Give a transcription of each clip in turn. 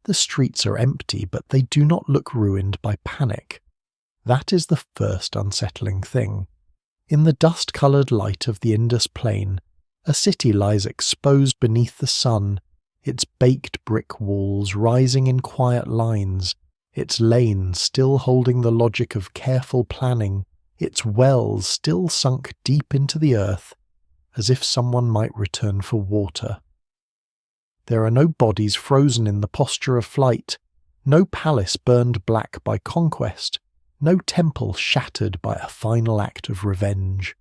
The streets are empty, but they do not look ruined by panic. That is the first unsettling thing. In the dust-coloured light of the Indus Plain, a city lies exposed beneath the sun, its baked brick walls rising in quiet lines, its lanes still holding the logic of careful planning, its wells still sunk deep into the earth, as if someone might return for water. There are no bodies frozen in the posture of flight, no palace burned black by conquest, no temple shattered by a final act of revenge.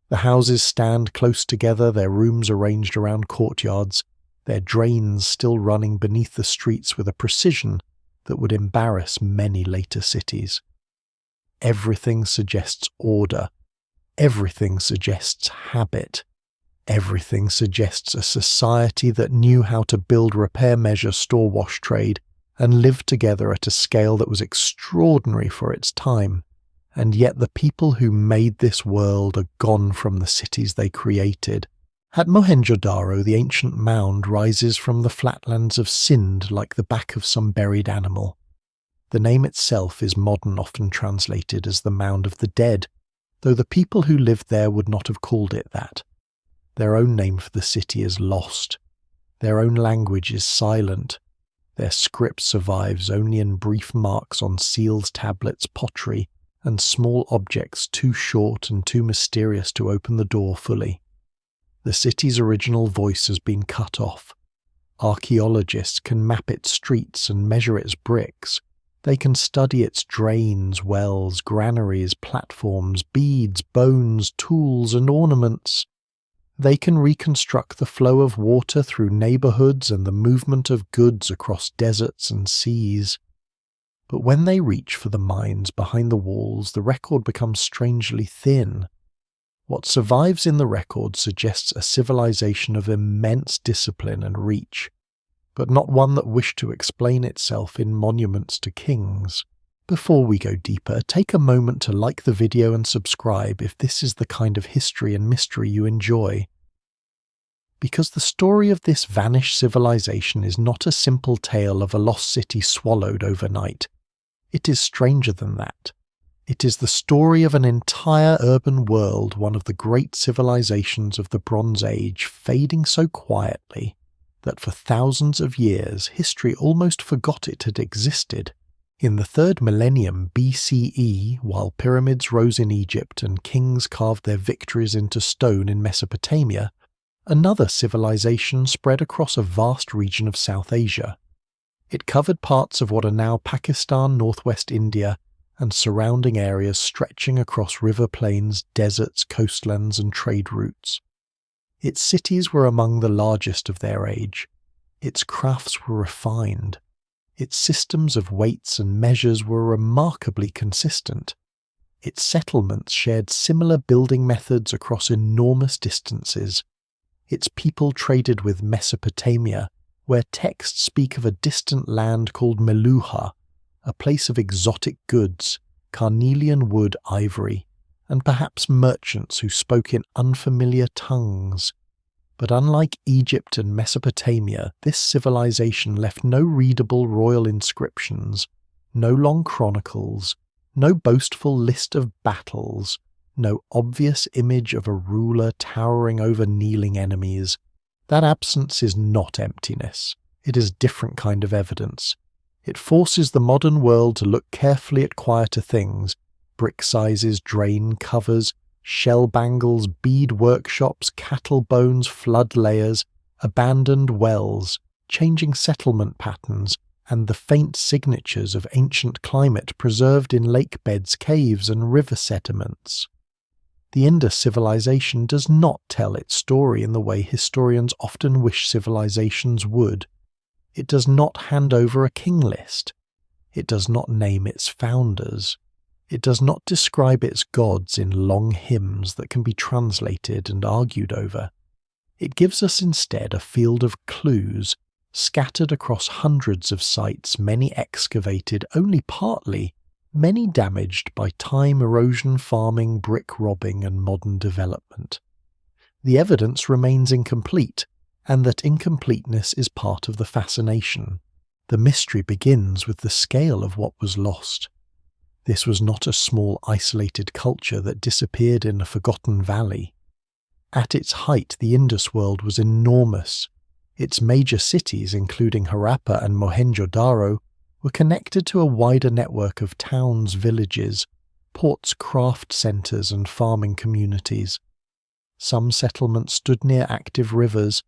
The houses stand close together, their rooms arranged around courtyards, their drains still running beneath the streets with a precision that would embarrass many later cities. Everything suggests order. Everything suggests habit. Everything suggests a society that knew how to build repair-measure store-wash trade and live together at a scale that was extraordinary for its time, and yet the people who made this world are gone from the cities they created. At Mohenjo-Daro, the ancient mound rises from the flatlands of Sind like the back of some buried animal. The name itself is modern often translated as the Mound of the Dead, though the people who lived there would not have called it that. Their own name for the city is lost. Their own language is silent. Their script survives only in brief marks on sealed tablets, pottery, and small objects too short and too mysterious to open the door fully. The city's original voice has been cut off. Archaeologists can map its streets and measure its bricks. They can study its drains, wells, granaries, platforms, beads, bones, tools, and ornaments. They can reconstruct the flow of water through neighborhoods and the movement of goods across deserts and seas. But when they reach for the mines behind the walls, the record becomes strangely thin. What survives in the record suggests a civilization of immense discipline and reach, but not one that wished to explain itself in monuments to kings. Before we go deeper, take a moment to like the video and subscribe if this is the kind of history and mystery you enjoy. Because the story of this vanished civilization is not a simple tale of a lost city swallowed overnight. It is stranger than that. It is the story of an entire urban world, one of the great civilizations of the Bronze Age, fading so quietly that for thousands of years history almost forgot it had existed. In the 3rd millennium BCE, while pyramids rose in Egypt and kings carved their victories into stone in Mesopotamia, another civilization spread across a vast region of South Asia. It covered parts of what are now Pakistan, northwest India, and surrounding areas stretching across river plains, deserts, coastlands, and trade routes. Its cities were among the largest of their age. Its crafts were refined. Its systems of weights and measures were remarkably consistent. Its settlements shared similar building methods across enormous distances. Its people traded with Mesopotamia, where texts speak of a distant land called Meluha, a place of exotic goods, carnelian wood, ivory, and perhaps merchants who spoke in unfamiliar tongues. But unlike Egypt and Mesopotamia, this civilization left no readable royal inscriptions, no long chronicles, no boastful list of battles, no obvious image of a ruler towering over kneeling enemies. That absence is not emptiness. It is a different kind of evidence. It forces the modern world to look carefully at quieter things: brick sizes, drain covers, shell bangles, bead workshops, cattle bones, flood layers, abandoned wells, changing settlement patterns, and the faint signatures of ancient climate preserved in lake beds, caves, and river sediments. The Indus civilization does not tell its story in the way historians often wish civilizations would. It does not hand over a king list. It does not name its founders. It does not describe its gods in long hymns that can be translated and argued over. It gives us instead a field of clues, scattered across hundreds of sites, many excavated only partly, many damaged by time, erosion, farming, brick robbing, and modern development. The evidence remains incomplete, and that incompleteness is part of the fascination. The mystery begins with the scale of what was lost. This was not a small isolated culture that disappeared in a forgotten valley. At its height, the Indus world was enormous. Its major cities, including Harappa and Mohenjo-daro, were connected to a wider network of towns, villages, ports, craft centres and farming communities. Some settlements stood near active rivers,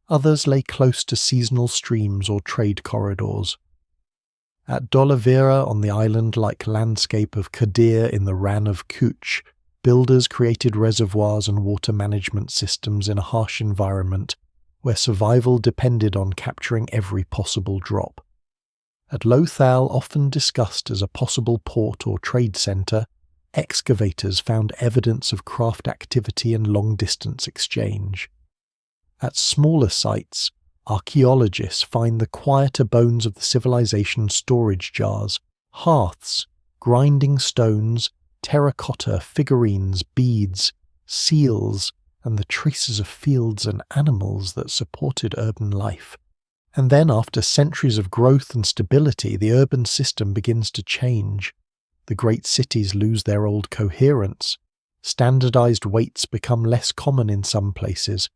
others lay close to seasonal streams or trade corridors. At Dholavira, on the island-like landscape of Kadir in the Rann of Kutch, builders created reservoirs and water management systems in a harsh environment where survival depended on capturing every possible drop. At Lothal, often discussed as a possible port or trade centre, excavators found evidence of craft activity and long-distance exchange. At smaller sites, archaeologists find the quieter bones of the civilization storage jars, hearths, grinding stones, terracotta, figurines, beads, seals, and the traces of fields and animals that supported urban life. And then, after centuries of growth and stability, the urban system begins to change. The great cities lose their old coherence. Standardized weights become less common in some places.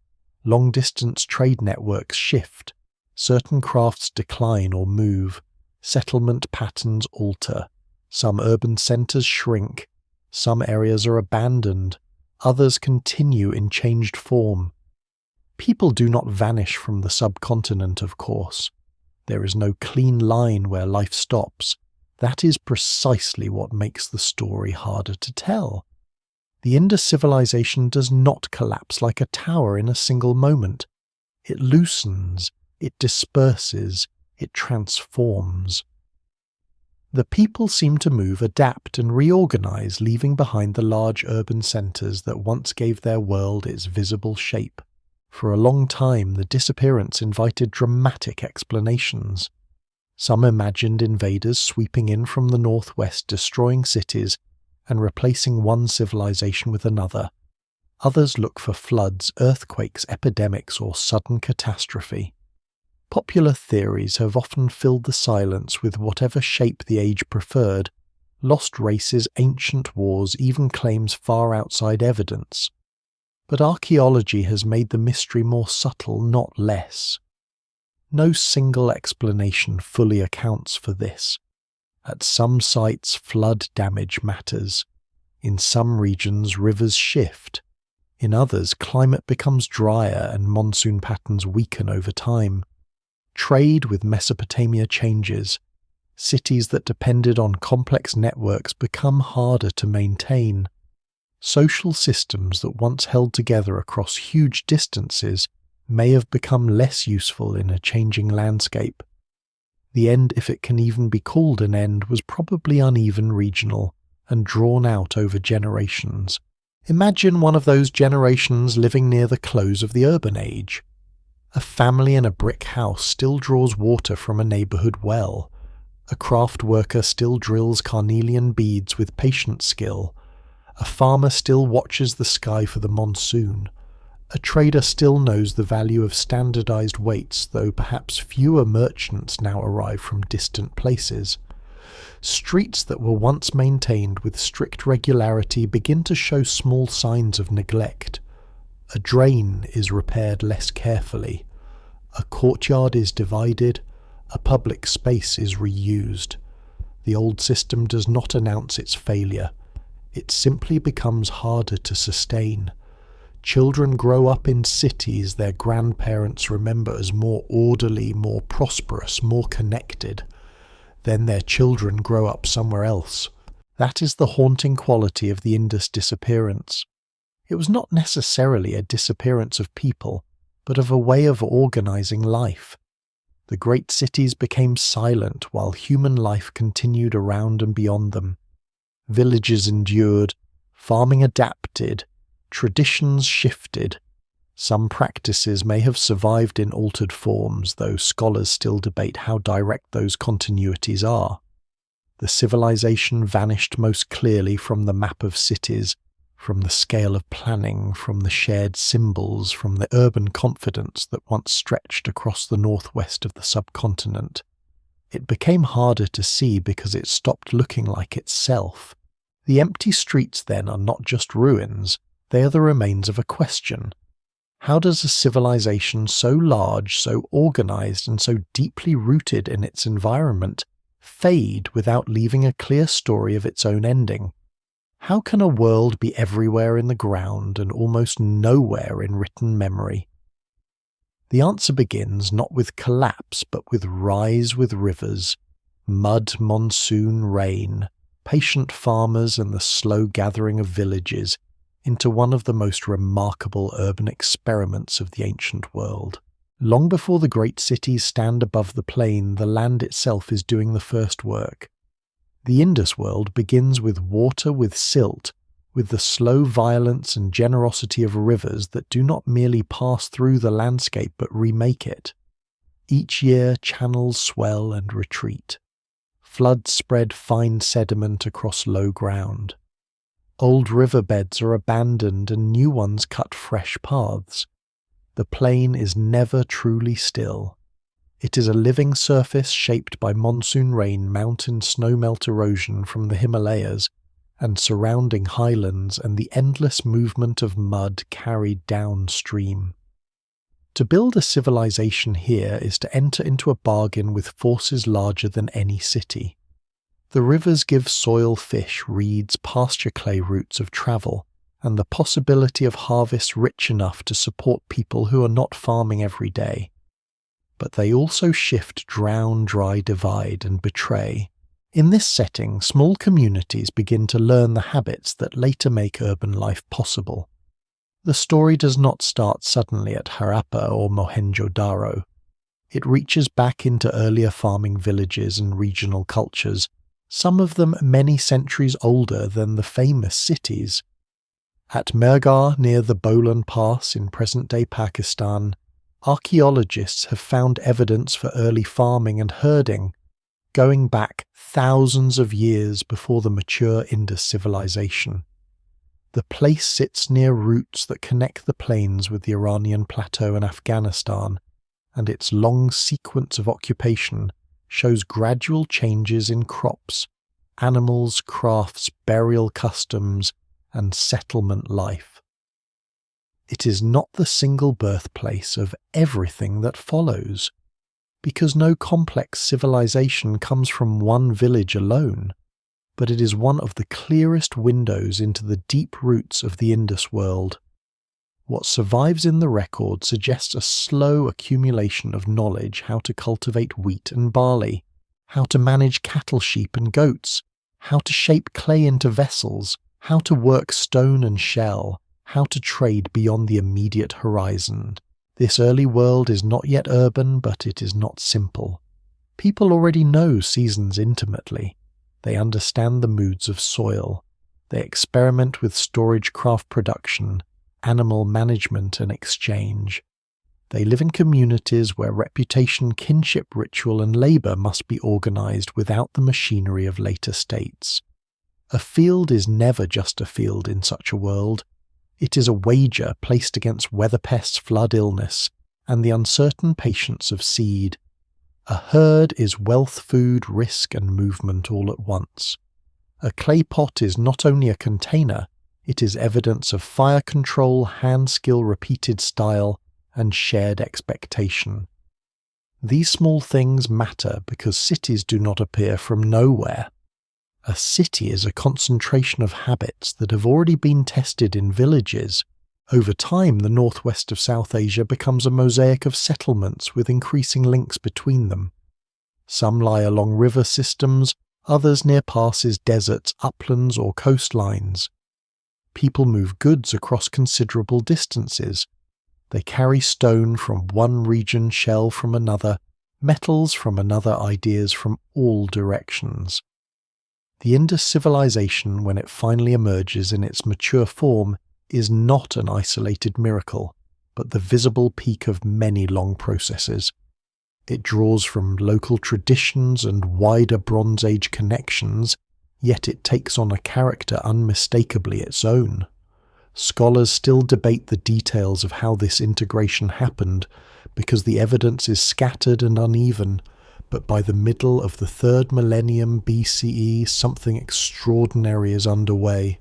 Long-distance trade networks shift. Certain crafts decline or move. Settlement patterns alter. Some urban centers shrink. Some areas are abandoned. Others continue in changed form. People do not vanish from the subcontinent, of course. There is no clean line where life stops. That is precisely what makes the story harder to tell. The Indus civilization does not collapse like a tower in a single moment. It loosens, it disperses, it transforms. The people seem to move, adapt and reorganize, leaving behind the large urban centers that once gave their world its visible shape. For a long time, the disappearance invited dramatic explanations. Some imagined invaders sweeping in from the northwest, destroying cities, and replacing one civilization with another. Others look for floods, earthquakes, epidemics, or sudden catastrophe. Popular theories have often filled the silence with whatever shape the age preferred: lost races, ancient wars, even claims far outside evidence. But archaeology has made the mystery more subtle, not less. No single explanation fully accounts for this. At some sites, flood damage matters. In some regions, rivers shift. In others, climate becomes drier and monsoon patterns weaken over time. Trade with Mesopotamia changes. Cities that depended on complex networks become harder to maintain. Social systems that once held together across huge distances may have become less useful in a changing landscape. The end, if it can even be called an end, was probably uneven, regional, and drawn out over generations. Imagine one of those generations living near the close of the urban age. A family in a brick house still draws water from a neighborhood well. A craft worker still drills carnelian beads with patient skill. A farmer still watches the sky for the monsoon. A trader still knows the value of standardized weights, though perhaps fewer merchants now arrive from distant places. Streets that were once maintained with strict regularity begin to show small signs of neglect. A drain is repaired less carefully. A courtyard is divided. A public space is reused. The old system does not announce its failure. It simply becomes harder to sustain. Children grow up in cities their grandparents remember as more orderly, more prosperous, more connected. Then their children grow up somewhere else. That is the haunting quality of the Indus disappearance. It was not necessarily a disappearance of people, but of a way of organizing life. The great cities became silent while human life continued around and beyond them. Villages endured, farming adapted, traditions shifted. Some practices may have survived in altered forms, though scholars still debate how direct those continuities are. The civilization vanished most clearly from the map of cities, from the scale of planning, from the shared symbols, from the urban confidence that once stretched across the northwest of the subcontinent. It became harder to see because it stopped looking like itself. The empty streets then are not just ruins, they are the remains of a question. How does a civilization so large, so organized, and so deeply rooted in its environment fade without leaving a clear story of its own ending? How can a world be everywhere in the ground and almost nowhere in written memory? The answer begins not with collapse, but with rise with rivers, mud, monsoon, rain, patient farmers, and the slow gathering of villages into one of the most remarkable urban experiments of the ancient world. Long before the great cities stand above the plain, the land itself is doing the first work. The Indus world begins with water with silt, with the slow violence and generosity of rivers that do not merely pass through the landscape but remake it. Each year channels swell and retreat. Floods spread fine sediment across low ground. Old riverbeds are abandoned and new ones cut fresh paths. The plain is never truly still. It is a living surface shaped by monsoon rain, mountain snowmelt erosion from the Himalayas, and surrounding highlands and the endless movement of mud carried downstream. To build a civilization here is to enter into a bargain with forces larger than any city. The rivers give soil, fish, reeds, pasture clay routes of travel, and the possibility of harvests rich enough to support people who are not farming every day. But they also shift, drown, dry, divide, and betray. In this setting, small communities begin to learn the habits that later make urban life possible. The story does not start suddenly at Harappa or Mohenjo-Daro. It reaches back into earlier farming villages and regional cultures, some of them many centuries older than the famous cities. At Mehrgarh, near the Bolan Pass in present-day Pakistan, archaeologists have found evidence for early farming and herding, going back thousands of years before the mature Indus civilization. The place sits near routes that connect the plains with the Iranian plateau and Afghanistan, and its long sequence of occupation shows gradual changes in crops, animals, crafts, burial customs, and settlement life. It is not the single birthplace of everything that follows, because no complex civilization comes from one village alone, but it is one of the clearest windows into the deep roots of the Indus world. What survives in the record suggests a slow accumulation of knowledge how to cultivate wheat and barley, how to manage cattle, sheep and goats, how to shape clay into vessels, how to work stone and shell, how to trade beyond the immediate horizon. This early world is not yet urban, but it is not simple. People already know seasons intimately. They understand the moods of soil. They experiment with storage, craft production, animal management and exchange. They live in communities where reputation, kinship, ritual and labour must be organised without the machinery of later states. A field is never just a field in such a world. It is a wager placed against weather pests, flood, illness, and the uncertain patience of seed. A herd is wealth, food, risk, and movement all at once. A clay pot is not only a container, it is evidence of fire control, hand skill, repeated style, and shared expectation. These small things matter because cities do not appear from nowhere. A city is a concentration of habits that have already been tested in villages. Over time, the northwest of South Asia becomes a mosaic of settlements with increasing links between them. Some lie along river systems, others near passes, deserts, uplands, or coastlines. People move goods across considerable distances. They carry stone from one region, shell from another, metals from another, ideas from all directions. The Indus civilization, when it finally emerges in its mature form, is not an isolated miracle, but the visible peak of many long processes. It draws from local traditions and wider Bronze Age connections, yet it takes on a character unmistakably its own. Scholars still debate the details of how this integration happened, because the evidence is scattered and uneven, But by the middle of the 3rd millennium BCE, something extraordinary is underway.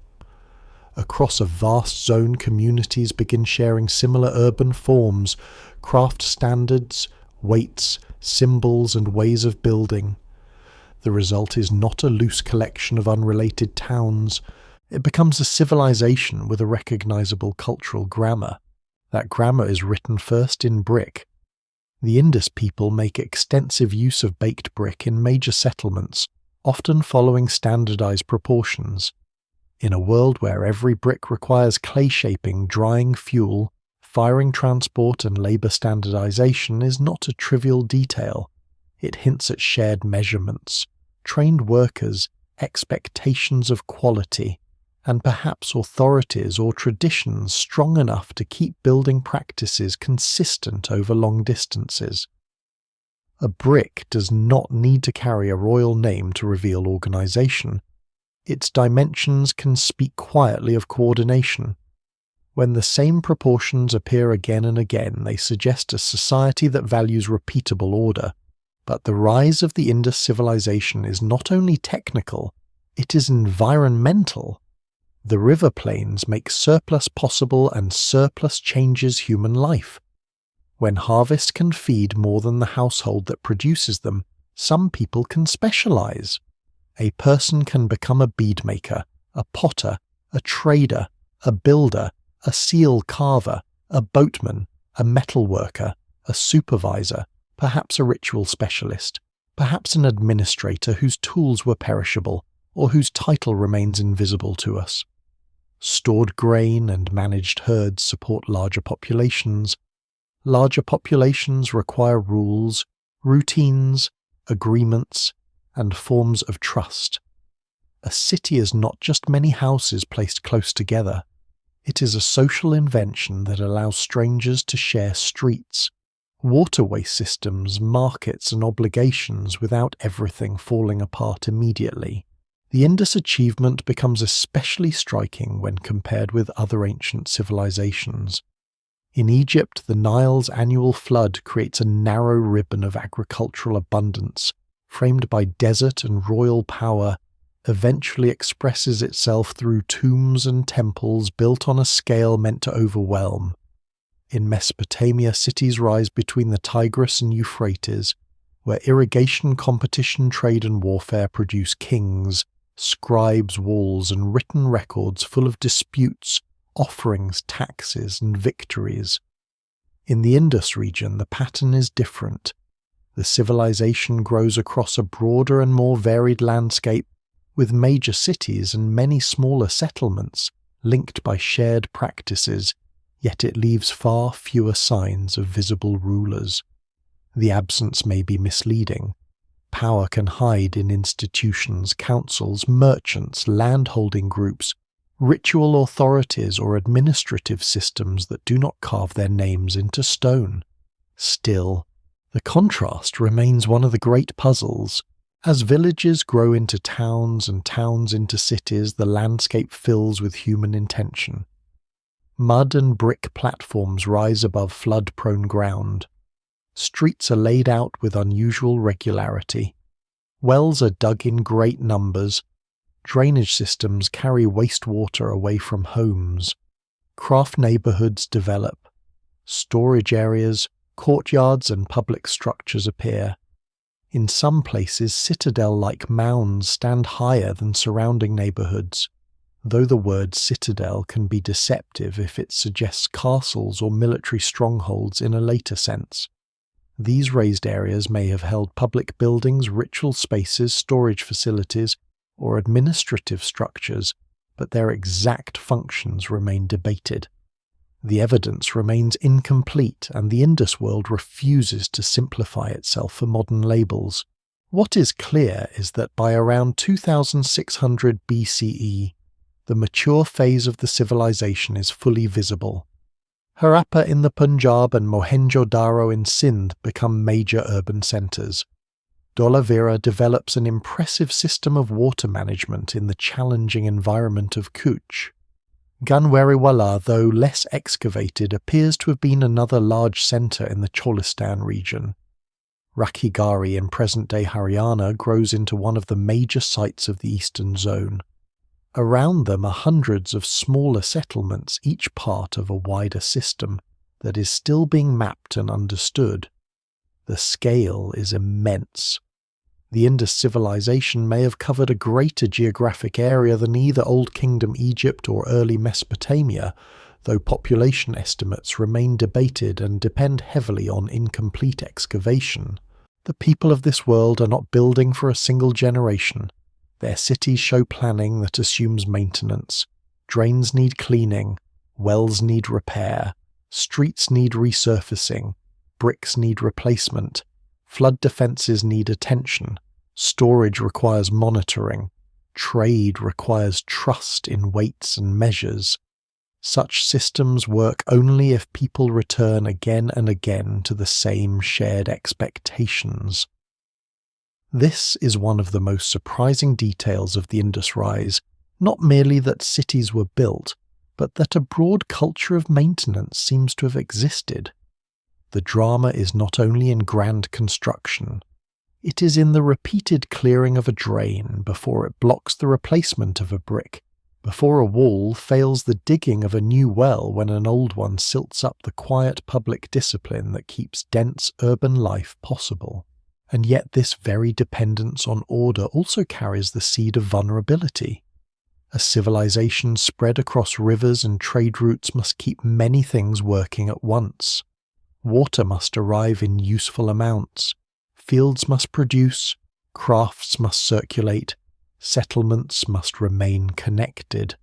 Across a vast zone, communities begin sharing similar urban forms, craft standards, weights, symbols, and ways of building. The result is not a loose collection of unrelated towns. It becomes a civilization with a recognizable cultural grammar. That grammar is written first in brick. The Indus people make extensive use of baked brick in major settlements, often following standardized proportions. In a world where every brick requires clay shaping, drying fuel, firing transport, and labor standardization is not a trivial detail. It hints at shared measurements, trained workers, expectations of quality, and perhaps authorities or traditions strong enough to keep building practices consistent over long distances. A brick does not need to carry a royal name to reveal organization. Its dimensions can speak quietly of coordination. When the same proportions appear again and again, they suggest a society that values repeatable order. But the rise of the Indus civilization is not only technical, it is environmental. The river plains make surplus possible, and surplus changes human life. When harvest can feed more than the household that produces them, some people can specialize. A person can become a beadmaker, a potter, a trader, a builder, a seal carver, a boatman, a metalworker, a supervisor, perhaps a ritual specialist, perhaps an administrator whose tools were perishable, or whose title remains invisible to us. Stored grain and managed herds support larger populations. Larger populations require rules, routines, agreements, and forms of trust. A city is not just many houses placed close together. It is a social invention that allows strangers to share streets, waterway systems, markets, and obligations without everything falling apart immediately. The Indus achievement becomes especially striking when compared with other ancient civilizations. In Egypt, the Nile's annual flood creates a narrow ribbon of agricultural abundance, framed by desert and royal power, eventually expresses itself through tombs and temples built on a scale meant to overwhelm. In Mesopotamia, cities rise between the Tigris and Euphrates, where irrigation, competition, trade, and warfare produce kings, scribes, walls, and written records full of disputes, offerings, taxes, and victories. In the Indus region, the pattern is different. The civilization grows across a broader and more varied landscape, with major cities and many smaller settlements linked by shared practices, yet it leaves far fewer signs of visible rulers. The absence may be misleading. Power can hide in institutions, councils, merchants, landholding groups, ritual authorities, or administrative systems that do not carve their names into stone. Still, the contrast remains one of the great puzzles. As villages grow into towns and towns into cities, the landscape fills with human intention. Mud and brick platforms rise above flood-prone ground. Streets are laid out with unusual regularity. Wells are dug in great numbers. Drainage systems carry wastewater away from homes. Craft neighborhoods develop. Storage areas, courtyards, and public structures appear. In some places, citadel-like mounds stand higher than surrounding neighborhoods, though the word citadel can be deceptive if it suggests castles or military strongholds in a later sense. These raised areas may have held public buildings, ritual spaces, storage facilities, or administrative structures, but their exact functions remain debated. The evidence remains incomplete, and the Indus world refuses to simplify itself for modern labels. What is clear is that by around 2600 BCE, the mature phase of the civilization is fully visible. Harappa in the Punjab and Mohenjo-Daro in Sindh become major urban centres. Dholavira develops an impressive system of water management in the challenging environment of Kutch. Ganweriwala, though less excavated, appears to have been another large centre in the Cholistan region. Rakhigarhi in present-day Haryana grows into one of the major sites of the eastern zone. Around them are hundreds of smaller settlements, each part of a wider system that is still being mapped and understood. The scale is immense. The Indus civilization may have covered a greater geographic area than either Old Kingdom Egypt or early Mesopotamia, though population estimates remain debated and depend heavily on incomplete excavation. The people of this world are not building for a single generation. Their cities show planning that assumes maintenance. Drains need cleaning, wells need repair, streets need resurfacing, bricks need replacement, flood defences need attention, storage requires monitoring, trade requires trust in weights and measures. Such systems work only if people return again and again to the same shared expectations. This is one of the most surprising details of the Indus rise, not merely that cities were built, but that a broad culture of maintenance seems to have existed. The drama is not only in grand construction, it is in the repeated clearing of a drain before it blocks the replacement of a brick, before a wall fails the digging of a new well when an old one silts up the quiet public discipline that keeps dense urban life possible. And yet this very dependence on order also carries the seed of vulnerability. A civilization spread across rivers and trade routes must keep many things working at once. Water must arrive in useful amounts, fields must produce, crafts must circulate, settlements must remain connected.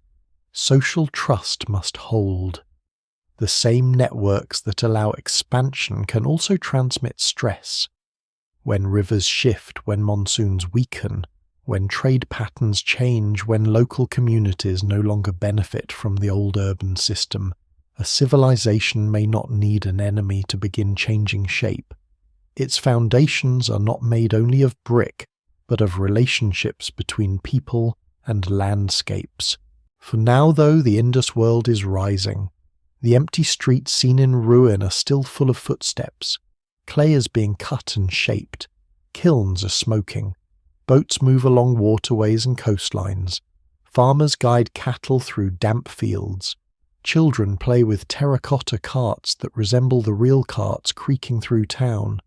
Social trust must hold. The same networks that allow expansion can also transmit stress. When rivers shift, when monsoons weaken, when trade patterns change, when local communities no longer benefit from the old urban system, a civilization may not need an enemy to begin changing shape. Its foundations are not made only of brick, but of relationships between people and landscapes. For now, though, the Indus world is rising. The empty streets seen in ruin are still full of footsteps. Clay is being cut and shaped. Kilns are smoking. Boats move along waterways and coastlines. Farmers guide cattle through damp fields. Children play with terracotta carts that resemble the real carts creaking through town.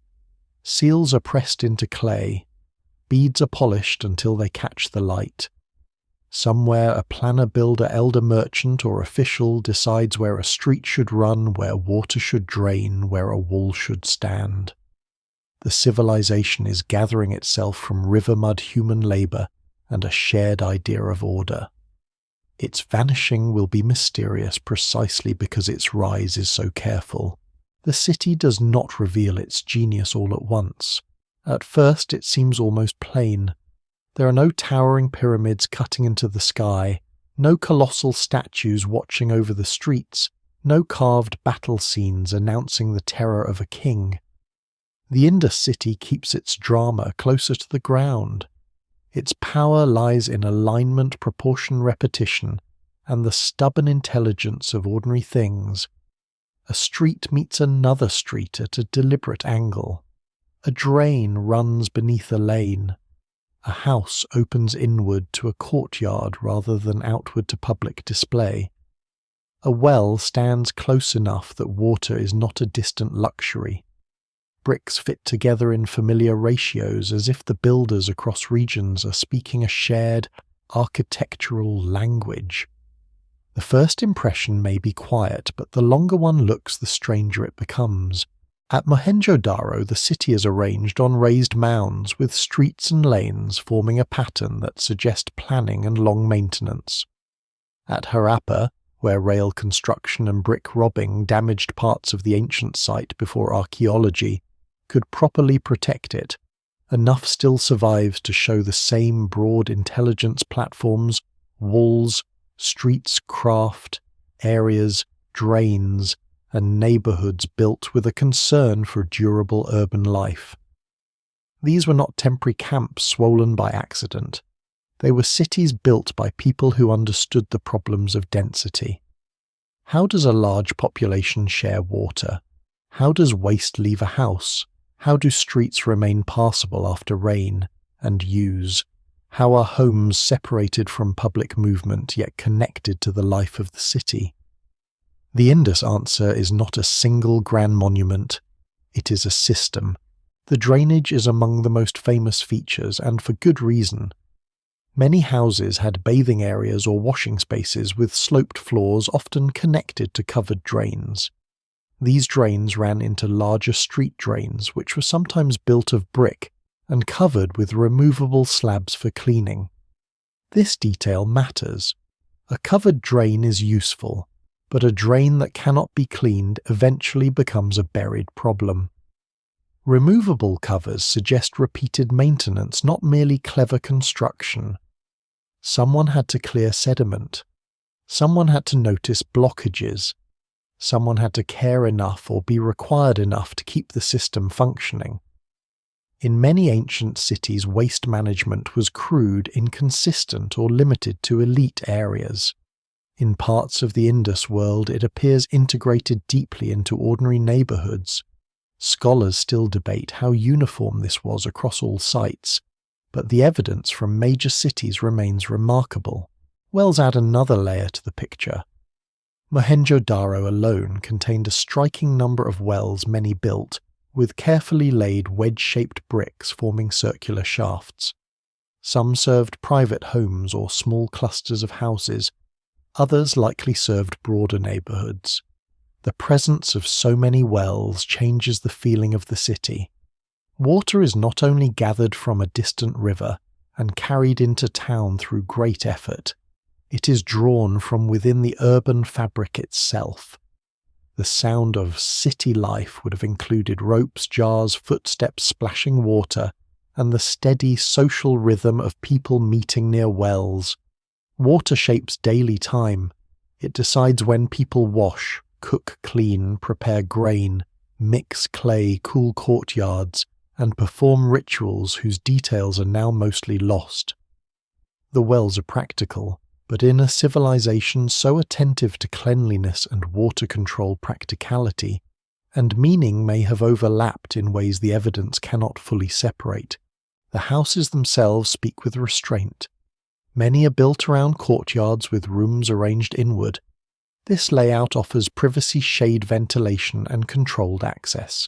Seals are pressed into clay. Beads are polished until they catch the light. Somewhere a planner, builder, elder, merchant, or official decides where a street should run, where water should drain, where a wall should stand. The civilization is gathering itself from river mud human labour and a shared idea of order. Its vanishing will be mysterious precisely because its rise is so careful. The city does not reveal its genius all at once. At first it seems almost plain. There are no towering pyramids cutting into the sky, no colossal statues watching over the streets, no carved battle scenes announcing the terror of a king. The Indus city keeps its drama closer to the ground. Its power lies in alignment, proportion, repetition, and the stubborn intelligence of ordinary things. A street meets another street at a deliberate angle. A drain runs beneath a lane. A house opens inward to a courtyard rather than outward to public display. A well stands close enough that water is not a distant luxury. Bricks fit together in familiar ratios as if the builders across regions are speaking a shared architectural language. The first impression may be quiet, but the longer one looks, the stranger it becomes. At Mohenjo-Daro, the city is arranged on raised mounds, with streets and lanes forming a pattern that suggest planning and long maintenance. At Harappa, where rail construction and brick robbing damaged parts of the ancient site before archaeology could properly protect it, enough still survives to show the same broad intelligence platforms, walls, streets, craft, areas, drains, and neighbourhoods built with a concern for durable urban life. These were not temporary camps swollen by accident. They were cities built by people who understood the problems of density. How does a large population share water? How does waste leave a house? How do streets remain passable after rain? And use. How are homes separated from public movement yet connected to the life of the city? The Indus answer is not a single grand monument. It is a system. The drainage is among the most famous features, and for good reason. Many houses had bathing areas or washing spaces with sloped floors often connected to covered drains. These drains ran into larger street drains, which were sometimes built of brick and covered with removable slabs for cleaning. This detail matters. A covered drain is useful, but a drain that cannot be cleaned eventually becomes a buried problem. Removable covers suggest repeated maintenance, not merely clever construction. Someone had to clear sediment. Someone had to notice blockages. Someone had to care enough or be required enough to keep the system functioning. In many ancient cities, waste management was crude, inconsistent, or limited to elite areas. In parts of the Indus world, it appears integrated deeply into ordinary neighborhoods. Scholars still debate how uniform this was across all sites, but the evidence from major cities remains remarkable. Wells add another layer to the picture. Mohenjo-Daro alone contained a striking number of wells, many built, with carefully laid wedge-shaped bricks forming circular shafts. Some served private homes or small clusters of houses, others likely served broader neighborhoods. The presence of so many wells changes the feeling of the city. Water is not only gathered from a distant river and carried into town through great effort, it is drawn from within the urban fabric itself. The sound of city life would have included ropes, jars, footsteps splashing water, and the steady social rhythm of people meeting near wells. Water shapes daily time. It decides when people wash, cook clean, prepare grain, mix clay, cool courtyards, and perform rituals whose details are now mostly lost. The wells are practical, but in a civilization so attentive to cleanliness and water control practicality, and meaning may have overlapped in ways the evidence cannot fully separate, the houses themselves speak with restraint. Many are built around courtyards with rooms arranged inward. This layout offers privacy, shade, ventilation, and controlled access.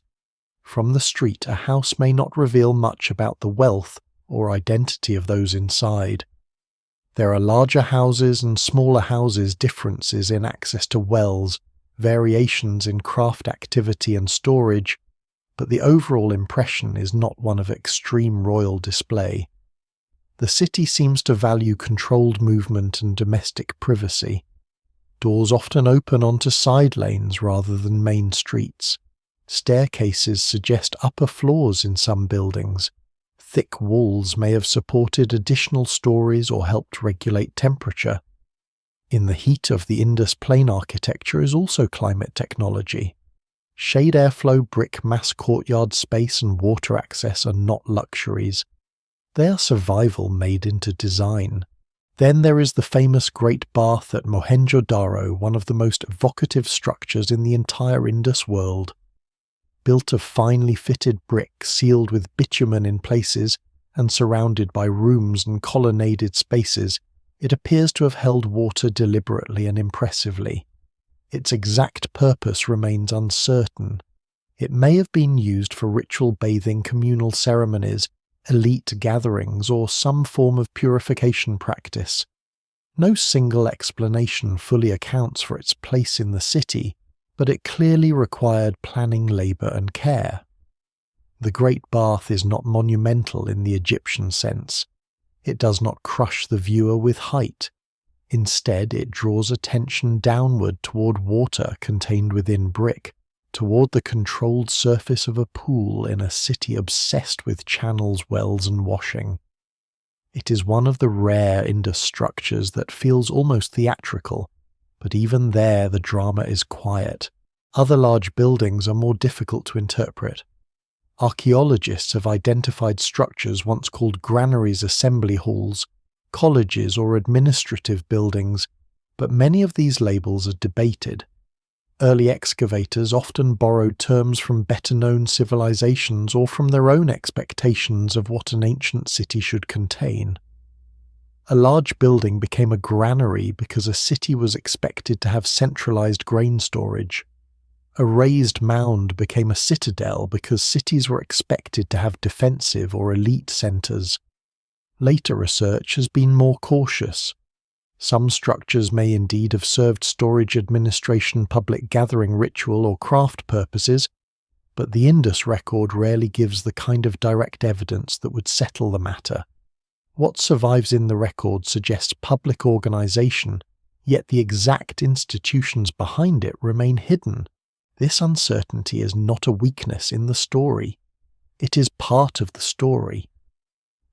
From the street, a house may not reveal much about the wealth or identity of those inside. There are larger houses and smaller houses, differences in access to wells, variations in craft activity and storage, but the overall impression is not one of extreme royal display. The city seems to value controlled movement and domestic privacy. Doors often open onto side lanes rather than main streets. Staircases suggest upper floors in some buildings. Thick walls may have supported additional stories or helped regulate temperature. In the heat of the Indus plain architecture is also climate technology. Shade airflow, brick, mass courtyard space, and water access are not luxuries. They are survival made into design. Then there is the famous Great Bath at Mohenjo-Daro, one of the most evocative structures in the entire Indus world. Built of finely fitted brick, sealed with bitumen in places, and surrounded by rooms and colonnaded spaces, it appears to have held water deliberately and impressively. Its exact purpose remains uncertain. It may have been used for ritual bathing, communal ceremonies, elite gatherings, or some form of purification practice. No single explanation fully accounts for its place in the city, but it clearly required planning, labour, and care. The Great Bath is not monumental in the Egyptian sense. It does not crush the viewer with height. Instead, it draws attention downward toward water contained within brick, toward the controlled surface of a pool in a city obsessed with channels, wells, and washing. It is one of the rare Indus structures that feels almost theatrical, but even there the drama is quiet. Other large buildings are more difficult to interpret. Archaeologists have identified structures once called granaries, assembly halls, colleges, or administrative buildings, but many of these labels are debated. Early excavators often borrowed terms from better-known civilizations or from their own expectations of what an ancient city should contain. A large building became a granary because a city was expected to have centralized grain storage. A raised mound became a citadel because cities were expected to have defensive or elite centers. Later research has been more cautious. Some structures may indeed have served storage, administration, public gathering, ritual, or craft purposes, but the Indus record rarely gives the kind of direct evidence that would settle the matter. What survives in the record suggests public organization, yet the exact institutions behind it remain hidden. This uncertainty is not a weakness in the story. It is part of the story.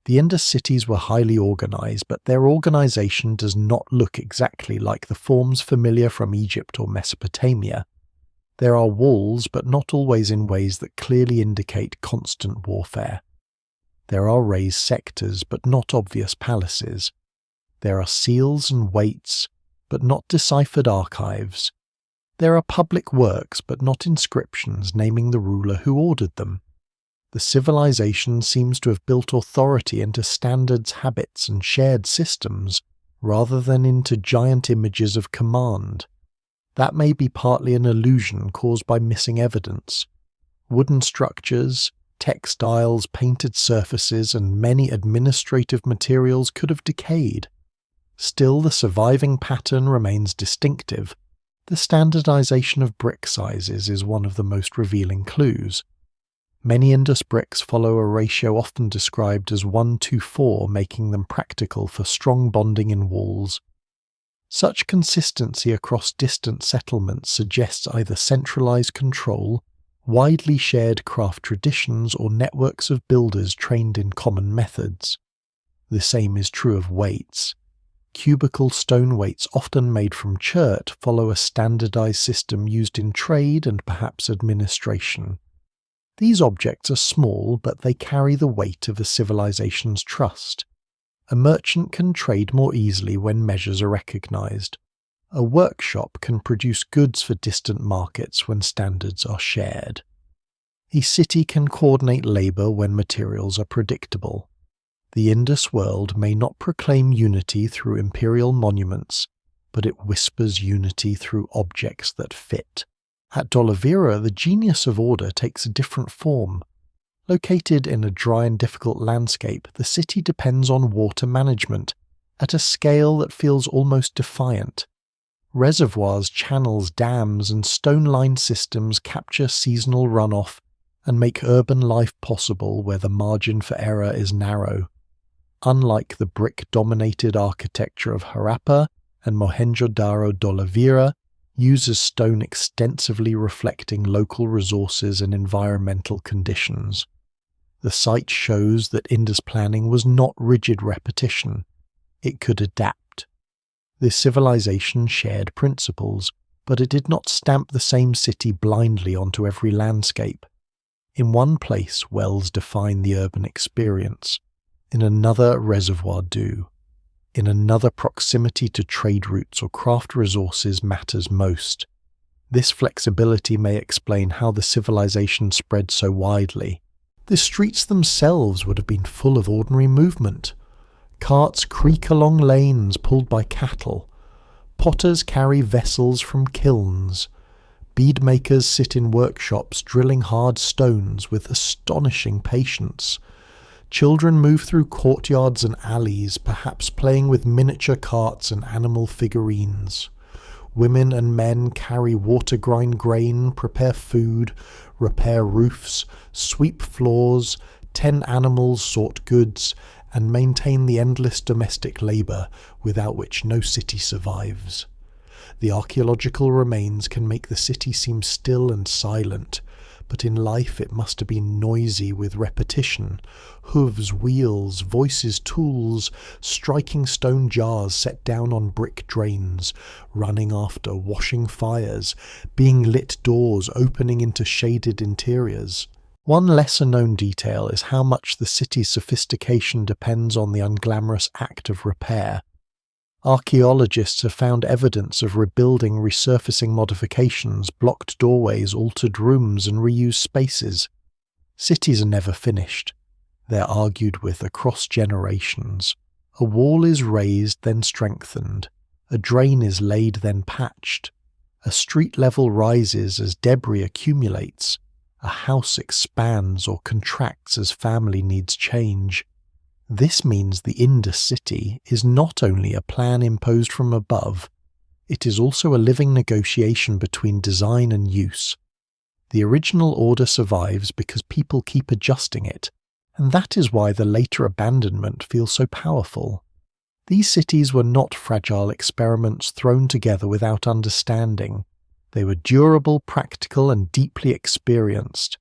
The Indus cities were highly organized, but their organization does not look exactly like the forms familiar from Egypt or Mesopotamia. There are walls, but not always in ways that clearly indicate constant warfare. There are raised sectors, but not obvious palaces. There are seals and weights, but not deciphered archives. There are public works, but not inscriptions naming the ruler who ordered them. The civilization seems to have built authority into standards, habits, and shared systems, rather than into giant images of command. That may be partly an illusion caused by missing evidence. Wooden structures, textiles, painted surfaces, and many administrative materials could have decayed. Still, the surviving pattern remains distinctive. The standardization of brick sizes is one of the most revealing clues. Many Indus bricks follow a ratio often described as 1:4, making them practical for strong bonding in walls. Such consistency across distant settlements suggests either centralized control, widely shared craft traditions, or networks of builders trained in common methods. The same is true of weights. Cubical stone weights often made from chert follow a standardized system used in trade and perhaps administration. These objects are small, but they carry the weight of a civilization's trust. A merchant can trade more easily when measures are recognized. A workshop can produce goods for distant markets when standards are shared. A city can coordinate labor when materials are predictable. The Indus world may not proclaim unity through imperial monuments, but it whispers unity through objects that fit. At Dolavira, the genius of order takes a different form. Located in a dry and difficult landscape, the city depends on water management, at a scale that feels almost defiant. Reservoirs, channels, dams, and stone-lined systems capture seasonal runoff and make urban life possible where the margin for error is narrow. Unlike the brick-dominated architecture of Harappa and Mohenjo-Daro, Dolavira uses stone extensively reflecting local resources and environmental conditions. The site shows that Indus planning was not rigid repetition. It could adapt. This civilization shared principles, but it did not stamp the same city blindly onto every landscape. In one place, wells define the urban experience. In another, reservoir do. In another, proximity to trade routes or craft resources matters most. This flexibility may explain how the civilization spread so widely. The streets themselves would have been full of ordinary movement. Carts creak along lanes pulled by cattle. Potters carry vessels from kilns. Bead makers sit in workshops drilling hard stones with astonishing patience. Children move through courtyards and alleys, perhaps playing with miniature carts and animal figurines. Women and men carry water, grind grain, prepare food, repair roofs, sweep floors, tend animals, sort goods, and maintain the endless domestic labour without which no city survives. The archaeological remains can make the city seem still and silent, but in life it must have been noisy with repetition. Hooves, wheels, voices, tools, striking stone jars set down on brick drains, running after, washing fires, being lit doors opening into shaded interiors. One lesser-known detail is how much the city's sophistication depends on the unglamorous act of repair. Archaeologists have found evidence of rebuilding, resurfacing modifications, blocked doorways, altered rooms, and reused spaces. Cities are never finished. They're argued with across generations. A wall is raised, then strengthened. A drain is laid, then patched. A street level rises as debris accumulates. A house expands or contracts as family needs change. This means the Indus city is not only a plan imposed from above, it is also a living negotiation between design and use. The original order survives because people keep adjusting it, and that is why the later abandonment feels so powerful. These cities were not fragile experiments thrown together without understanding. They were durable, practical, and deeply experienced.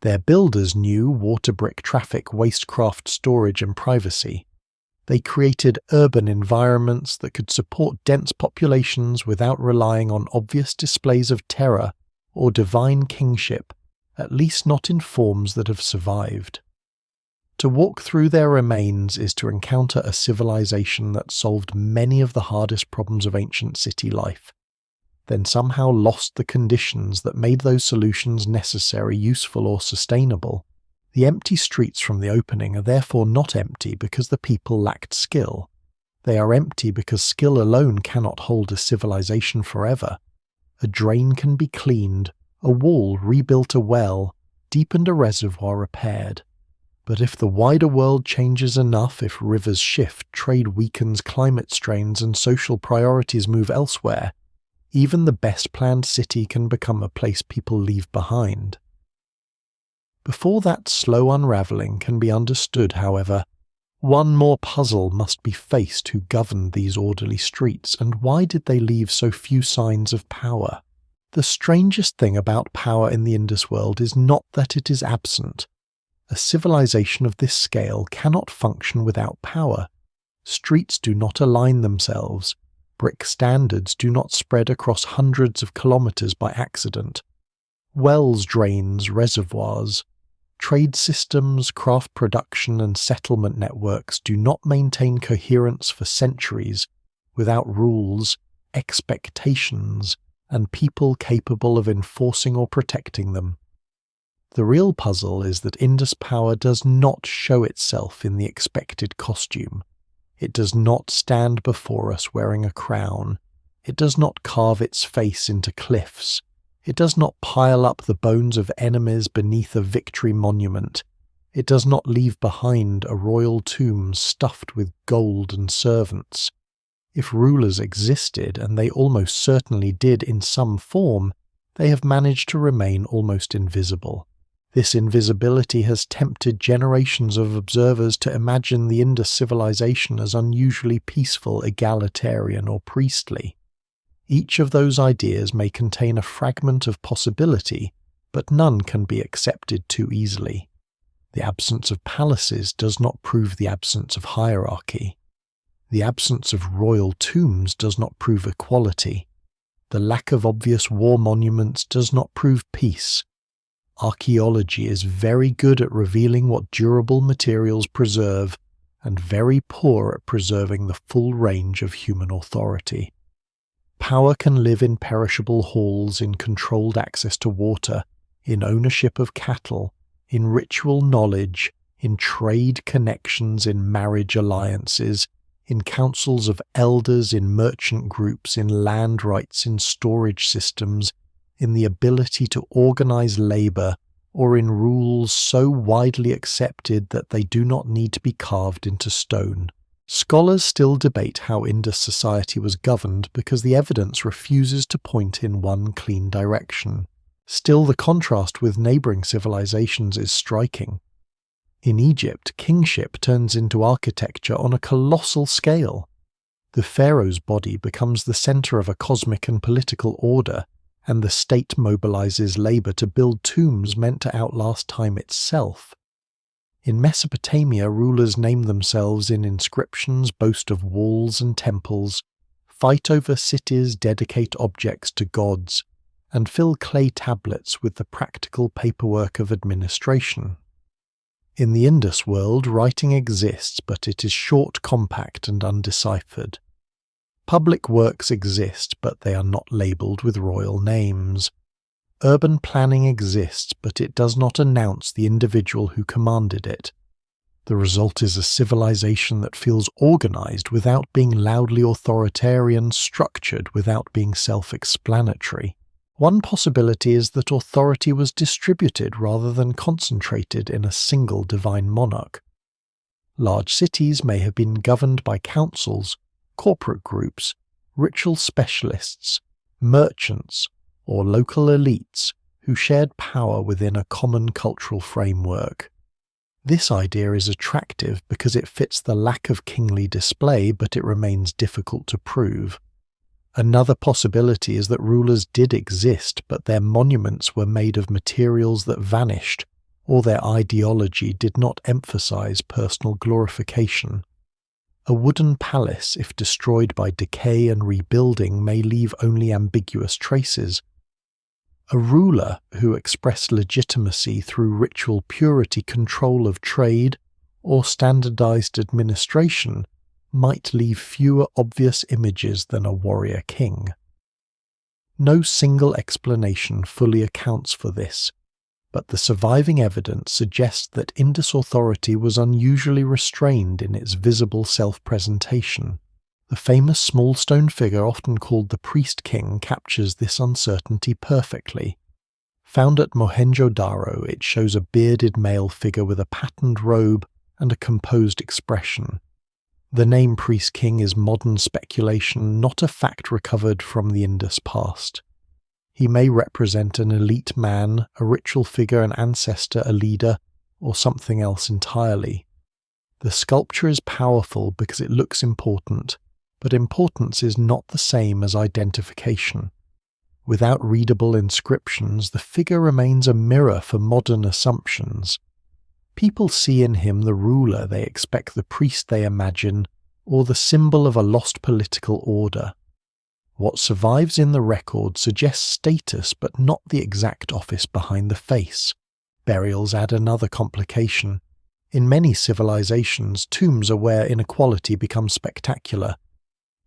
Their builders knew water brick traffic, wastecraft storage, and privacy. They created urban environments that could support dense populations without relying on obvious displays of terror or divine kingship, at least not in forms that have survived. To walk through their remains is to encounter a civilization that solved many of the hardest problems of ancient city life, then somehow lost the conditions that made those solutions necessary, useful, or sustainable. The empty streets from the opening are therefore not empty because the people lacked skill. They are empty because skill alone cannot hold a civilization forever. A drain can be cleaned, a wall rebuilt, a well deepened, a reservoir repaired. But if the wider world changes enough, if rivers shift, trade weakens, climate strains, and social priorities move elsewhere, even the best planned city can become a place people leave behind. Before that slow unravelling can be understood, however, one more puzzle must be faced: who governed these orderly streets, and why did they leave so few signs of power? The strangest thing about power in the Indus world is not that it is absent. A civilization of this scale cannot function without power. Streets do not align themselves. Brick standards do not spread across hundreds of kilometers by accident. Wells, drains, reservoirs, trade systems, craft production, and settlement networks do not maintain coherence for centuries without rules, expectations, and people capable of enforcing or protecting them. The real puzzle is that Indus power does not show itself in the expected costume. It does not stand before us wearing a crown. It does not carve its face into cliffs. It does not pile up the bones of enemies beneath a victory monument. It does not leave behind a royal tomb stuffed with gold and servants. If rulers existed, and they almost certainly did in some form, they have managed to remain almost invisible. This invisibility has tempted generations of observers to imagine the Indus civilization as unusually peaceful, egalitarian, or priestly. Each of those ideas may contain a fragment of possibility, but none can be accepted too easily. The absence of palaces does not prove the absence of hierarchy. The absence of royal tombs does not prove equality. The lack of obvious war monuments does not prove peace. Archaeology is very good at revealing what durable materials preserve, and very poor at preserving the full range of human authority. Power can live in perishable halls, in controlled access to water, in ownership of cattle, in ritual knowledge, in trade connections, in marriage alliances, in councils of elders, in merchant groups, in land rights, in storage systems, in the ability to organize labor, or in rules so widely accepted that they do not need to be carved into stone. Scholars still debate how Indus society was governed because the evidence refuses to point in one clean direction. Still, the contrast with neighboring civilizations is striking. In Egypt, kingship turns into architecture on a colossal scale. The pharaoh's body becomes the center of a cosmic and political order, and the state mobilizes labor to build tombs meant to outlast time itself. In Mesopotamia, rulers name themselves in inscriptions, boast of walls and temples, fight over cities, dedicate objects to gods, and fill clay tablets with the practical paperwork of administration. In the Indus world, writing exists, but it is short, compact, and undeciphered. Public works exist, but they are not labelled with royal names. Urban planning exists, but it does not announce the individual who commanded it. The result is a civilization that feels organised without being loudly authoritarian, structured without being self-explanatory. One possibility is that authority was distributed rather than concentrated in a single divine monarch. Large cities may have been governed by councils, corporate groups, ritual specialists, merchants, or local elites who shared power within a common cultural framework. This idea is attractive because it fits the lack of kingly display, but it remains difficult to prove. Another possibility is that rulers did exist, but their monuments were made of materials that vanished, or their ideology did not emphasize personal glorification. A wooden palace, if destroyed by decay and rebuilding, may leave only ambiguous traces. A ruler who expressed legitimacy through ritual purity, control of trade, or standardized administration might leave fewer obvious images than a warrior king. No single explanation fully accounts for this, but the surviving evidence suggests that Indus authority was unusually restrained in its visible self-presentation. The famous small stone figure, often called the priest king, captures this uncertainty perfectly. Found at Mohenjo-Daro, it shows a bearded male figure with a patterned robe and a composed expression. The name priest king is modern speculation, not a fact recovered from the Indus past. He may represent an elite man, a ritual figure, an ancestor, a leader, or something else entirely. The sculpture is powerful because it looks important, but importance is not the same as identification. Without readable inscriptions, the figure remains a mirror for modern assumptions. People see in him the ruler they expect, the priest they imagine, or the symbol of a lost political order. What survives in the record suggests status, but not the exact office behind the face. Burials add another complication. In many civilizations, tombs are where inequality becomes spectacular.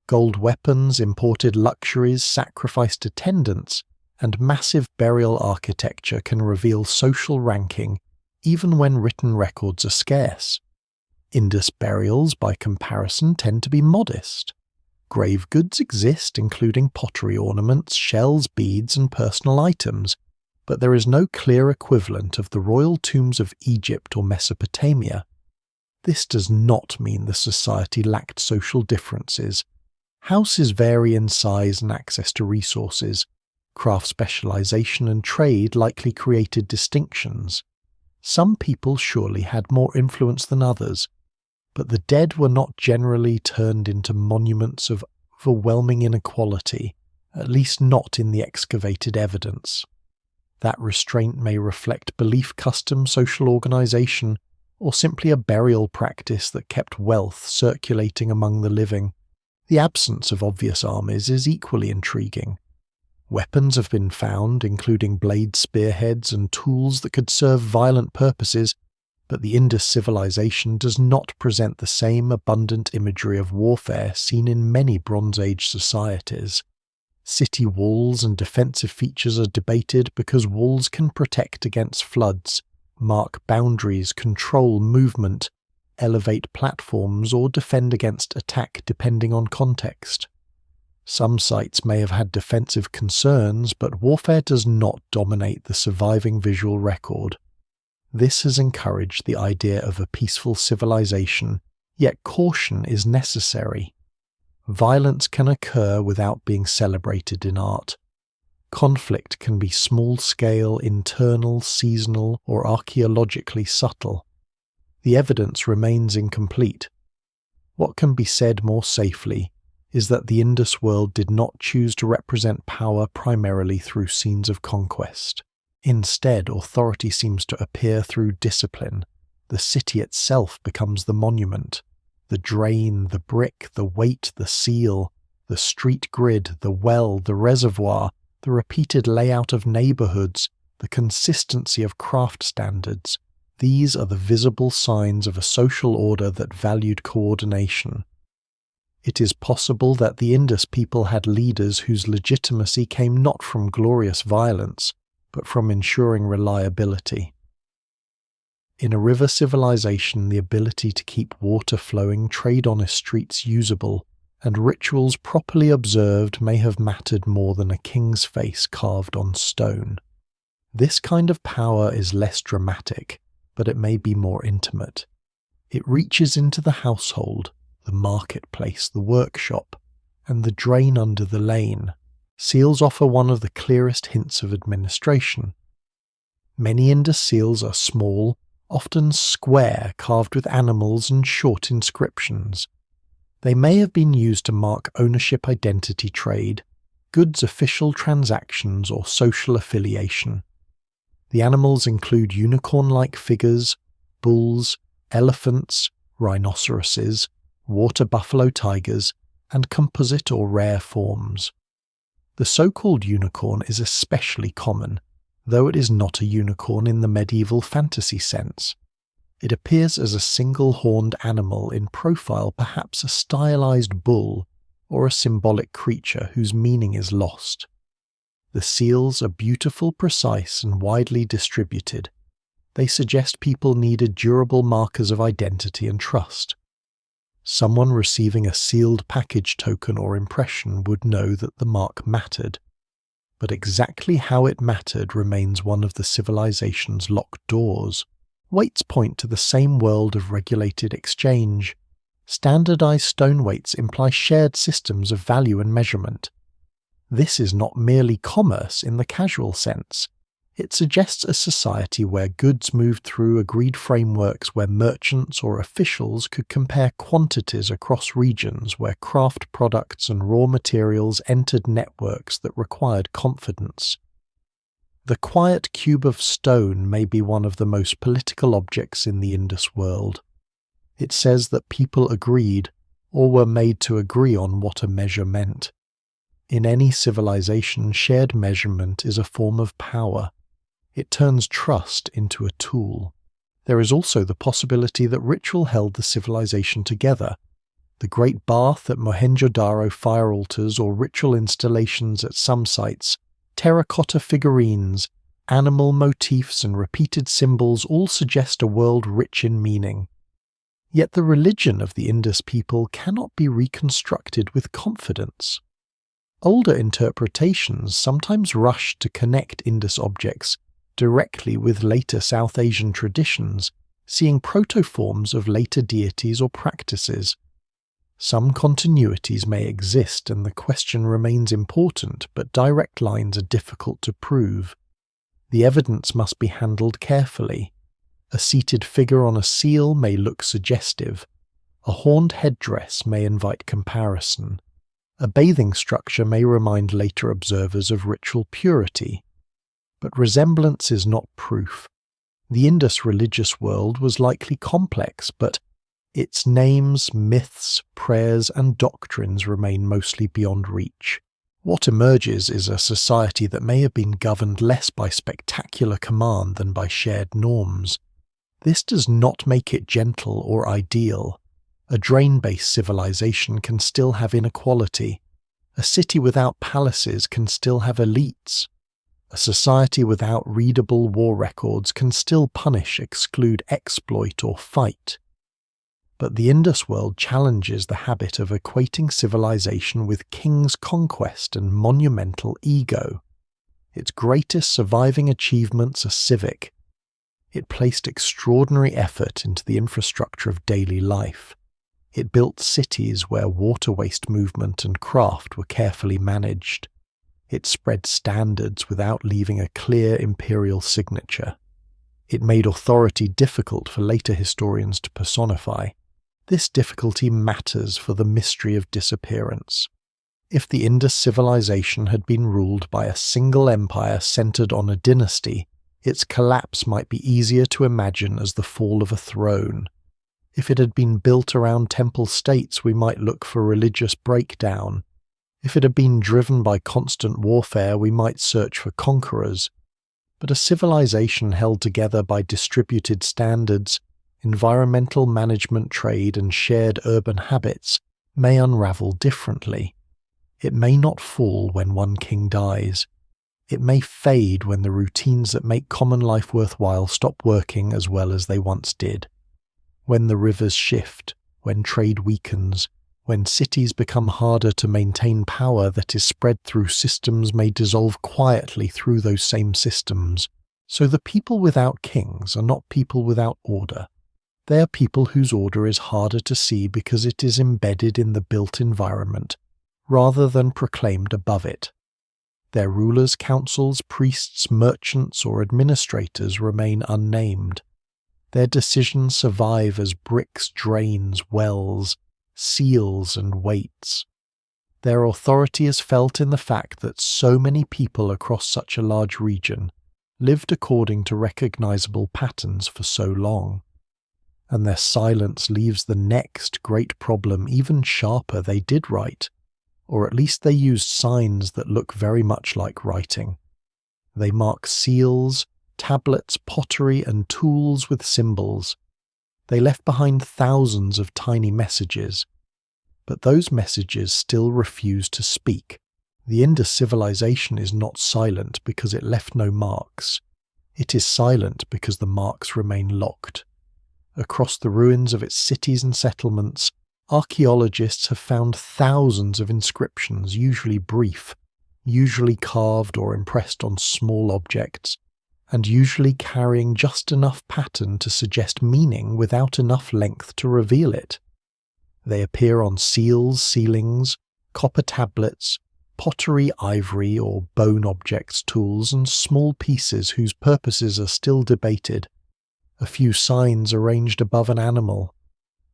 Gold weapons, imported luxuries, sacrificed attendants, and massive burial architecture can reveal social ranking, even when written records are scarce. Indus burials, by comparison, tend to be modest. Grave goods exist, including pottery ornaments, shells, beads, and personal items, but there is no clear equivalent of the royal tombs of Egypt or Mesopotamia. This does not mean the society lacked social differences. Houses vary in size and access to resources. Craft specialization and trade likely created distinctions. Some people surely had more influence than others, but the dead were not generally turned into monuments of overwhelming inequality, at least not in the excavated evidence. That restraint may reflect belief, custom, social organization, or simply a burial practice that kept wealth circulating among the living. The absence of obvious armies is equally intriguing. Weapons have been found, including blade spearheads and tools that could serve violent purposes, but the Indus civilization does not present the same abundant imagery of warfare seen in many Bronze Age societies. City walls and defensive features are debated because walls can protect against floods, mark boundaries, control movement, elevate platforms, or defend against attack depending on context. Some sites may have had defensive concerns, but warfare does not dominate the surviving visual record. This has encouraged the idea of a peaceful civilization, yet caution is necessary. Violence can occur without being celebrated in art. Conflict can be small-scale, internal, seasonal, or archaeologically subtle. The evidence remains incomplete. What can be said more safely is that the Indus world did not choose to represent power primarily through scenes of conquest. Instead, authority seems to appear through discipline. The city itself becomes the monument. The drain, the brick, the weight, the seal, the street grid, the well, the reservoir, the repeated layout of neighborhoods, the consistency of craft standards. These are the visible signs of a social order that valued coordination. It is possible that the Indus people had leaders whose legitimacy came not from glorious violence, but from ensuring reliability. In a river civilization, the ability to keep water flowing, trade honest streets usable, and rituals properly observed may have mattered more than a king's face carved on stone. This kind of power is less dramatic, but it may be more intimate. It reaches into the household, the marketplace, the workshop, and the drain under the lane. Seals offer one of the clearest hints of administration. Many Indus seals are small, often square, carved with animals and short inscriptions. They may have been used to mark ownership, identity, trade, goods, official transactions, or social affiliation. The animals include unicorn-like figures, bulls, elephants, rhinoceroses, water buffalo tigers, and composite or rare forms. The so-called unicorn is especially common, though it is not a unicorn in the medieval fantasy sense. It appears as a single-horned animal in profile, perhaps a stylized bull or a symbolic creature whose meaning is lost. The seals are beautiful, precise, and widely distributed. They suggest people needed durable markers of identity and trust. Someone receiving a sealed package token or impression would know that the mark mattered. But exactly how it mattered remains one of the civilization's locked doors. Weights point to the same world of regulated exchange. Standardized stone weights imply shared systems of value and measurement. This is not merely commerce in the casual sense. It suggests a society where goods moved through agreed frameworks, where merchants or officials could compare quantities across regions, where craft products and raw materials entered networks that required confidence. The quiet cube of stone may be one of the most political objects in the Indus world. It says that people agreed, or were made to agree on what a measure meant. In any civilization, shared measurement is a form of power. It turns trust into a tool. There is also the possibility that ritual held the civilization together. The great bath at Mohenjo-Daro fire altars or ritual installations at some sites, terracotta figurines, animal motifs and repeated symbols all suggest a world rich in meaning. Yet the religion of the Indus people cannot be reconstructed with confidence. Older interpretations sometimes rush to connect Indus objects directly with later South Asian traditions, seeing protoforms of later deities or practices. Some continuities may exist and the question remains important, but direct lines are difficult to prove. The evidence must be handled carefully. A seated figure on a seal may look suggestive. A horned headdress may invite comparison. A bathing structure may remind later observers of ritual purity. But resemblance is not proof. The Indus religious world was likely complex, but its names, myths, prayers, and doctrines remain mostly beyond reach. What emerges is a society that may have been governed less by spectacular command than by shared norms. This does not make it gentle or ideal. A drain-based civilization can still have inequality. A city without palaces can still have elites. A society without readable war records can still punish, exclude, exploit, or fight. But the Indus world challenges the habit of equating civilization with king's conquest and monumental ego. Its greatest surviving achievements are civic. It placed extraordinary effort into the infrastructure of daily life. It built cities where water waste movement and craft were carefully managed. It spread standards without leaving a clear imperial signature. It made authority difficult for later historians to personify. This difficulty matters for the mystery of disappearance. If the Indus civilization had been ruled by a single empire centered on a dynasty, its collapse might be easier to imagine as the fall of a throne. If it had been built around temple states, we might look for religious breakdown. If it had been driven by constant warfare, we might search for conquerors. But a civilization held together by distributed standards, environmental management, trade, and shared urban habits may unravel differently. It may not fall when one king dies. It may fade when the routines that make common life worthwhile stop working as well as they once did. When the rivers shift, when trade weakens, when cities become harder to maintain, power that is spread through systems may dissolve quietly through those same systems. So the people without kings are not people without order. They are people whose order is harder to see because it is embedded in the built environment, rather than proclaimed above it. Their rulers, councils, priests, merchants, or administrators remain unnamed. Their decisions survive as bricks, drains, wells, seals, and weights. Their authority is felt in the fact that so many people across such a large region lived according to recognizable patterns for so long, and their silence leaves the next great problem even sharper. They did write, or at least they used signs that look very much like writing. They mark seals, tablets, pottery, and tools with symbols. They left behind thousands of tiny messages, but those messages still refuse to speak. The Indus civilization is not silent because it left no marks. It is silent because the marks remain locked. Across the ruins of its cities and settlements, archaeologists have found thousands of inscriptions, usually brief, usually carved or impressed on small objects, and usually carrying just enough pattern to suggest meaning without enough length to reveal it. They appear on seals, sealings, copper tablets, pottery, ivory or bone objects, tools, and small pieces whose purposes are still debated. A few signs arranged above an animal,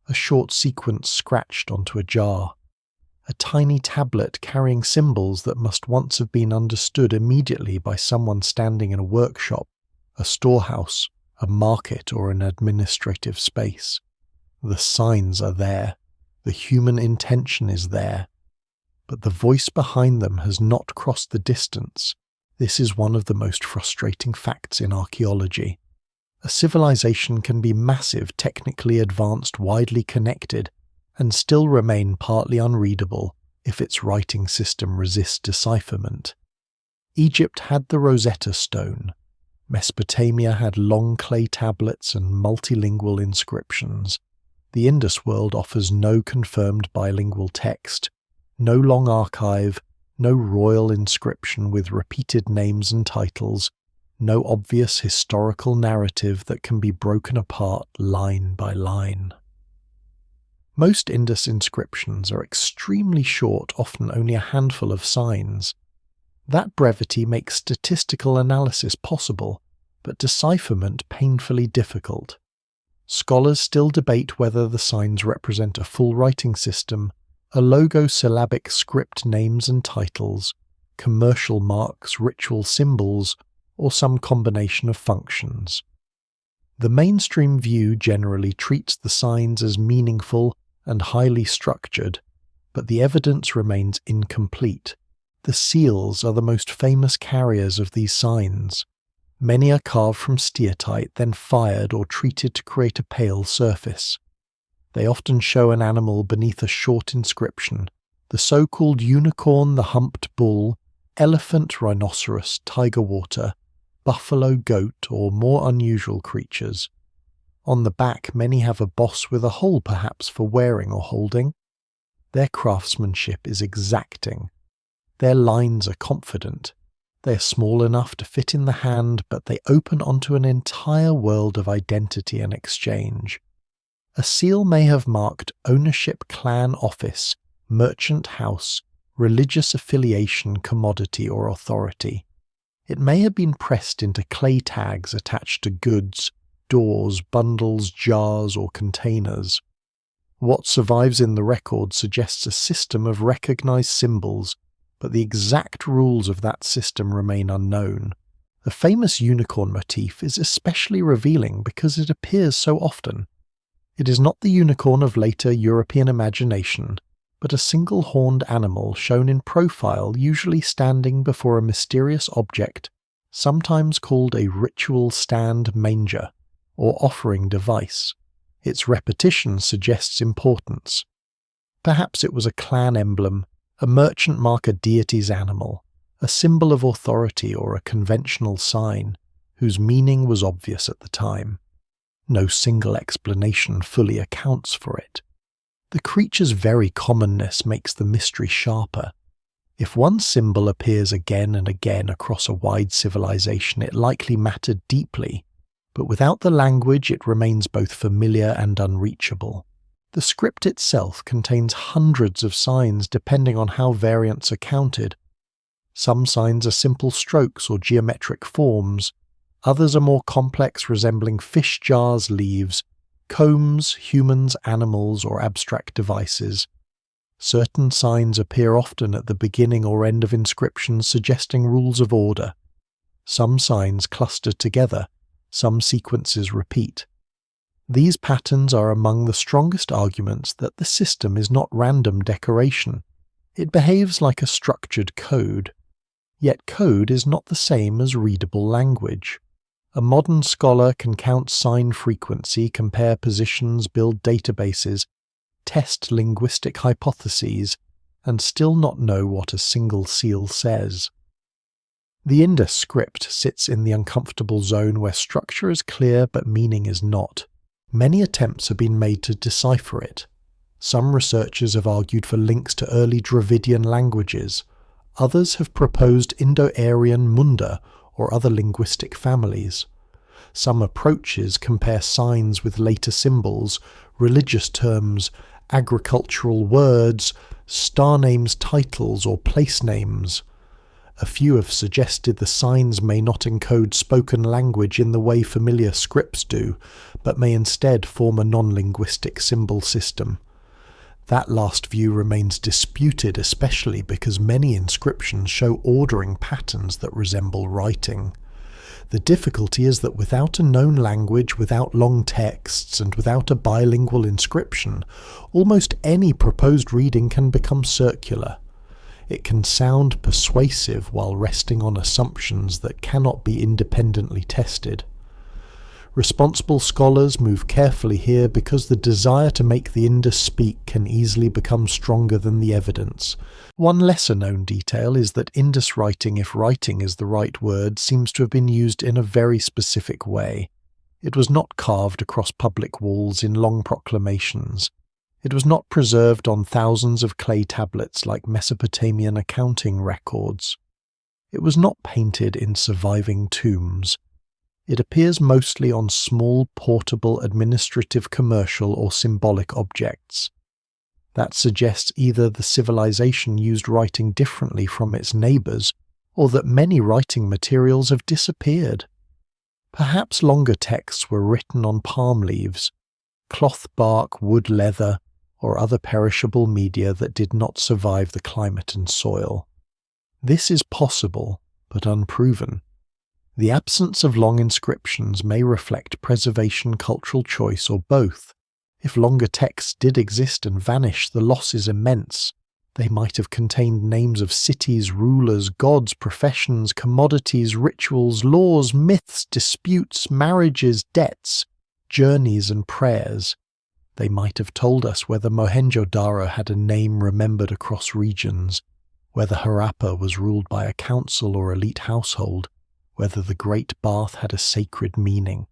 a short sequence scratched onto a jar, a tiny tablet carrying symbols that must once have been understood immediately by someone standing in a workshop, a storehouse, a market, or an administrative space. The signs are there, the human intention is there, but the voice behind them has not crossed the distance. This is one of the most frustrating facts in archaeology. A civilization can be massive, technically advanced, widely connected, and still remain partly unreadable if its writing system resists decipherment. Egypt had the Rosetta Stone. Mesopotamia had long clay tablets and multilingual inscriptions. The Indus world offers no confirmed bilingual text, no long archive, no royal inscription with repeated names and titles, no obvious historical narrative that can be broken apart line by line. Most Indus inscriptions are extremely short, often only a handful of signs. That brevity makes statistical analysis possible, but decipherment painfully difficult. Scholars still debate whether the signs represent a full writing system, a logo-syllabic script, names and titles, commercial marks, ritual symbols, or some combination of functions. The mainstream view generally treats the signs as meaningful and highly structured, but the evidence remains incomplete. The seals are the most famous carriers of these signs. Many are carved from steatite, then fired or treated to create a pale surface. They often show an animal beneath a short inscription, the so-called unicorn, the humped bull, elephant, rhinoceros, tiger water, buffalo, goat, or more unusual creatures. On the back, many have a boss with a hole, perhaps for wearing or holding. Their craftsmanship is exacting. Their lines are confident. They are small enough to fit in the hand, but they open onto an entire world of identity and exchange. A seal may have marked ownership, clan, office, merchant house, religious affiliation, commodity, or authority. It may have been pressed into clay tags attached to goods, doors, bundles, jars, or containers. What survives in the record suggests a system of recognized symbols, but the exact rules of that system remain unknown. The famous unicorn motif is especially revealing because it appears so often. It is not the unicorn of later European imagination, but a single-horned animal shown in profile, usually standing before a mysterious object, sometimes called a ritual stand manger, or offering device. Its repetition suggests importance. Perhaps it was a clan emblem, a merchant mark a deity's animal, a symbol of authority or a conventional sign, whose meaning was obvious at the time. No single explanation fully accounts for it. The creature's very commonness makes the mystery sharper. If one symbol appears again and again across a wide civilization, it likely mattered deeply, but without the language it remains both familiar and unreachable. The script itself contains hundreds of signs depending on how variants are counted. Some signs are simple strokes or geometric forms, others are more complex, resembling fish jars, leaves, combs, humans, animals, or abstract devices. Certain signs appear often at the beginning or end of inscriptions, suggesting rules of order. Some signs cluster together, some sequences repeat. These patterns are among the strongest arguments that the system is not random decoration. It behaves like a structured code. Yet code is not the same as readable language. A modern scholar can count sign frequency, compare positions, build databases, test linguistic hypotheses, and still not know what a single seal says. The Indus script sits in the uncomfortable zone where structure is clear but meaning is not. Many attempts have been made to decipher it. Some researchers have argued for links to early Dravidian languages. Others have proposed Indo-Aryan Munda or other linguistic families. Some approaches compare signs with later symbols, religious terms, agricultural words, star names, titles, or place names. A few have suggested the signs may not encode spoken language in the way familiar scripts do, but may instead form a non-linguistic symbol system. That last view remains disputed, especially because many inscriptions show ordering patterns that resemble writing. The difficulty is that without a known language, without long texts, and without a bilingual inscription, almost any proposed reading can become circular. It can sound persuasive while resting on assumptions that cannot be independently tested. Responsible scholars move carefully here because the desire to make the Indus speak can easily become stronger than the evidence. One lesser-known detail is that Indus writing, if writing is the right word, seems to have been used in a very specific way. It was not carved across public walls in long proclamations. It was not preserved on thousands of clay tablets like Mesopotamian accounting records. It was not painted in surviving tombs. It appears mostly on small, portable, administrative, commercial, or symbolic objects. That suggests either the civilization used writing differently from its neighbours, or that many writing materials have disappeared. Perhaps longer texts were written on palm leaves, cloth bark, wood, leather, or other perishable media that did not survive the climate and soil. This is possible, but unproven. The absence of long inscriptions may reflect preservation, cultural choice, or both. If longer texts did exist and vanish, the loss is immense. They might have contained names of cities, rulers, gods, professions, commodities, rituals, laws, myths, disputes, marriages, debts, journeys, and prayers. They might have told us whether Mohenjo-Daro had a name remembered across regions, whether Harappa was ruled by a council or elite household, whether the Great Bath had a sacred meaning,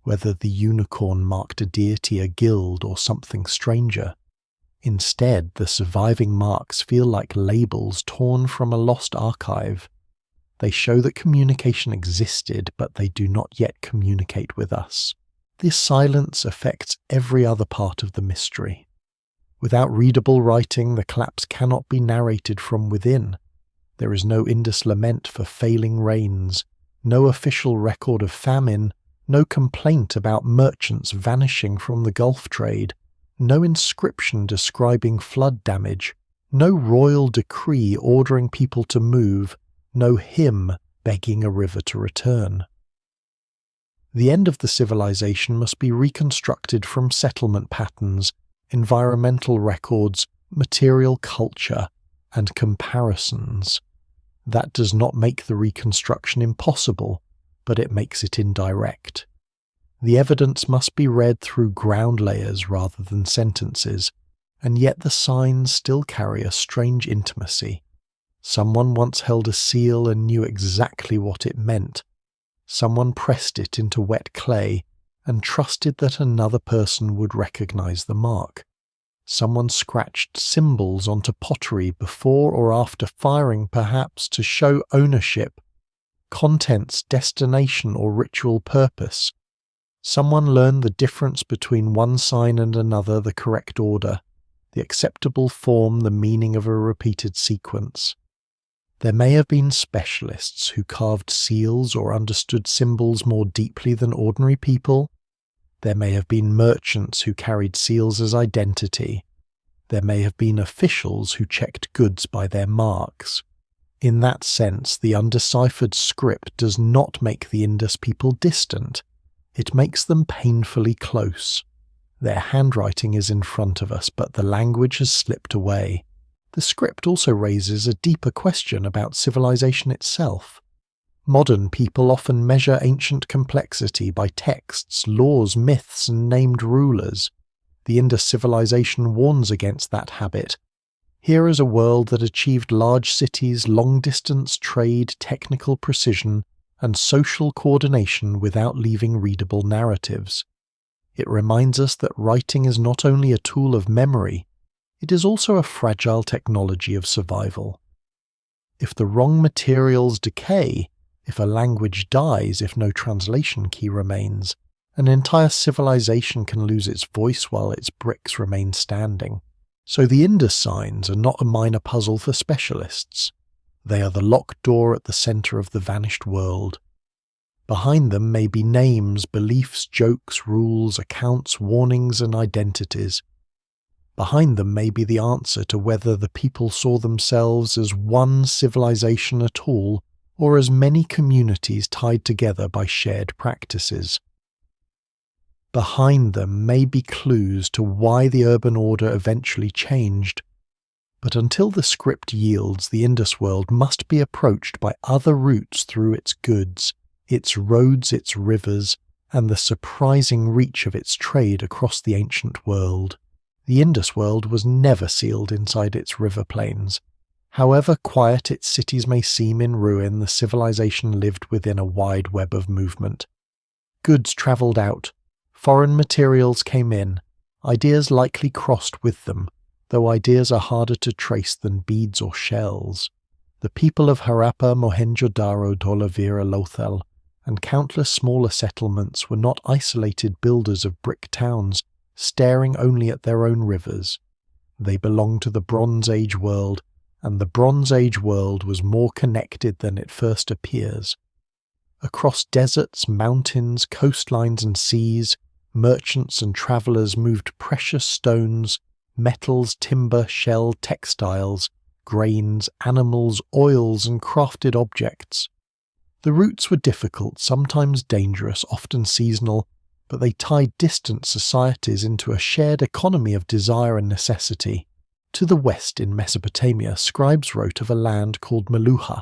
whether the unicorn marked a deity, a guild, or something stranger. Instead, the surviving marks feel like labels torn from a lost archive. They show that communication existed, but they do not yet communicate with us. This silence affects every other part of the mystery. Without readable writing, the collapse cannot be narrated from within. There is no Indus lament for failing rains, no official record of famine, no complaint about merchants vanishing from the Gulf trade, no inscription describing flood damage, no royal decree ordering people to move, no hymn begging a river to return. The end of the civilization must be reconstructed from settlement patterns, environmental records, material culture, and comparisons. That does not make the reconstruction impossible, but it makes it indirect. The evidence must be read through ground layers rather than sentences. and yet the signs still carry a strange intimacy. Someone once held a seal and knew exactly what it meant. Someone pressed it into wet clay and trusted that another person would recognize the mark. Someone scratched symbols onto pottery before or after firing, perhaps to show ownership, contents, destination, or ritual purpose. Someone learned the difference between one sign and another, the correct order, the acceptable form, the meaning of a repeated sequence. There may have been specialists who carved seals or understood symbols more deeply than ordinary people. There may have been merchants who carried seals as identity. There may have been officials who checked goods by their marks. In that sense, the undeciphered script does not make the Indus people distant. It makes them painfully close. Their handwriting is in front of us, but the language has slipped away. The script also raises a deeper question about civilization itself. Modern people often measure ancient complexity by texts, laws, myths, and named rulers. The Indus civilization warns against that habit. Here is a world that achieved large cities, long-distance trade, technical precision, and social coordination without leaving readable narratives. It reminds us that writing is not only a tool of memory, it is also a fragile technology of survival. If the wrong materials decay, if a language dies, if no translation key remains, an entire civilization can lose its voice while its bricks remain standing. So the Indus signs are not a minor puzzle for specialists. They are the locked door at the center of the vanished world. Behind them may be names, beliefs, jokes, rules, accounts, warnings, and identities. Behind them may be the answer to whether the people saw themselves as one civilization at all, or as many communities tied together by shared practices. Behind them may be clues to why the urban order eventually changed. But until the script yields, the Indus world must be approached by other routes through its goods, its roads, its rivers, and the surprising reach of its trade across the ancient world. The Indus world was never sealed inside its river plains. However quiet its cities may seem in ruin, the civilization lived within a wide web of movement. Goods travelled out, foreign materials came in, ideas likely crossed with them, though ideas are harder to trace than beads or shells. The people of Harappa, Mohenjo-daro, Dholavira, Lothal, and countless smaller settlements were not isolated builders of brick towns, staring only at their own rivers. They belonged to the Bronze Age world, and the Bronze Age world was more connected than it first appears. Across deserts, mountains, coastlines and seas, merchants and travellers moved precious stones, metals, timber, shell, textiles, grains, animals, oils, and crafted objects. The routes were difficult, sometimes dangerous, often seasonal, but they tied distant societies into a shared economy of desire and necessity. To the west in Mesopotamia, scribes wrote of a land called Meluha.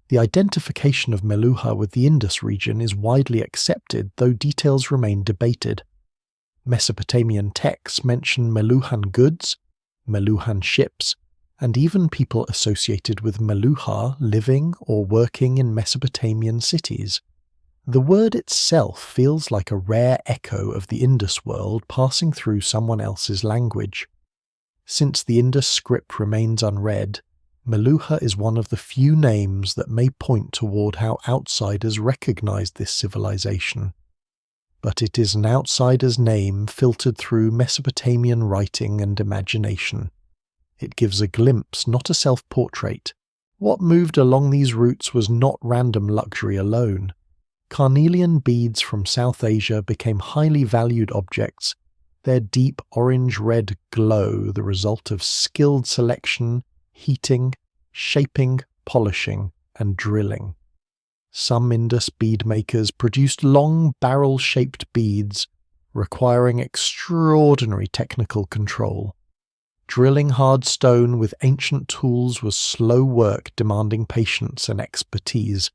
The identification of Meluha with the Indus region is widely accepted, though details remain debated. Mesopotamian texts mention Meluhan goods, Meluhan ships, and even people associated with Meluha living or working in Mesopotamian cities. The word itself feels like a rare echo of the Indus world passing through someone else's language. Since the Indus script remains unread, Meluha is one of the few names that may point toward how outsiders recognized this civilization. But it is an outsider's name filtered through Mesopotamian writing and imagination. It gives a glimpse, not a self-portrait. What moved along these routes was not random luxury alone. Carnelian beads from South Asia became highly valued objects, their deep orange-red glow the result of skilled selection, heating, shaping, polishing, and drilling. Some Indus bead makers produced long barrel-shaped beads, requiring extraordinary technical control. Drilling hard stone with ancient tools was slow work demanding patience and expertise.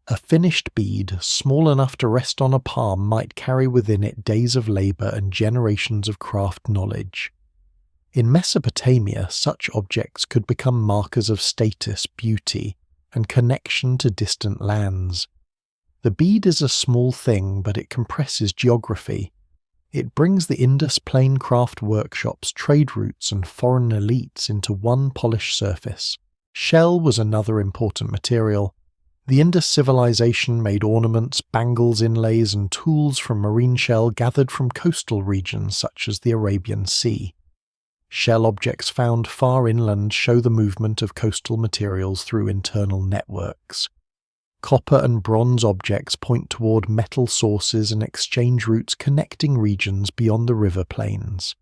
A finished bead, small enough to rest on a palm, might carry within it days of labour and generations of craft knowledge. In Mesopotamia, such objects could become markers of status, beauty, and connection to distant lands. The bead is a small thing, but it compresses geography. It brings the Indus plain craft workshops, trade routes, and foreign elites into one polished surface. Shell was another important material. The Indus civilization made ornaments, bangles, inlays, and tools from marine shell gathered from coastal regions such as the Arabian Sea. Shell objects found far inland show the movement of coastal materials through internal networks. Copper and bronze objects point toward metal sources and exchange routes connecting regions beyond the river plains.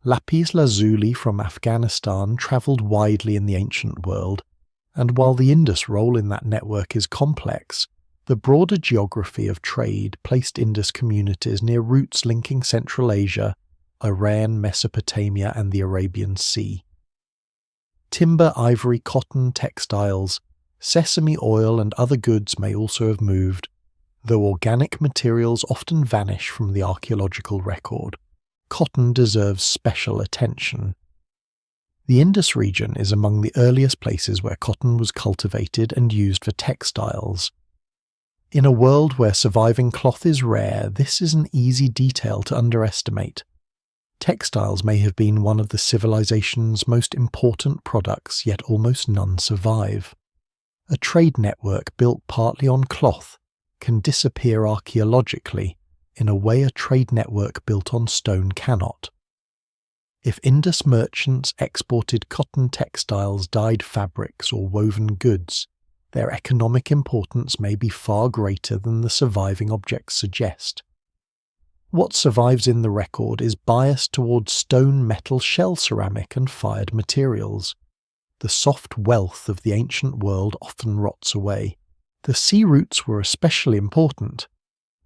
Lapis lazuli from Afghanistan travelled widely in the ancient world, and while the Indus role in that network is complex, the broader geography of trade placed Indus communities near routes linking Central Asia, Iran, Mesopotamia, and the Arabian Sea. Timber, ivory, cotton, textiles, sesame oil, and other goods may also have moved, though organic materials often vanish from the archaeological record. Cotton deserves special attention. The Indus region is among the earliest places where cotton was cultivated and used for textiles. In a world where surviving cloth is rare, this is an easy detail to underestimate. Textiles may have been one of the civilization's most important products, yet almost none survive. A trade network built partly on cloth can disappear archaeologically in a way a trade network built on stone cannot. If Indus merchants exported cotton textiles, dyed fabrics, or woven goods, their economic importance may be far greater than the surviving objects suggest. What survives in the record is biased towards stone, metal, shell ceramic, and fired materials. The soft wealth of the ancient world often rots away. The sea routes were especially important.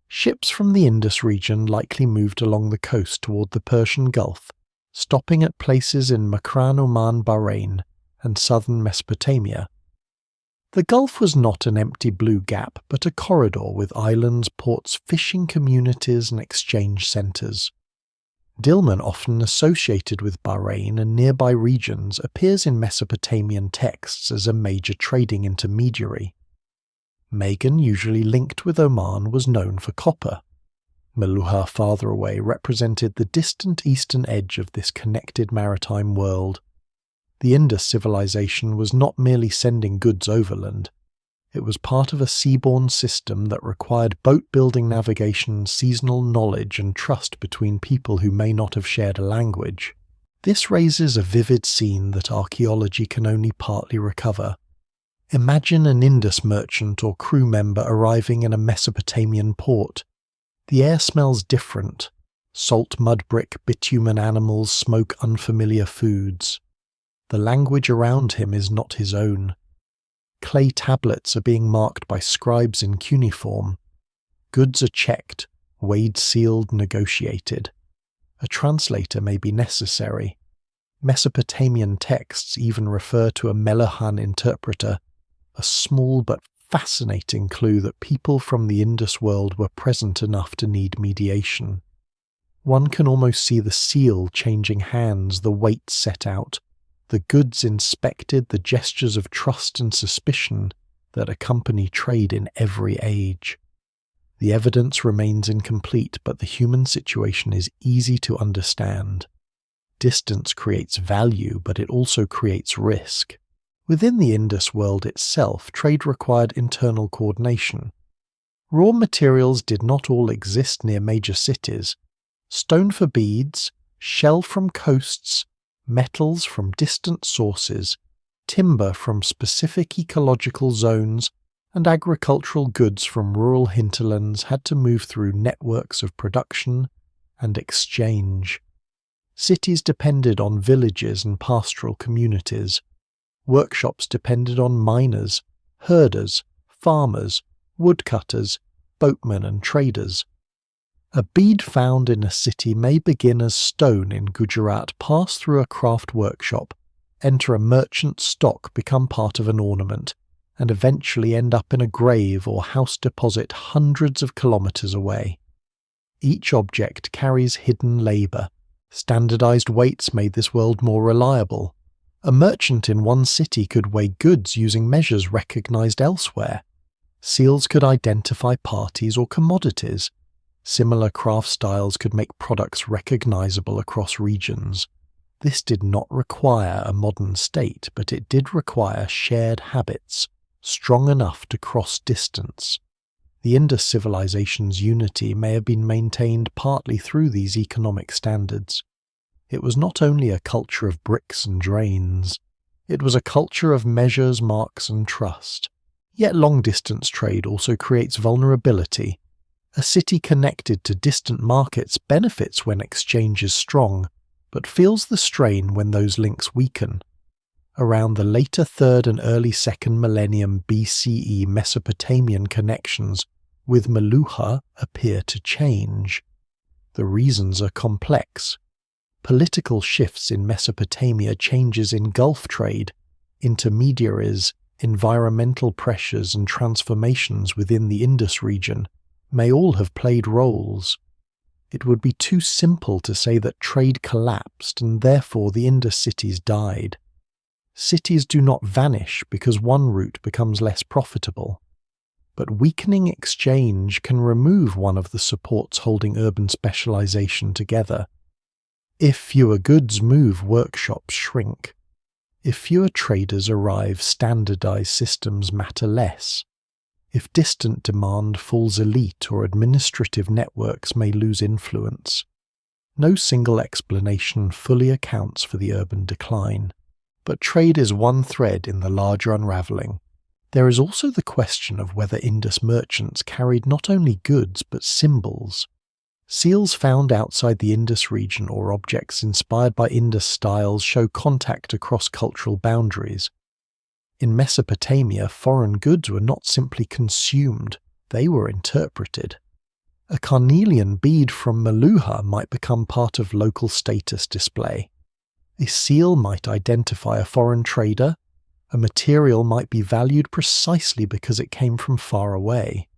Ships from the Indus region likely moved along the coast toward the Persian Gulf, stopping at places in Makran, Oman, Bahrain, and southern Mesopotamia. The Gulf was not an empty blue gap, but a corridor with islands, ports, fishing communities, and exchange centres. Dilmun, often associated with Bahrain and nearby regions, appears in Mesopotamian texts as a major trading intermediary. Magan, usually linked with Oman, was known for copper. Meluhha, farther away, represented the distant eastern edge of this connected maritime world. The Indus civilization was not merely sending goods overland. It was part of a seaborne system that required boat-building navigation, seasonal knowledge, and trust between people who may not have shared a language. This raises a vivid scene that archaeology can only partly recover. Imagine an Indus merchant or crew member arriving in a Mesopotamian port. The air smells different. Salt mud brick, bitumen animals, smoke unfamiliar foods. The language around him is not his own. Clay tablets are being marked by scribes in cuneiform. Goods are checked, weighed, sealed, negotiated. A translator may be necessary. Mesopotamian texts even refer to a Melahan interpreter, a small but fascinating clue that people from the Indus world were present enough to need mediation. One can almost see the seal changing hands, the weight set out, the goods inspected, the gestures of trust and suspicion that accompany trade in every age. The evidence remains incomplete, but the human situation is easy to understand. Distance creates value, but it also creates risk. Within the Indus world itself, trade required internal coordination. Raw materials did not all exist near major cities. Stone for beads, shell from coasts, metals from distant sources, timber from specific ecological zones, and agricultural goods from rural hinterlands had to move through networks of production and exchange. Cities depended on villages and pastoral communities. Workshops depended on miners, herders, farmers, woodcutters, boatmen, and traders. A bead found in a city may begin as stone in Gujarat, pass through a craft workshop, enter a merchant's stock, become part of an ornament, and eventually end up in a grave or house deposit hundreds of kilometers away. Each object carries hidden labour, Standardized weights made this world more reliable. A merchant in one city could weigh goods using measures recognized elsewhere. Seals could identify parties or commodities. Similar craft styles could make products recognizable across regions. This did not require a modern state, but it did require shared habits, strong enough to cross distance. The Indus civilization's unity may have been maintained partly through these economic standards. It was not only a culture of bricks and drains, it was a culture of measures, marks, and trust. Yet long-distance trade also creates vulnerability. A city connected to distant markets benefits when exchange is strong, but feels the strain when those links weaken. Around the later 3rd and early 2nd millennium BCE, Mesopotamian connections with Meluhha appear to change. The reasons are complex. Political shifts in Mesopotamia, changes in Gulf trade, intermediaries, environmental pressures and transformations within the Indus region may all have played roles. It would be too simple to say that trade collapsed and therefore the Indus cities died. Cities do not vanish because one route becomes less profitable. But weakening exchange can remove one of the supports holding urban specialization together. If fewer goods move, workshops shrink. If fewer traders arrive, standardized systems matter less. If distant demand falls, elite or administrative networks may lose influence. No single explanation fully accounts for the urban decline. But trade is one thread in the larger unravelling. There is also the question of whether Indus merchants carried not only goods but symbols. Seals found outside the Indus region or objects inspired by Indus styles show contact across cultural boundaries. In Mesopotamia, foreign goods were not simply consumed, they were interpreted. A carnelian bead from Meluhha might become part of local status display. A seal might identify a foreign trader. A material might be valued precisely because it came from far away.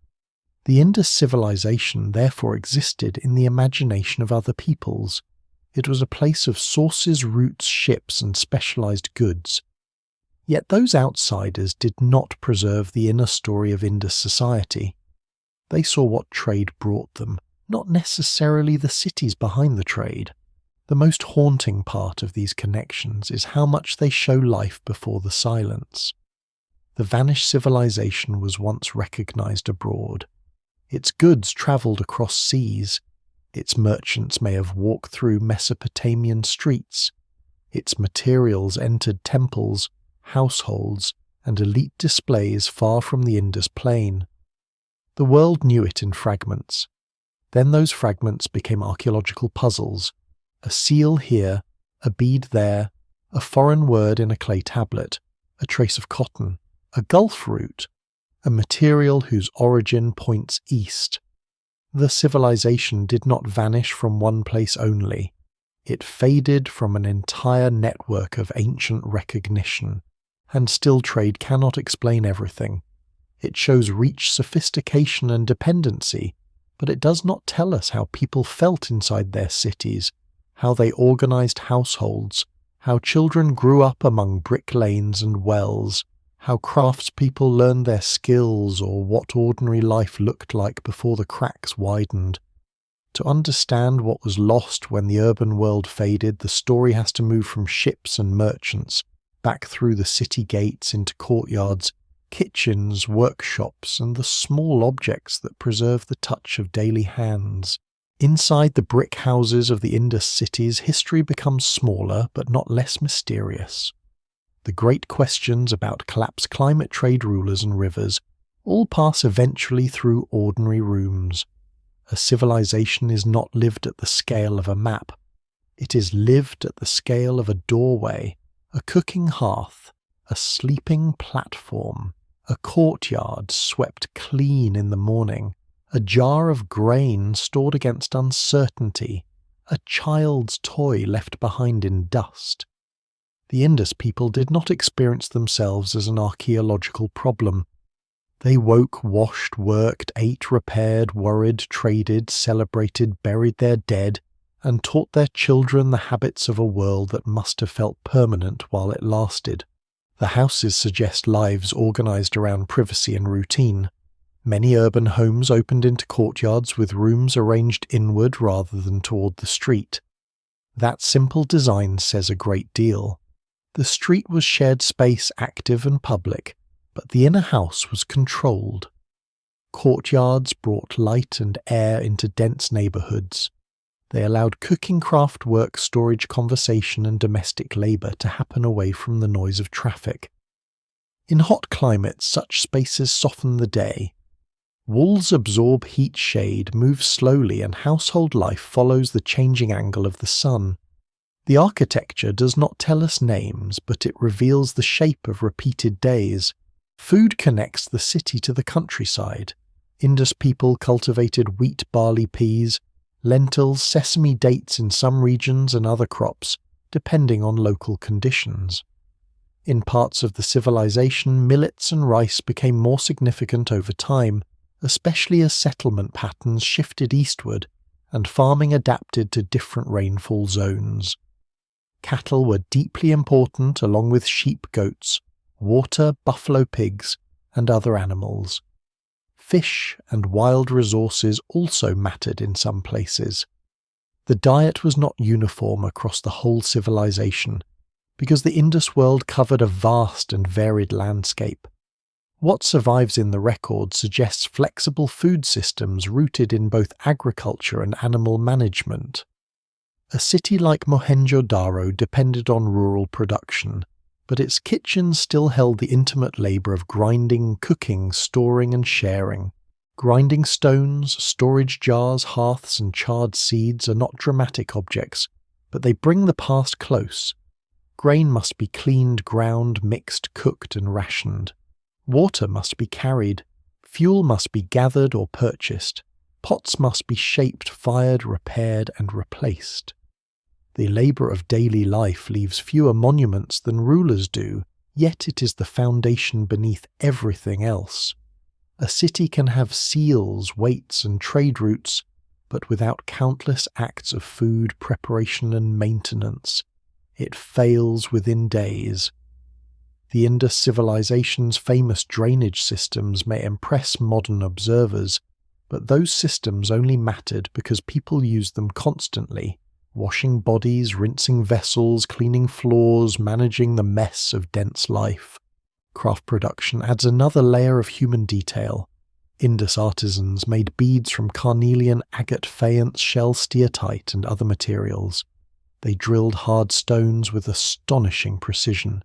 The Indus civilization therefore existed in the imagination of other peoples. It was a place of sources, routes, ships, and specialized goods. Yet those outsiders did not preserve the inner story of Indus society. They saw what trade brought them, not necessarily the cities behind the trade. The most haunting part of these connections is how much they show life before the silence. The vanished civilization was once recognized abroad. Its goods travelled across seas. Its merchants may have walked through Mesopotamian streets. Its materials entered temples, households, and elite displays far from the Indus plain. The world knew it in fragments. Then those fragments became archaeological puzzles. A seal here, a bead there, a foreign word in a clay tablet, a trace of cotton, a Gulf route, a material whose origin points east. The civilization did not vanish from one place only. It faded from an entire network of ancient recognition. And still trade cannot explain everything. It shows reach, sophistication, and dependency, but it does not tell us how people felt inside their cities, how they organized households, how children grew up among brick lanes and wells, how craftspeople learned their skills, or what ordinary life looked like before the cracks widened. To understand what was lost when the urban world faded, the story has to move from ships and merchants, back through the city gates into courtyards, kitchens, workshops, and the small objects that preserve the touch of daily hands. Inside the brick houses of the Indus cities, history becomes smaller but not less mysterious. The great questions about collapsed climate, trade rulers, and rivers all pass eventually through ordinary rooms. A civilization is not lived at the scale of a map. It is lived at the scale of a doorway, a cooking hearth, a sleeping platform, a courtyard swept clean in the morning, a jar of grain stored against uncertainty, a child's toy left behind in dust. The Indus people did not experience themselves as an archaeological problem. They woke, washed, worked, ate, repaired, worried, traded, celebrated, buried their dead, and taught their children the habits of a world that must have felt permanent while it lasted. The houses suggest lives organised around privacy and routine. Many urban homes opened into courtyards with rooms arranged inward rather than toward the street. That simple design says a great deal. The street was shared space, active and public, but the inner house was controlled. Courtyards brought light and air into dense neighbourhoods. They allowed cooking, craft work, storage, conversation and domestic labour to happen away from the noise of traffic. In hot climates, such spaces soften the day. Walls absorb heat, shade, move slowly, and household life follows the changing angle of the sun. The architecture does not tell us names, but it reveals the shape of repeated days. Food connects the city to the countryside. Indus people cultivated wheat, barley, peas, lentils, sesame, dates in some regions and other crops, depending on local conditions. In parts of the civilization, millets and rice became more significant over time, especially as settlement patterns shifted eastward and farming adapted to different rainfall zones. Cattle were deeply important along with sheep, goats, water, buffalo, pigs, and other animals. Fish and wild resources also mattered in some places. The diet was not uniform across the whole civilization, because the Indus world covered a vast and varied landscape. What survives in the record suggests flexible food systems rooted in both agriculture and animal management. A city like Mohenjo-Daro depended on rural production, but its kitchens still held the intimate labour of grinding, cooking, storing and sharing. Grinding stones, storage jars, hearths and charred seeds are not dramatic objects, but they bring the past close. Grain must be cleaned, ground, mixed, cooked and rationed. Water must be carried. Fuel must be gathered or purchased. Pots must be shaped, fired, repaired and replaced. The labour of daily life leaves fewer monuments than rulers do, yet it is the foundation beneath everything else. A city can have seals, weights and trade routes, but without countless acts of food preparation and maintenance, it fails within days. The Indus civilization's famous drainage systems may impress modern observers, but those systems only mattered because people used them constantly, washing bodies, rinsing vessels, cleaning floors, managing the mess of dense life. Craft production adds another layer of human detail. Indus artisans made beads from carnelian, agate, faience, shell, steatite and other materials. They drilled hard stones with astonishing precision.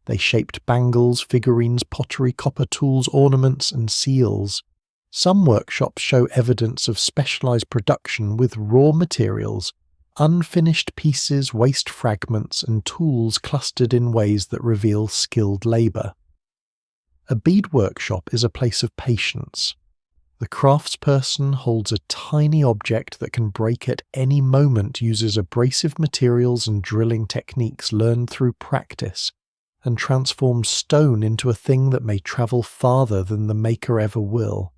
They shaped bangles, figurines, pottery, copper tools, ornaments and seals. Some workshops show evidence of specialized production with raw materials, unfinished pieces, waste fragments and tools clustered in ways that reveal skilled labor. A bead workshop is a place of patience. The craftsperson holds a tiny object that can break at any moment, uses abrasive materials and drilling techniques learned through practice, and transforms stone into a thing that may travel farther than the maker ever will.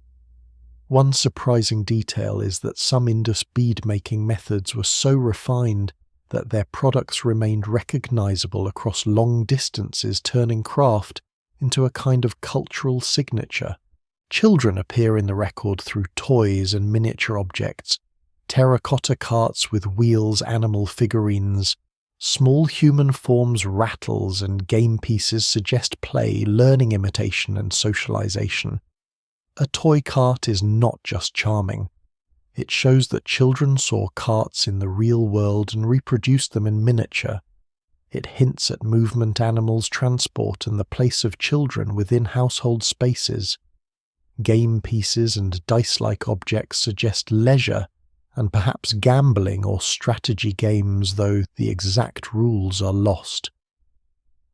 One surprising detail is that some Indus bead-making methods were so refined that their products remained recognizable across long distances, turning craft into a kind of cultural signature. Children appear in the record through toys and miniature objects, terracotta carts with wheels, animal figurines. Small human forms, rattles and game pieces suggest play, learning imitation and socialization. A toy cart is not just charming. It shows that children saw carts in the real world and reproduced them in miniature. It hints at movement, animals, transport, and the place of children within household spaces. Game pieces and dice-like objects suggest leisure, and perhaps gambling or strategy games, though the exact rules are lost.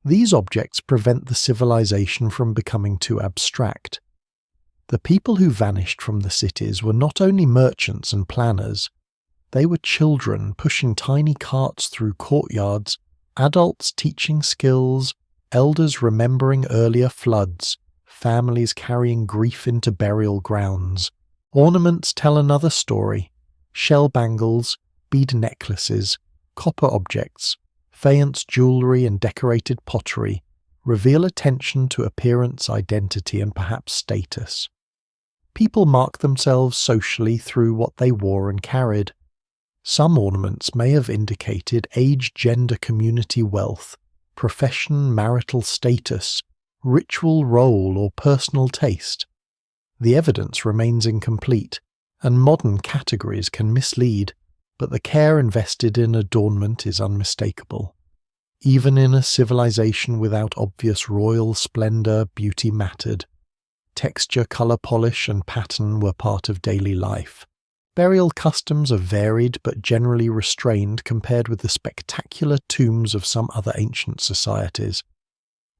These objects prevent the civilization from becoming too abstract. The people who vanished from the cities were not only merchants and planners, they were children pushing tiny carts through courtyards, adults teaching skills, elders remembering earlier floods, families carrying grief into burial grounds. Ornaments tell another story. Shell bangles, bead necklaces, copper objects, faience jewellery and decorated pottery reveal attention to appearance, identity, and perhaps status. People mark themselves socially through what they wore and carried. Some ornaments may have indicated age, gender, community, wealth, profession, marital status, ritual role, or personal taste. The evidence remains incomplete, and modern categories can mislead, but the care invested in adornment is unmistakable. Even in a civilization without obvious royal splendor, beauty mattered. Texture, color, polish, and pattern were part of daily life. Burial customs are varied but generally restrained compared with the spectacular tombs of some other ancient societies.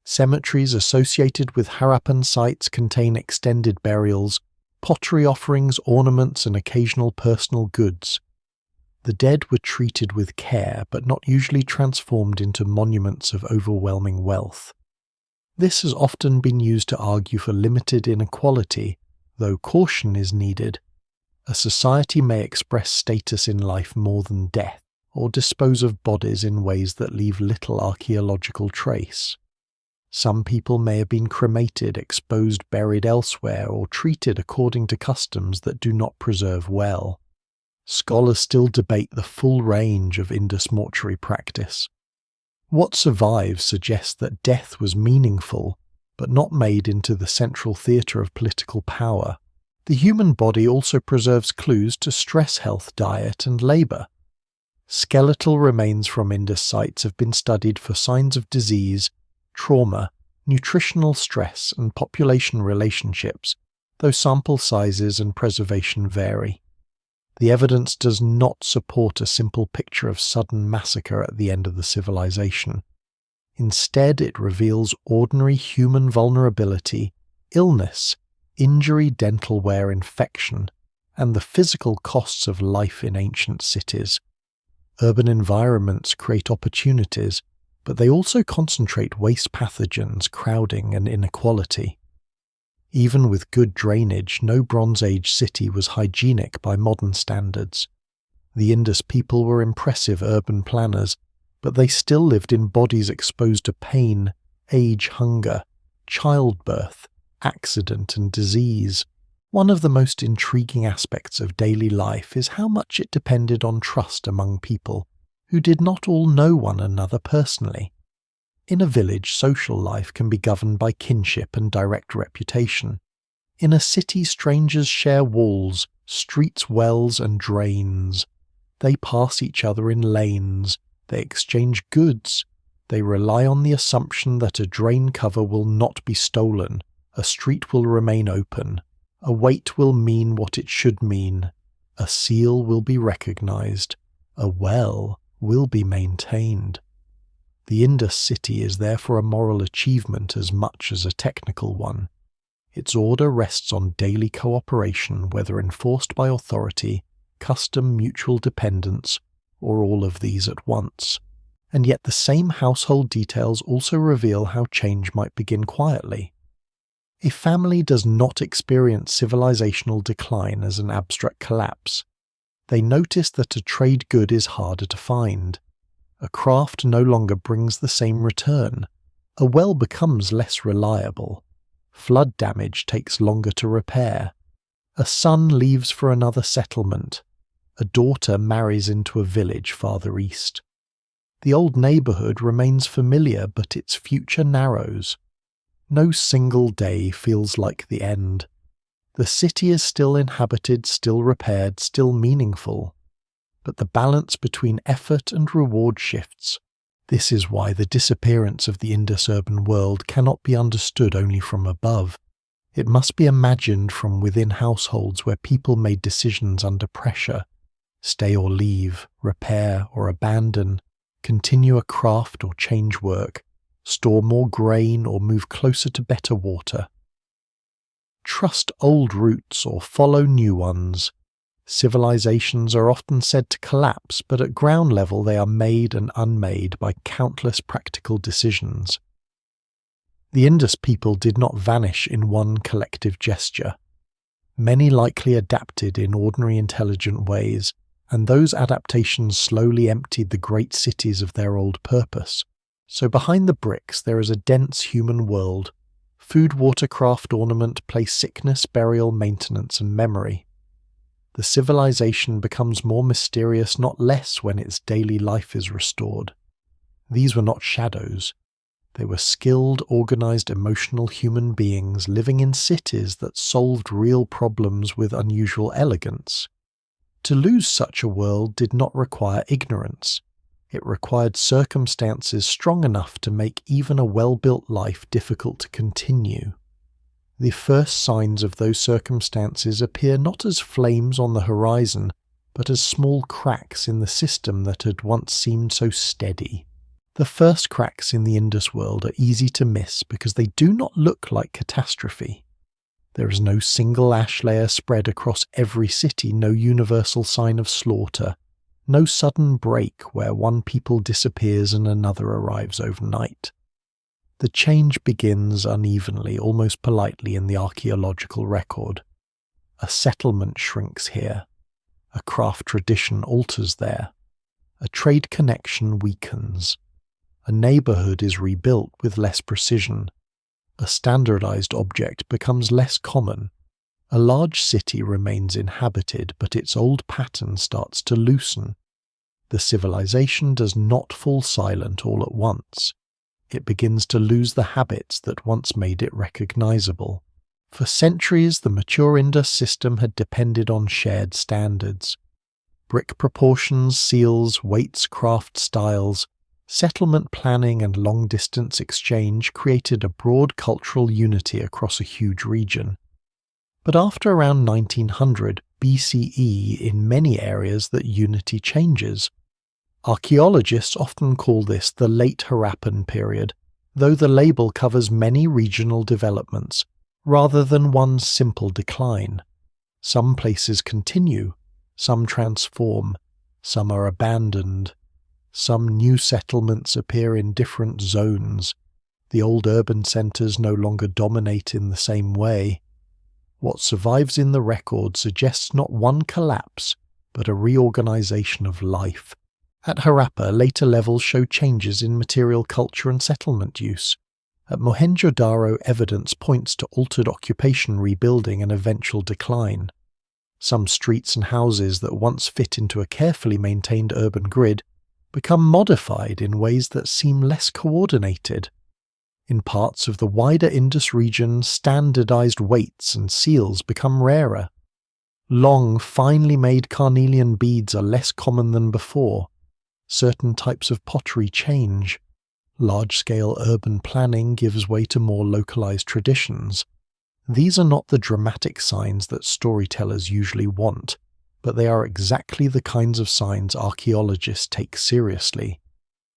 Cemeteries associated with Harappan sites contain extended burials, pottery offerings, ornaments, and occasional personal goods. The dead were treated with care, but not usually transformed into monuments of overwhelming wealth. This has often been used to argue for limited inequality, though caution is needed. A society may express status in life more than death, or dispose of bodies in ways that leave little archaeological trace. Some people may have been cremated, exposed, buried elsewhere, or treated according to customs that do not preserve well. Scholars still debate the full range of Indus mortuary practice. What survives suggests that death was meaningful, but not made into the central theatre of political power. The human body also preserves clues to stress, health, diet, and labour. Skeletal remains from Indus sites have been studied for signs of disease, trauma, nutritional stress, and population relationships, though sample sizes and preservation vary. The evidence does not support a simple picture of sudden massacre at the end of the civilization. Instead, it reveals ordinary human vulnerability, illness, injury, dental wear, infection, and the physical costs of life in ancient cities. Urban environments create opportunities, but they also concentrate waste pathogens, crowding, and inequality. Even with good drainage, no Bronze Age city was hygienic by modern standards. The Indus people were impressive urban planners, but they still lived in bodies exposed to pain, age, hunger, childbirth, accident, and disease. One of the most intriguing aspects of daily life is how much it depended on trust among people, who did not all know one another personally. In a village, social life can be governed by kinship and direct reputation. In a city, strangers share walls, streets, wells, and drains. They pass each other in lanes. They exchange goods. They rely on the assumption that a drain cover will not be stolen, a street will remain open, a weight will mean what it should mean, a seal will be recognized, a well will be maintained. The Indus city is therefore a moral achievement as much as a technical one. Its order rests on daily cooperation, whether enforced by authority, custom, mutual dependence, or all of these at once. And yet the same household details also reveal how change might begin quietly. A family does not experience civilizational decline as an abstract collapse. They notice that a trade good is harder to find. A craft no longer brings the same return. A well becomes less reliable. Flood damage takes longer to repair. A son leaves for another settlement. A daughter marries into a village farther east. The old neighbourhood remains familiar, but its future narrows. No single day feels like the end. The city is still inhabited, still repaired, still meaningful. But the balance between effort and reward shifts. This is why the disappearance of the Indus urban world cannot be understood only from above. It must be imagined from within households where people made decisions under pressure. Stay or leave, repair or abandon, continue a craft or change work, store more grain or move closer to better water. Trust old routes or follow new ones. Civilizations are often said to collapse, but at ground level they are made and unmade by countless practical decisions. The Indus people did not vanish in one collective gesture. Many likely adapted in ordinary intelligent ways, and those adaptations slowly emptied the great cities of their old purpose. So behind the bricks there is a dense human world. Food, watercraft, ornament play sickness, burial, maintenance, and memory. The civilization becomes more mysterious, not less, when its daily life is restored. These were not shadows. They were skilled, organized, emotional human beings living in cities that solved real problems with unusual elegance. To lose such a world did not require ignorance. It required circumstances strong enough to make even a well-built life difficult to continue. The first signs of those circumstances appear not as flames on the horizon, but as small cracks in the system that had once seemed so steady. The first cracks in the Indus world are easy to miss because they do not look like catastrophe. There is no single ash layer spread across every city, no universal sign of slaughter, no sudden break where one people disappears and another arrives overnight. The change begins unevenly, almost politely, in the archaeological record. A settlement shrinks here. A craft tradition alters there. A trade connection weakens. A neighborhood is rebuilt with less precision. A standardized object becomes less common. A large city remains inhabited, but its old pattern starts to loosen. The civilization does not fall silent all at once. It begins to lose the habits that once made it recognizable. For centuries, the mature Indus system had depended on shared standards. Brick proportions, seals, weights, craft styles, settlement planning and long-distance exchange created a broad cultural unity across a huge region. But after around 1900 BCE, in many areas that unity changes. Archaeologists often call this the late Harappan period, though the label covers many regional developments, rather than one simple decline. Some places continue, some transform, some are abandoned. Some new settlements appear in different zones. The old urban centres no longer dominate in the same way. What survives in the record suggests not one collapse, but a reorganisation of life. At Harappa, later levels show changes in material culture and settlement use. At Mohenjo-Daro, evidence points to altered occupation rebuilding and eventual decline. Some streets and houses that once fit into a carefully maintained urban grid become modified in ways that seem less coordinated. In parts of the wider Indus region, standardized weights and seals become rarer. Long, finely made carnelian beads are less common than before. Certain types of pottery change. Large-scale urban planning gives way to more localized traditions. These are not the dramatic signs that storytellers usually want, but they are exactly the kinds of signs archaeologists take seriously.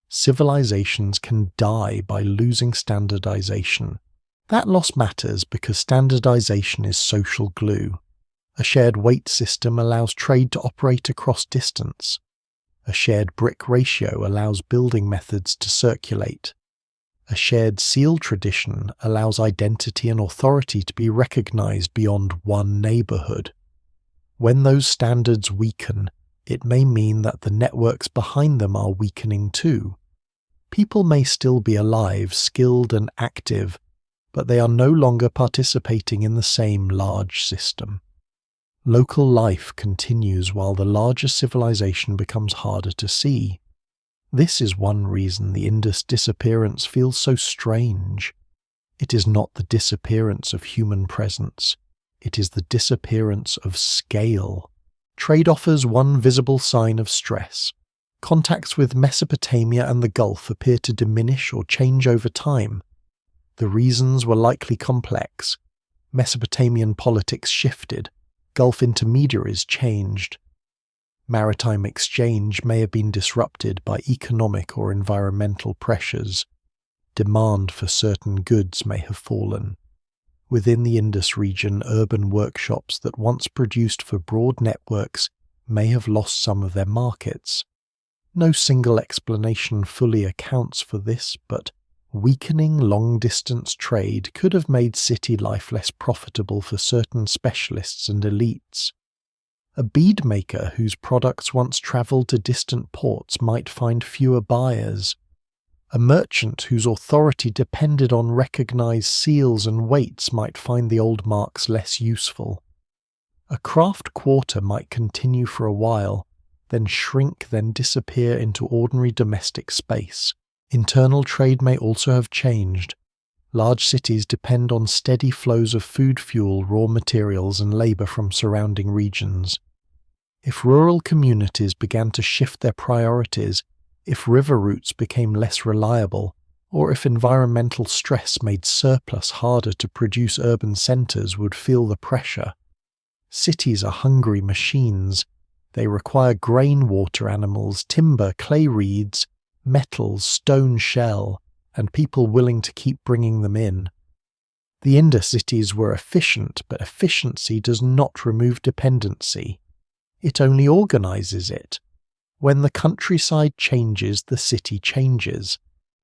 Civilizations can die by losing standardization. That loss matters because standardization is social glue. A shared weight system allows trade to operate across distance. A shared brick ratio allows building methods to circulate. A shared seal tradition allows identity and authority to be recognized beyond one neighborhood. When those standards weaken, it may mean that the networks behind them are weakening too. People may still be alive, skilled and active, but they are no longer participating in the same large system. Local life continues while the larger civilization becomes harder to see. This is one reason the Indus disappearance feels so strange. It is not the disappearance of human presence. It is the disappearance of scale. Trade offers one visible sign of stress. Contacts with Mesopotamia and the Gulf appear to diminish or change over time. The reasons were likely complex. Mesopotamian politics shifted. Gulf intermediaries changed. Maritime exchange may have been disrupted by economic or environmental pressures. Demand for certain goods may have fallen. Within the Indus region, urban workshops that once produced for broad networks may have lost some of their markets. No single explanation fully accounts for this, but weakening long-distance trade could have made city life less profitable for certain specialists and elites. A bead maker whose products once travelled to distant ports might find fewer buyers. A merchant whose authority depended on recognised seals and weights might find the old marks less useful. A craft quarter might continue for a while, then shrink, then disappear into ordinary domestic space. Internal trade may also have changed. Large cities depend on steady flows of food, fuel, raw materials and labour from surrounding regions. If rural communities began to shift their priorities, if river routes became less reliable, or if environmental stress made surplus harder to produce, urban centres would feel the pressure. Cities are hungry machines. They require grain, water animals, timber, clay reeds, metals, stone shell, and people willing to keep bringing them in. The Indo-cities were efficient, but efficiency does not remove dependency. It only organises it. When the countryside changes, the city changes.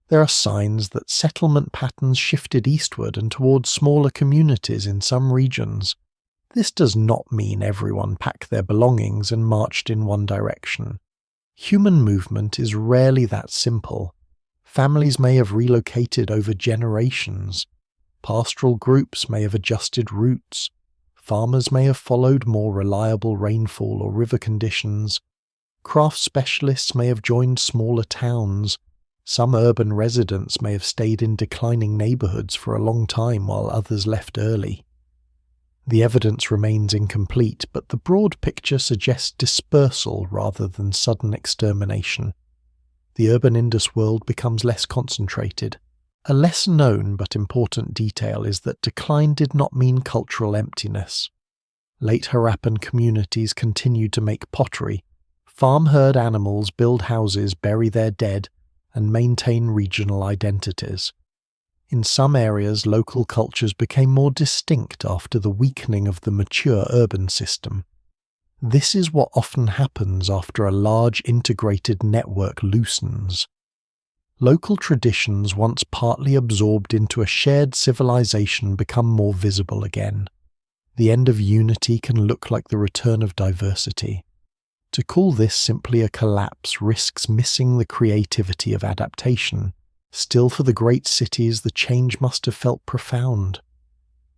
There are signs that settlement patterns shifted eastward and towards smaller communities in some regions. This does not mean everyone packed their belongings and marched in one direction. Human movement is rarely that simple. Families may have relocated over generations. Pastoral groups may have adjusted routes. Farmers may have followed more reliable rainfall or river conditions. Craft specialists may have joined smaller towns. Some urban residents may have stayed in declining neighbourhoods for a long time while others left early. The evidence remains incomplete, but the broad picture suggests dispersal rather than sudden extermination. The urban Indus world becomes less concentrated. A less known but important detail is that decline did not mean cultural emptiness. Late Harappan communities continued to make pottery, farm herd animals, build houses, bury their dead, and maintain regional identities. In some areas, local cultures became more distinct after the weakening of the mature urban system. This is what often happens after a large integrated network loosens. Local traditions once partly absorbed into a shared civilization become more visible again. The end of unity can look like the return of diversity. To call this simply a collapse risks missing the creativity of adaptation. Still, for the great cities, the change must have felt profound.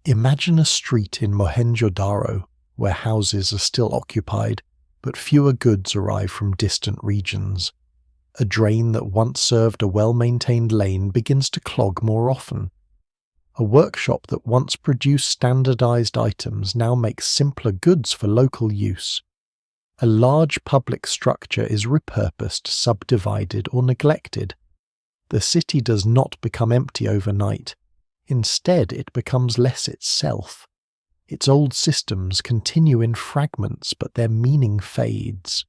Imagine a street in Mohenjo-daro, where houses are still occupied, but fewer goods arrive from distant regions. A drain that once served a well-maintained lane begins to clog more often. A workshop that once produced standardized items now makes simpler goods for local use. A large public structure is repurposed, subdivided, or neglected. The city does not become empty overnight. Instead, it becomes less itself. Its old systems continue in fragments, but their meaning fades.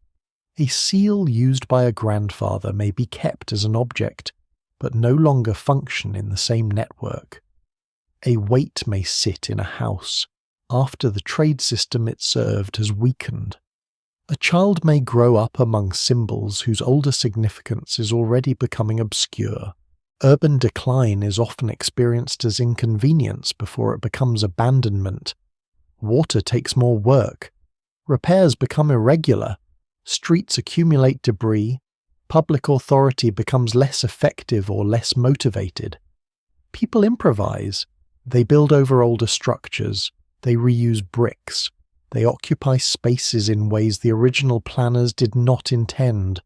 A seal used by a grandfather may be kept as an object, but no longer function in the same network. A weight may sit in a house after the trade system it served has weakened. A child may grow up among symbols whose older significance is already becoming obscure. Urban decline is often experienced as inconvenience before it becomes abandonment. Water takes more work. Repairs become irregular. Streets accumulate debris. Public authority becomes less effective or less motivated. People improvise. They build over older structures. They reuse bricks. They occupy spaces in ways the original planners did not intend.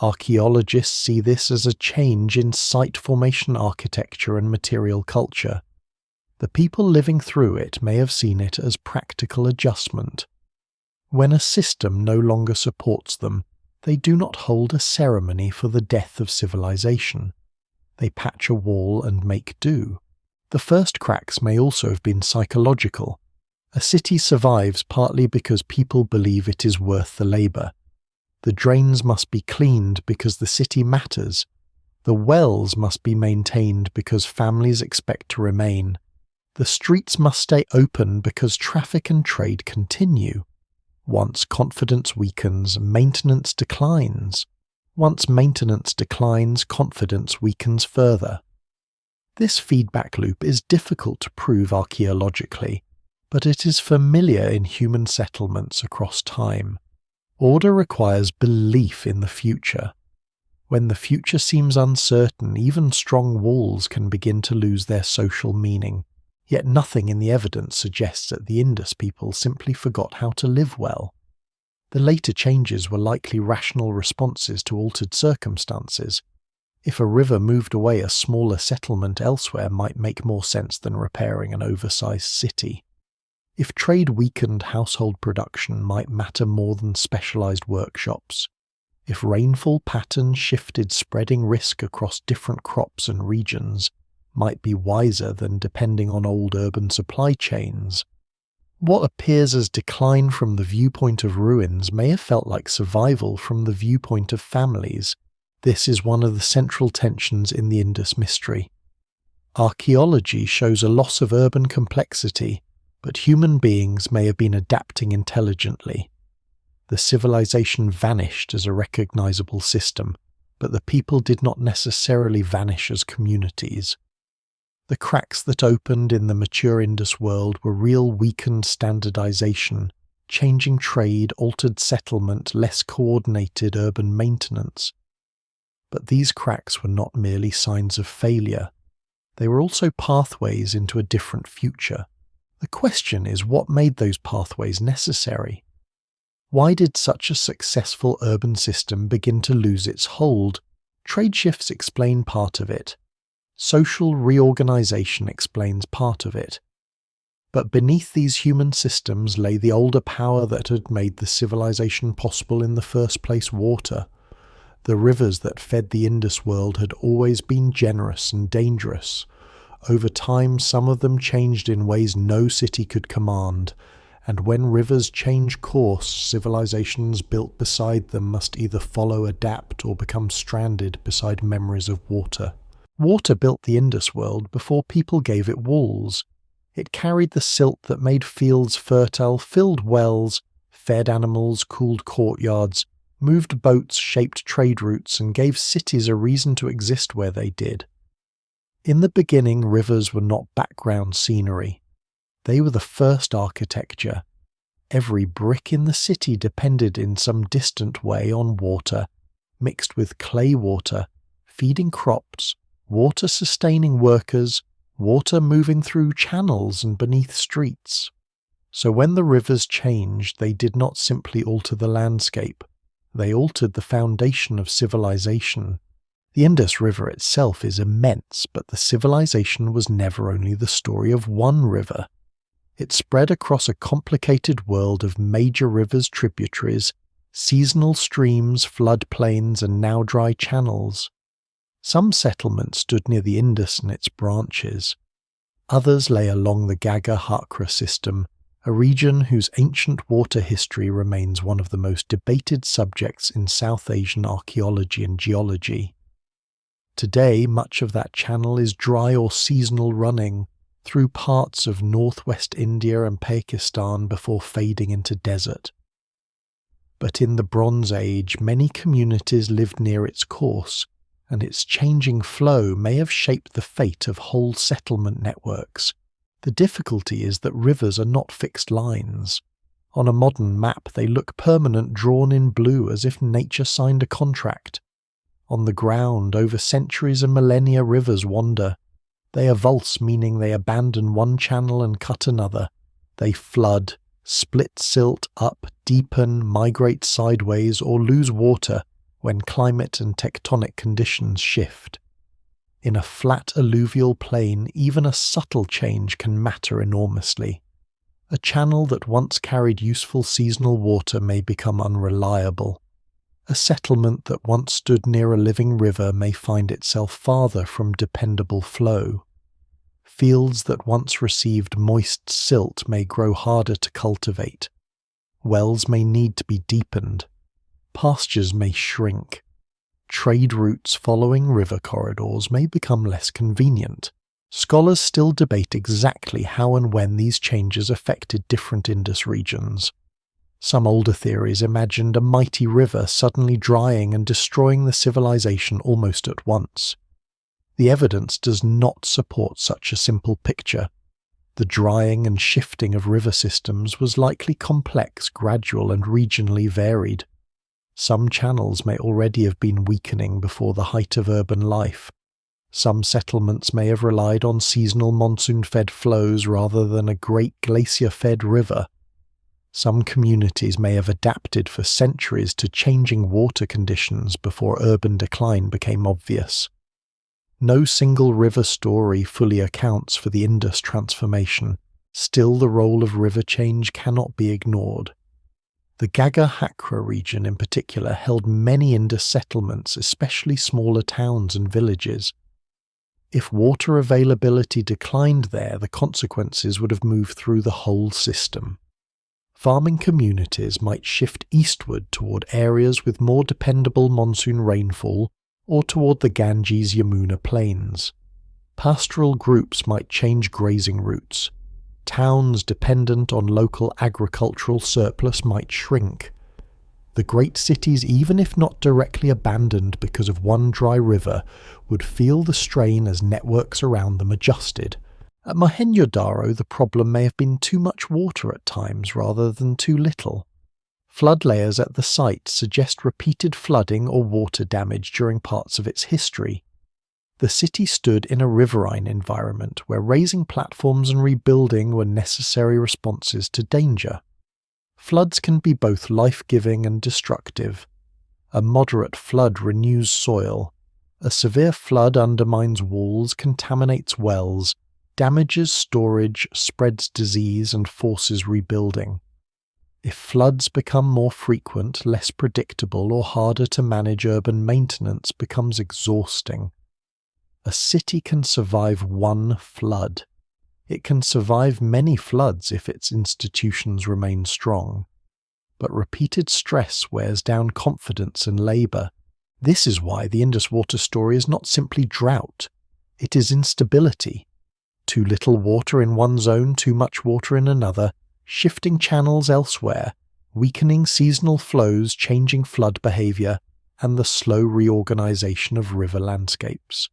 Archaeologists see this as a change in site formation architecture and material culture. The people living through it may have seen it as practical adjustment. When a system no longer supports them, they do not hold a ceremony for the death of civilization. They patch a wall and make do. The first cracks may also have been psychological. A city survives partly because people believe it is worth the labour. The drains must be cleaned because the city matters. The wells must be maintained because families expect to remain. The streets must stay open because traffic and trade continue. Once confidence weakens, maintenance declines. Once maintenance declines, confidence weakens further. This feedback loop is difficult to prove archaeologically. but it is familiar in human settlements across time. Order requires belief in the future. When the future seems uncertain, even strong walls can begin to lose their social meaning, yet nothing in the evidence suggests that the Indus people simply forgot how to live well. The later changes were likely rational responses to altered circumstances. If a river moved away, a smaller settlement elsewhere might make more sense than repairing an oversized city. If trade weakened, household production might matter more than specialized workshops. If rainfall patterns shifted, spreading risk across different crops and regions might be wiser than depending on old urban supply chains. What appears as decline from the viewpoint of ruins may have felt like survival from the viewpoint of families. This is one of the central tensions in the Indus mystery. Archaeology shows a loss of urban complexity, but human beings may have been adapting intelligently. The civilization vanished as a recognizable system, but the people did not necessarily vanish as communities. The cracks that opened in the mature Indus world were real weakened standardization, changing trade, altered settlement, less coordinated urban maintenance. But these cracks were not merely signs of failure. They were also pathways into a different future. The question is, what made those pathways necessary? Why did such a successful urban system begin to lose its hold? Trade shifts explain part of it. Social reorganization explains part of it. But beneath these human systems lay the older power that had made the civilization possible in the first place: water. The rivers that fed the Indus world had always been generous and dangerous. Over time, some of them changed in ways no city could command, and when rivers change course, civilizations built beside them must either follow, adapt, or become stranded beside memories of water. Water built the Indus world before people gave it walls. It carried the silt that made fields fertile, filled wells, fed animals, cooled courtyards, moved boats, shaped trade routes, and gave cities a reason to exist where they did. In the beginning, rivers were not background scenery. They were the first architecture. Every brick in the city depended in some distant way on water, mixed with clay water, feeding crops, water sustaining workers, water moving through channels and beneath streets. So when the rivers changed, they did not simply alter the landscape. They altered the foundation of civilization. The Indus River itself is immense, but the civilization was never only the story of one river. It spread across a complicated world of major rivers, tributaries, seasonal streams, floodplains, and now dry channels. Some settlements stood near the Indus and its branches. Others lay along the Ghaggar-Hakra system, a region whose ancient water history remains one of the most debated subjects in South Asian archaeology and geology. Today, much of that channel is dry or seasonal running through parts of northwest India and Pakistan before fading into desert. But in the Bronze Age, many communities lived near its course, and its changing flow may have shaped the fate of whole settlement networks. The difficulty is that rivers are not fixed lines. On a modern map, they look permanent, drawn in blue, as if nature signed a contract. On the ground, over centuries and millennia, rivers wander. They avulse, meaning they abandon one channel and cut another. They flood, split silt up, deepen, migrate sideways, or lose water when climate and tectonic conditions shift. In a flat alluvial plain, even a subtle change can matter enormously. A channel that once carried useful seasonal water may become unreliable. A settlement that once stood near a living river may find itself farther from dependable flow. Fields that once received moist silt may grow harder to cultivate. Wells may need to be deepened. Pastures may shrink. Trade routes following river corridors may become less convenient. Scholars still debate exactly how and when these changes affected different Indus regions. Some older theories imagined a mighty river suddenly drying and destroying the civilization almost at once. The evidence does not support such a simple picture. The drying and shifting of river systems was likely complex, gradual, and regionally varied. Some channels may already have been weakening before the height of urban life. Some settlements may have relied on seasonal monsoon-fed flows rather than a great glacier-fed river. Some communities may have adapted for centuries to changing water conditions before urban decline became obvious. No single river story fully accounts for the Indus transformation. Still, the role of river change cannot be ignored. The Gagga-Hakra region in particular held many Indus settlements, especially smaller towns and villages. If water availability declined there, the consequences would have moved through the whole system. Farming communities might shift eastward toward areas with more dependable monsoon rainfall or toward the Ganges-Yamuna plains. Pastoral groups might change grazing routes. Towns dependent on local agricultural surplus might shrink. The great cities, even if not directly abandoned because of one dry river, would feel the strain as networks around them adjusted. At Mohenjo-Daro, the problem may have been too much water at times rather than too little. Flood layers at the site suggest repeated flooding or water damage during parts of its history. The city stood in a riverine environment where raising platforms and rebuilding were necessary responses to danger. Floods can be both life-giving and destructive. A moderate flood renews soil. A severe flood undermines walls, contaminates wells, damages storage, spreads disease, and forces rebuilding. If floods become more frequent, less predictable, or harder to manage, urban maintenance becomes exhausting. A city can survive one flood. It can survive many floods if its institutions remain strong. But repeated stress wears down confidence and labour. This is why the Indus water story is not simply drought. It is instability. Too little water in one zone, too much water in another, shifting channels elsewhere, weakening seasonal flows, changing flood behaviour, and the slow reorganisation of river landscapes.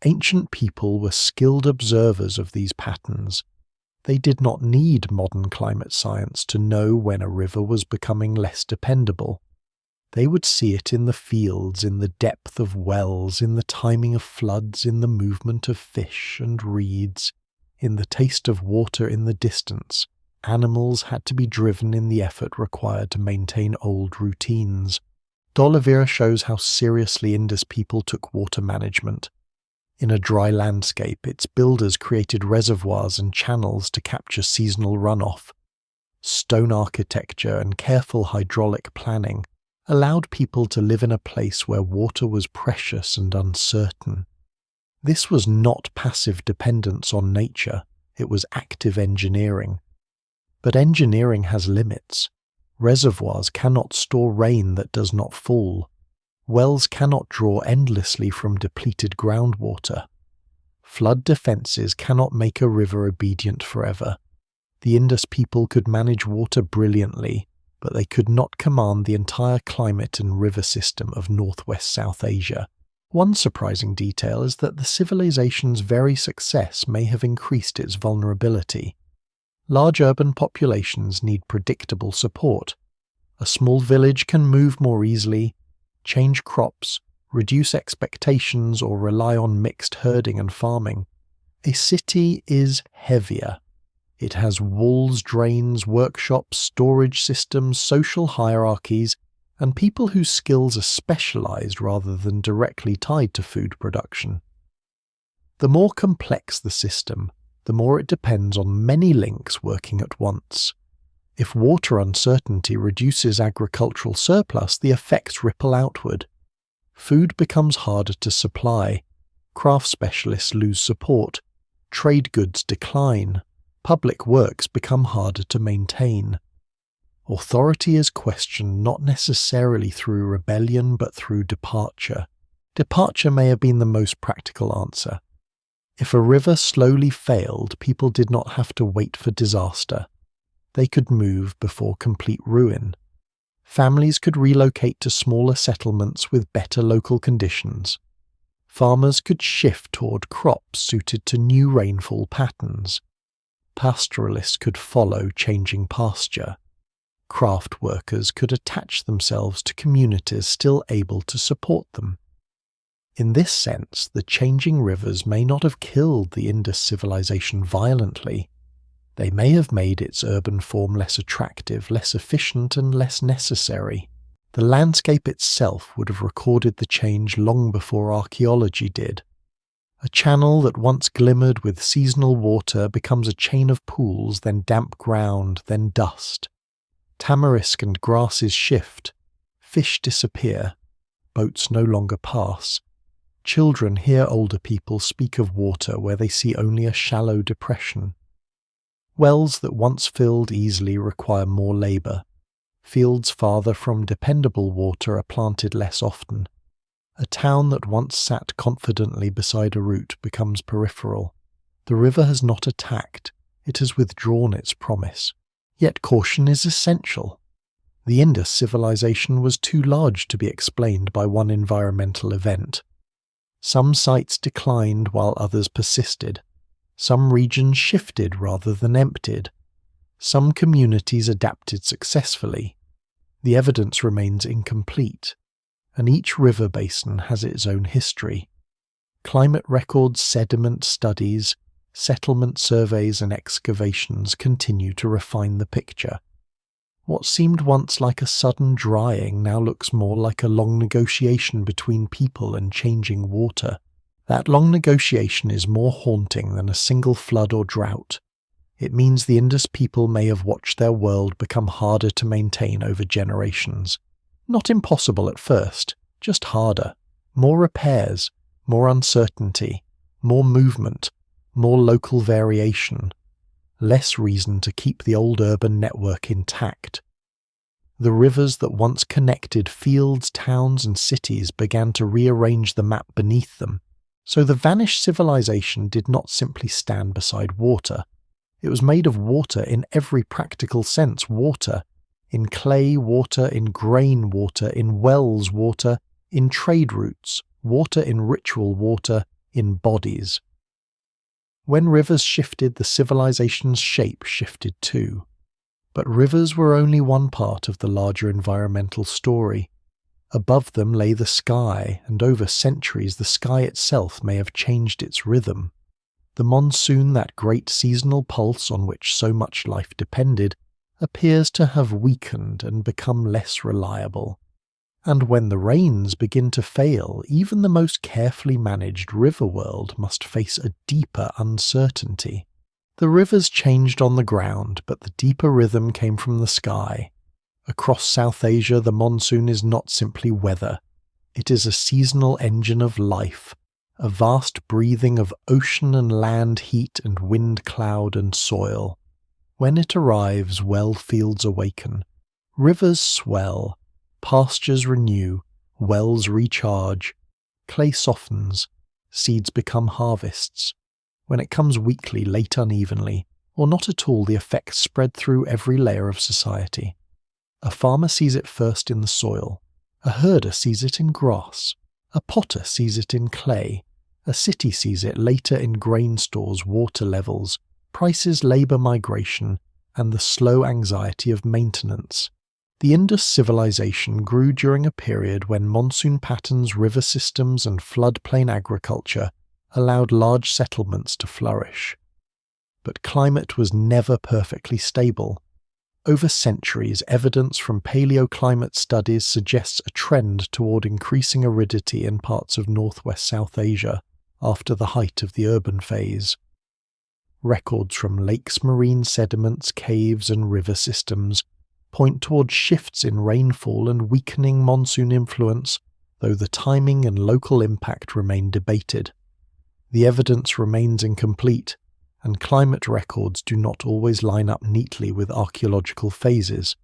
Ancient people were skilled observers of these patterns. They did not need modern climate science to know when a river was becoming less dependable. They would see it in the fields, in the depth of wells, in the timing of floods, in the movement of fish and reeds, in the taste of water in the distance. Animals had to be driven in the effort required to maintain old routines. D'Oliveira shows how seriously Indus people took water management. In a dry landscape, its builders created reservoirs and channels to capture seasonal runoff. Stone architecture and careful hydraulic planning allowed people to live in a place where water was precious and uncertain. This was not passive dependence on nature, it was active engineering. But engineering has limits. Reservoirs cannot store rain that does not fall. Wells cannot draw endlessly from depleted groundwater. Flood defences cannot make a river obedient forever. The Indus people could manage water brilliantly, but they could not command the entire climate and river system of northwest South Asia. One surprising detail is that the civilization's very success may have increased its vulnerability. Large urban populations need predictable support. A small village can move more easily, change crops, reduce expectations, or rely on mixed herding and farming. A city is heavier. It has walls, drains, workshops, storage systems, social hierarchies, and people whose skills are specialized rather than directly tied to food production. The more complex the system, the more it depends on many links working at once. If water uncertainty reduces agricultural surplus, the effects ripple outward. Food becomes harder to supply, craft specialists lose support, trade goods decline, public works become harder to maintain. Authority is questioned not necessarily through rebellion but through departure. Departure may have been the most practical answer. If a river slowly failed, people did not have to wait for disaster. They could move before complete ruin. Families could relocate to smaller settlements with better local conditions. Farmers could shift toward crops suited to new rainfall patterns. Pastoralists could follow changing pasture. Craft workers could attach themselves to communities still able to support them. In this sense, the changing rivers may not have killed the Indus civilization violently. They may have made its urban form less attractive, less efficient, and less necessary. The landscape itself would have recorded the change long before archaeology did. A channel that once glimmered with seasonal water becomes a chain of pools, then damp ground, then dust. Tamarisk and grasses shift, fish disappear, boats no longer pass. Children hear older people speak of water where they see only a shallow depression. Wells that once filled easily require more labour. Fields farther from dependable water are planted less often. A town that once sat confidently beside a route becomes peripheral. The river has not attacked, it has withdrawn its promise. Yet caution is essential. The Indus civilization was too large to be explained by one environmental event. Some sites declined while others persisted. Some regions shifted rather than emptied. Some communities adapted successfully. The evidence remains incomplete, and each river basin has its own history. Climate records, sediment studies, settlement surveys and excavations continue to refine the picture. What seemed once like a sudden drying now looks more like a long negotiation between people and changing water. That long negotiation is more haunting than a single flood or drought. It means the Indus people may have watched their world become harder to maintain over generations. Not impossible at first, just harder. More repairs, more uncertainty, more movement, more local variation. Less reason to keep the old urban network intact. The rivers that once connected fields, towns, and cities began to rearrange the map beneath them. So the vanished civilization did not simply stand beside water. It was made of water in every practical sense, water. In clay water, in grain water, in wells water, in trade routes, water in ritual water, in bodies. When rivers shifted, the civilization's shape shifted too. But rivers were only one part of the larger environmental story. Above them lay the sky, and over centuries the sky itself may have changed its rhythm. The monsoon, that great seasonal pulse on which so much life depended, appears to have weakened and become less reliable. And when the rains begin to fail, even the most carefully managed river world must face a deeper uncertainty. The rivers changed on the ground, but the deeper rhythm came from the sky. Across South Asia, the monsoon is not simply weather. It is a seasonal engine of life, a vast breathing of ocean and land heat and wind, cloud and soil. When it arrives, well fields awaken. Rivers swell, pastures renew, wells recharge, clay softens, seeds become harvests. When it comes weakly, late unevenly, or not at all, the effects spread through every layer of society. A farmer sees it first in the soil, a herder sees it in grass, a potter sees it in clay, a city sees it later in grain stores, water levels, prices, labour migration, and the slow anxiety of maintenance. The Indus civilization grew during a period when monsoon patterns, river systems, and floodplain agriculture allowed large settlements to flourish. But climate was never perfectly stable. Over centuries, evidence from paleoclimate studies suggests a trend toward increasing aridity in parts of northwest South Asia after the height of the urban phase. Records from lakes, marine sediments, caves, and river systems point toward shifts in rainfall and weakening monsoon influence, though the timing and local impact remain debated. The evidence remains incomplete, and climate records do not always line up neatly with archaeological phases.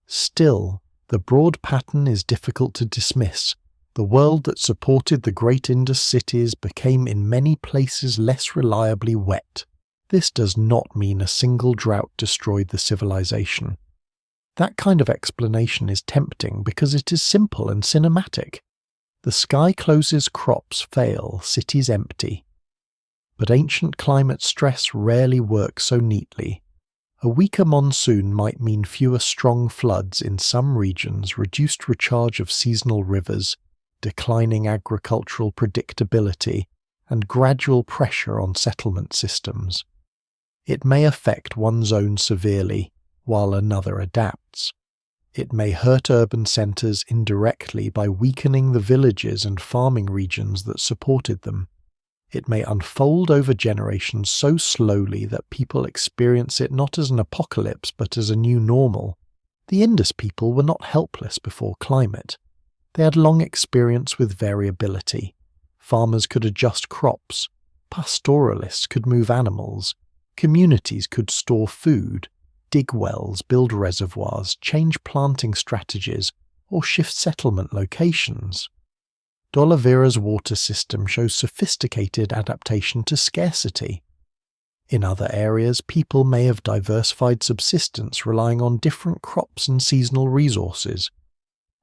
Still, the broad pattern is difficult to dismiss. The world that supported the great Indus cities became in many places less reliably wet. This does not mean a single drought destroyed the civilization. That kind of explanation is tempting because it is simple and cinematic. The sky closes, crops fail, cities empty. But ancient climate stress rarely works so neatly. A weaker monsoon might mean fewer strong floods in some regions, reduced recharge of seasonal rivers, declining agricultural predictability, and gradual pressure on settlement systems. It may affect one zone severely, while another adapts. It may hurt urban centres indirectly by weakening the villages and farming regions that supported them. It may unfold over generations so slowly that people experience it not as an apocalypse but as a new normal. The Indus people were not helpless before climate. They had long experience with variability. Farmers could adjust crops, pastoralists could move animals, communities could store food, dig wells, build reservoirs, change planting strategies, or shift settlement locations. D'Oliveira's water system shows sophisticated adaptation to scarcity. In other areas, people may have diversified subsistence relying on different crops and seasonal resources.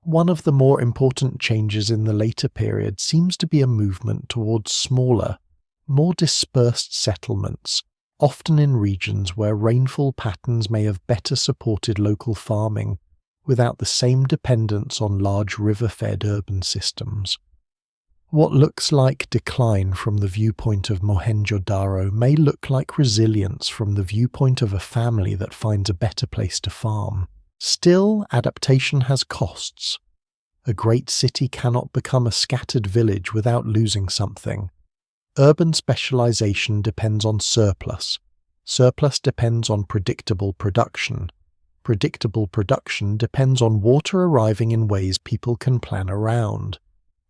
One of the more important changes in the later period seems to be a movement towards smaller, more dispersed settlements, often in regions where rainfall patterns may have better supported local farming without the same dependence on large river-fed urban systems. What looks like decline from the viewpoint of Mohenjo-Daro may look like resilience from the viewpoint of a family that finds a better place to farm. Still, adaptation has costs. A great city cannot become a scattered village without losing something. Urban specialization depends on surplus. Surplus depends on predictable production. Predictable production depends on water arriving in ways people can plan around.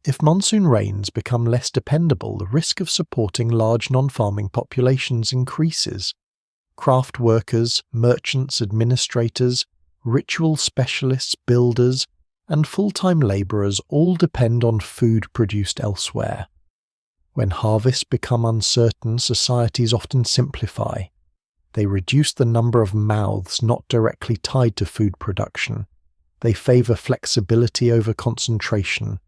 If monsoon rains become less dependable, the risk of supporting large non-farming populations increases. Craft workers, merchants, administrators, ritual specialists, builders, and full-time labourers all depend on food produced elsewhere. When harvests become uncertain, societies often simplify. They reduce the number of mouths not directly tied to food production. They favour flexibility over concentration.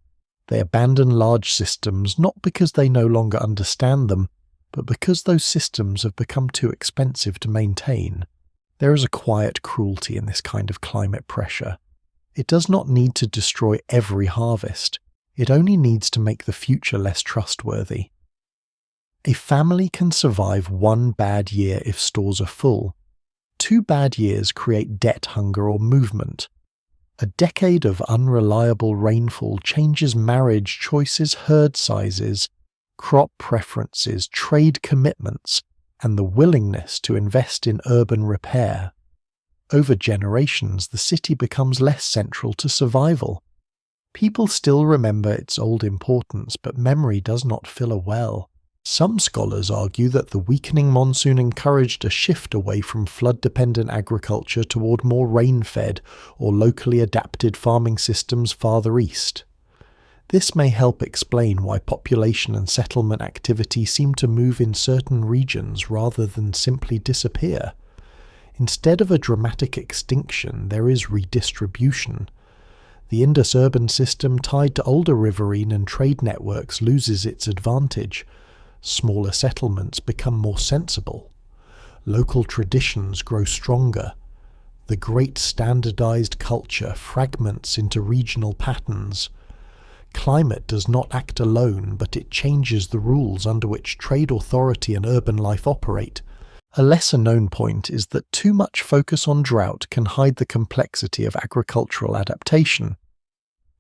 They abandon large systems not because they no longer understand them, but because those systems have become too expensive to maintain. There is a quiet cruelty in this kind of climate pressure. It does not need to destroy every harvest. It only needs to make the future less trustworthy. A family can survive one bad year if stores are full. 2 bad years create debt hunger or movement. A decade of unreliable rainfall changes marriage choices, herd sizes, crop preferences, trade commitments, and the willingness to invest in urban repair. Over generations, the city becomes less central to survival. People still remember its old importance, but memory does not fill a well. Some scholars argue that the weakening monsoon encouraged a shift away from flood-dependent agriculture toward more rain-fed or locally adapted farming systems farther east. This may help explain why population and settlement activity seem to move in certain regions rather than simply disappear. Instead of a dramatic extinction, there is redistribution. The Indus urban system tied to older riverine and trade networks loses its advantage. Smaller settlements become more sensible. Local traditions grow stronger. The great standardized culture fragments into regional patterns. Climate does not act alone, but it changes the rules under which trade authority and urban life operate. A lesser-known point is that too much focus on drought can hide the complexity of agricultural adaptation.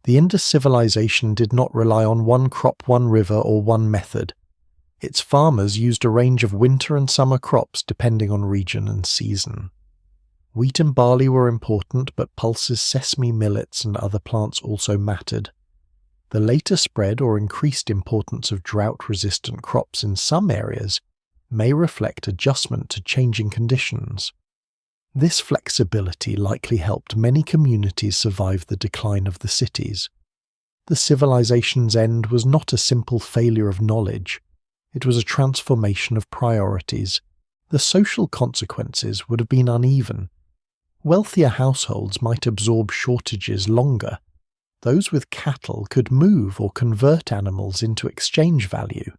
The Indus civilization did not rely on one crop, one river, or one method. Its farmers used a range of winter and summer crops depending on region and season. Wheat and barley were important, but pulses, sesame, millets, and other plants also mattered. The later spread or increased importance of drought-resistant crops in some areas may reflect adjustment to changing conditions. This flexibility likely helped many communities survive the decline of the cities. The civilization's end was not a simple failure of knowledge. It was a transformation of priorities. The social consequences would have been uneven. Wealthier households might absorb shortages longer. Those with cattle could move or convert animals into exchange value.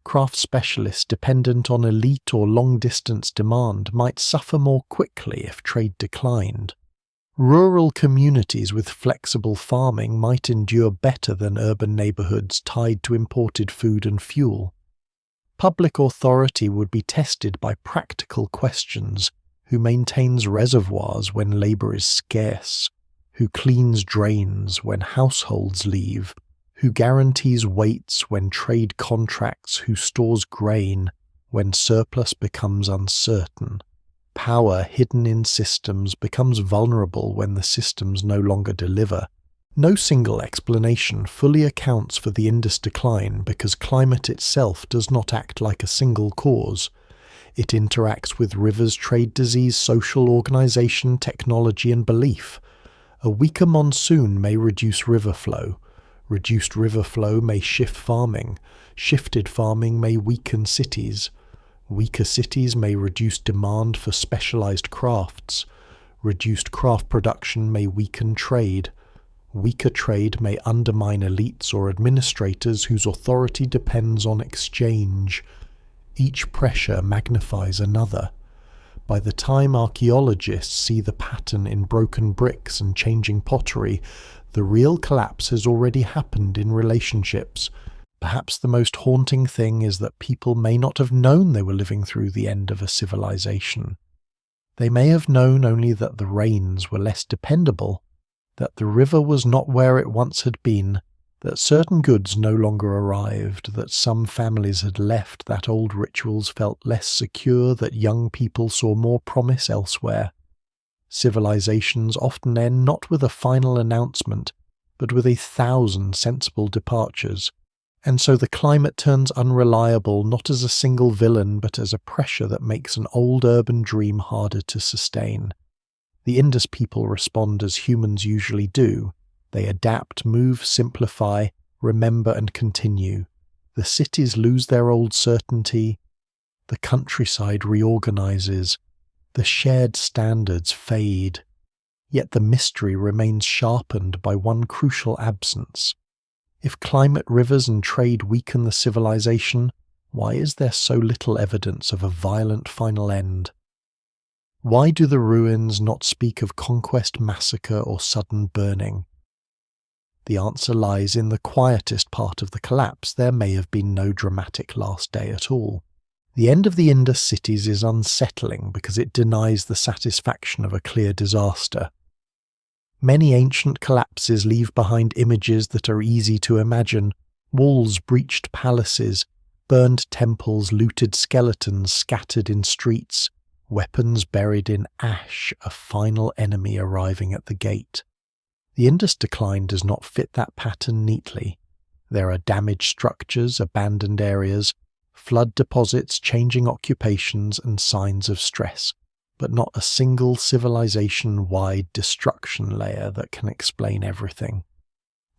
Craft specialists dependent on elite or long-distance demand might suffer more quickly if trade declined. Rural communities with flexible farming might endure better than urban neighborhoods tied to imported food and fuel. Public authority would be tested by practical questions: who maintains reservoirs when labor is scarce, who cleans drains when households leave, who guarantees weights when trade contracts, who stores grain when surplus becomes uncertain. Power hidden in systems becomes vulnerable when the systems no longer deliver. No single explanation fully accounts for the Indus decline because climate itself does not act like a single cause. It interacts with rivers, trade disease, social organization, technology, and belief. A weaker monsoon may reduce river flow. Reduced river flow may shift farming. Shifted farming may weaken cities. Weaker cities may reduce demand for specialized crafts. Reduced craft production may weaken trade. Weaker trade may undermine elites or administrators whose authority depends on exchange. Each pressure magnifies another. By the time archaeologists see the pattern in broken bricks and changing pottery, the real collapse has already happened in relationships. Perhaps the most haunting thing is that people may not have known they were living through the end of a civilization. They may have known only that the rains were less dependable, that the river was not where it once had been, that certain goods no longer arrived, that some families had left, that old rituals felt less secure, that young people saw more promise elsewhere. Civilizations often end not with a final announcement, but with 1,000 sensible departures. And so the climate turns unreliable not as a single villain but as a pressure that makes an old urban dream harder to sustain. The Indus people respond as humans usually do. They adapt, move, simplify, remember and continue. The cities lose their old certainty. The countryside reorganizes. The shared standards fade. Yet the mystery remains sharpened by one crucial absence. If climate, rivers and trade weaken the civilization, why is there so little evidence of a violent final end? Why do the ruins not speak of conquest, massacre or sudden burning? The answer lies in the quietest part of the collapse. There may have been no dramatic last day at all. The end of the Indus cities is unsettling because it denies the satisfaction of a clear disaster. Many ancient collapses leave behind images that are easy to imagine: walls, breached palaces, burned temples, looted skeletons scattered in streets, weapons buried in ash, a final enemy arriving at the gate. The Indus decline does not fit that pattern neatly. There are damaged structures, abandoned areas, flood deposits, changing occupations, and signs of stress, but not a single civilization-wide destruction layer that can explain everything.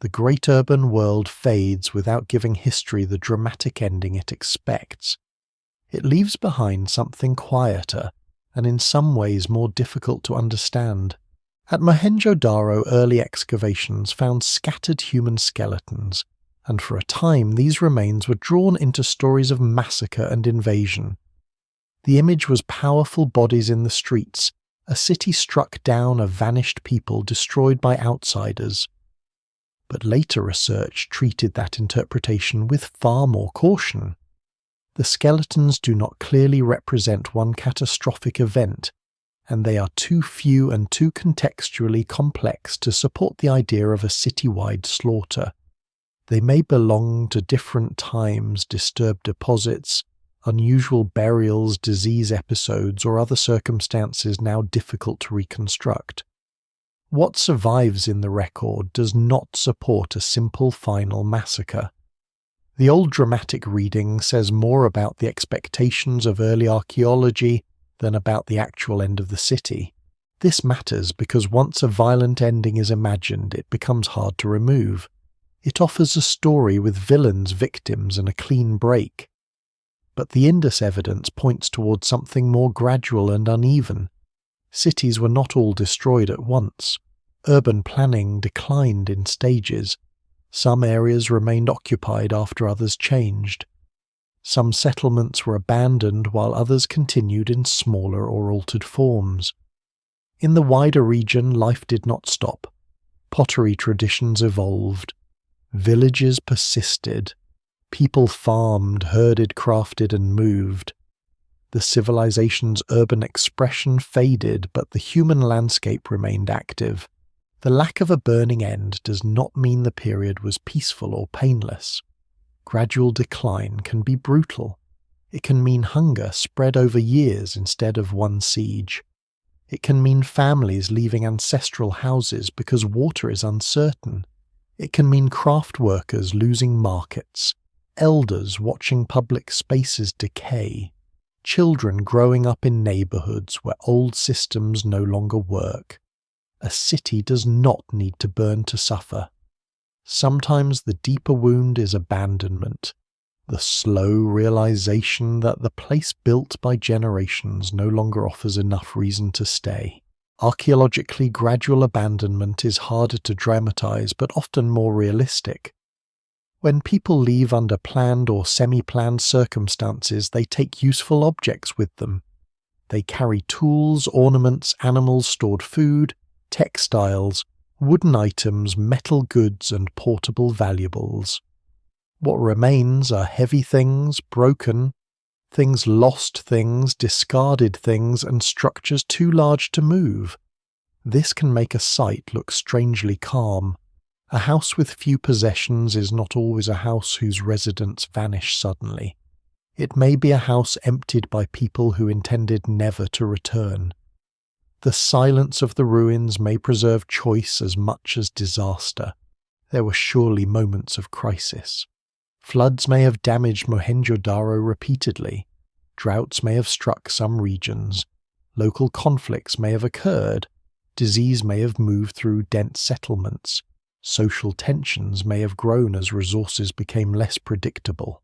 The great urban world fades without giving history the dramatic ending it expects. It leaves behind something quieter, and in some ways more difficult to understand. At Mohenjo-Daro, early excavations found scattered human skeletons, and for a time these remains were drawn into stories of massacre and invasion. The image was powerful bodies in the streets, a city struck down, a vanished people destroyed by outsiders. But later research treated that interpretation with far more caution. The skeletons do not clearly represent one catastrophic event, and they are too few and too contextually complex to support the idea of a citywide slaughter. They may belong to different times, disturbed deposits, unusual burials, disease episodes, or other circumstances now difficult to reconstruct. What survives in the record does not support a simple final massacre. The old dramatic reading says more about the expectations of early archaeology than about the actual end of the city. This matters because once a violent ending is imagined, it becomes hard to remove. It offers a story with villains, victims, and a clean break. But the Indus evidence points towards something more gradual and uneven. Cities were not all destroyed at once. Urban planning declined in stages. Some areas remained occupied after others changed. Some settlements were abandoned while others continued in smaller or altered forms. In the wider region, life did not stop. Pottery traditions evolved. Villages persisted. People farmed, herded, crafted, and moved. The civilization's urban expression faded, but the human landscape remained active. The lack of a burning end does not mean the period was peaceful or painless. Gradual decline can be brutal. It can mean hunger spread over years instead of one siege. It can mean families leaving ancestral houses because water is uncertain. It can mean craft workers losing markets, elders watching public spaces decay, children growing up in neighborhoods where old systems no longer work. A city does not need to burn to suffer. Sometimes the deeper wound is abandonment, the slow realization that the place built by generations no longer offers enough reason to stay. Archaeologically, gradual abandonment is harder to dramatize but often more realistic. When people leave under planned or semi-planned circumstances, they take useful objects with them. They carry tools, ornaments, animals, stored food, textiles, wooden items, metal goods, and portable valuables. What remains are heavy things, broken things, lost things, discarded things, and structures too large to move. This can make a site look strangely calm. A house with few possessions is not always a house whose residents vanish suddenly. It may be a house emptied by people who intended never to return. The silence of the ruins may preserve choice as much as disaster. There were surely moments of crisis. Floods may have damaged Mohenjo-Daro repeatedly. Droughts may have struck some regions. Local conflicts may have occurred. Disease may have moved through dense settlements. Social tensions may have grown as resources became less predictable.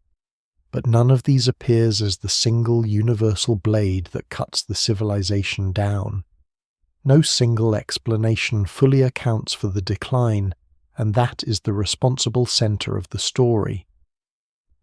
But none of these appears as the single universal blade that cuts the civilization down. No single explanation fully accounts for the decline, and that is the responsible center of the story.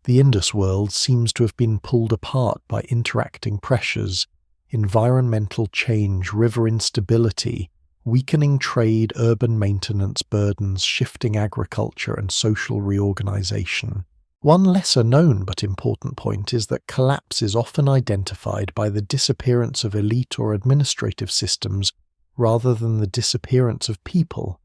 The Indus world seems to have been pulled apart by interacting pressures, environmental change, river instability, weakening trade, urban maintenance burdens, shifting agriculture, and social reorganization. One lesser-known but important point is that collapse is often identified by the disappearance of elite or administrative systems rather than the disappearance of people.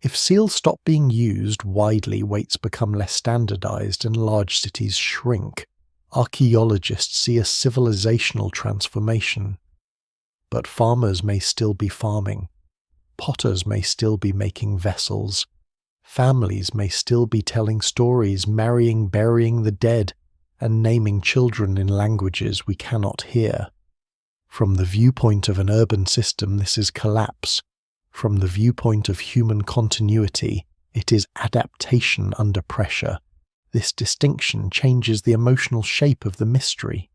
If seals stop being used widely, weights become less standardized and large cities shrink. Archaeologists see a civilizational transformation. But farmers may still be farming. Potters may still be making vessels. Families may still be telling stories, marrying, burying the dead, and naming children in languages we cannot hear. From the viewpoint of an urban system, this is collapse. From the viewpoint of human continuity, it is adaptation under pressure. This distinction changes the emotional shape of the mystery.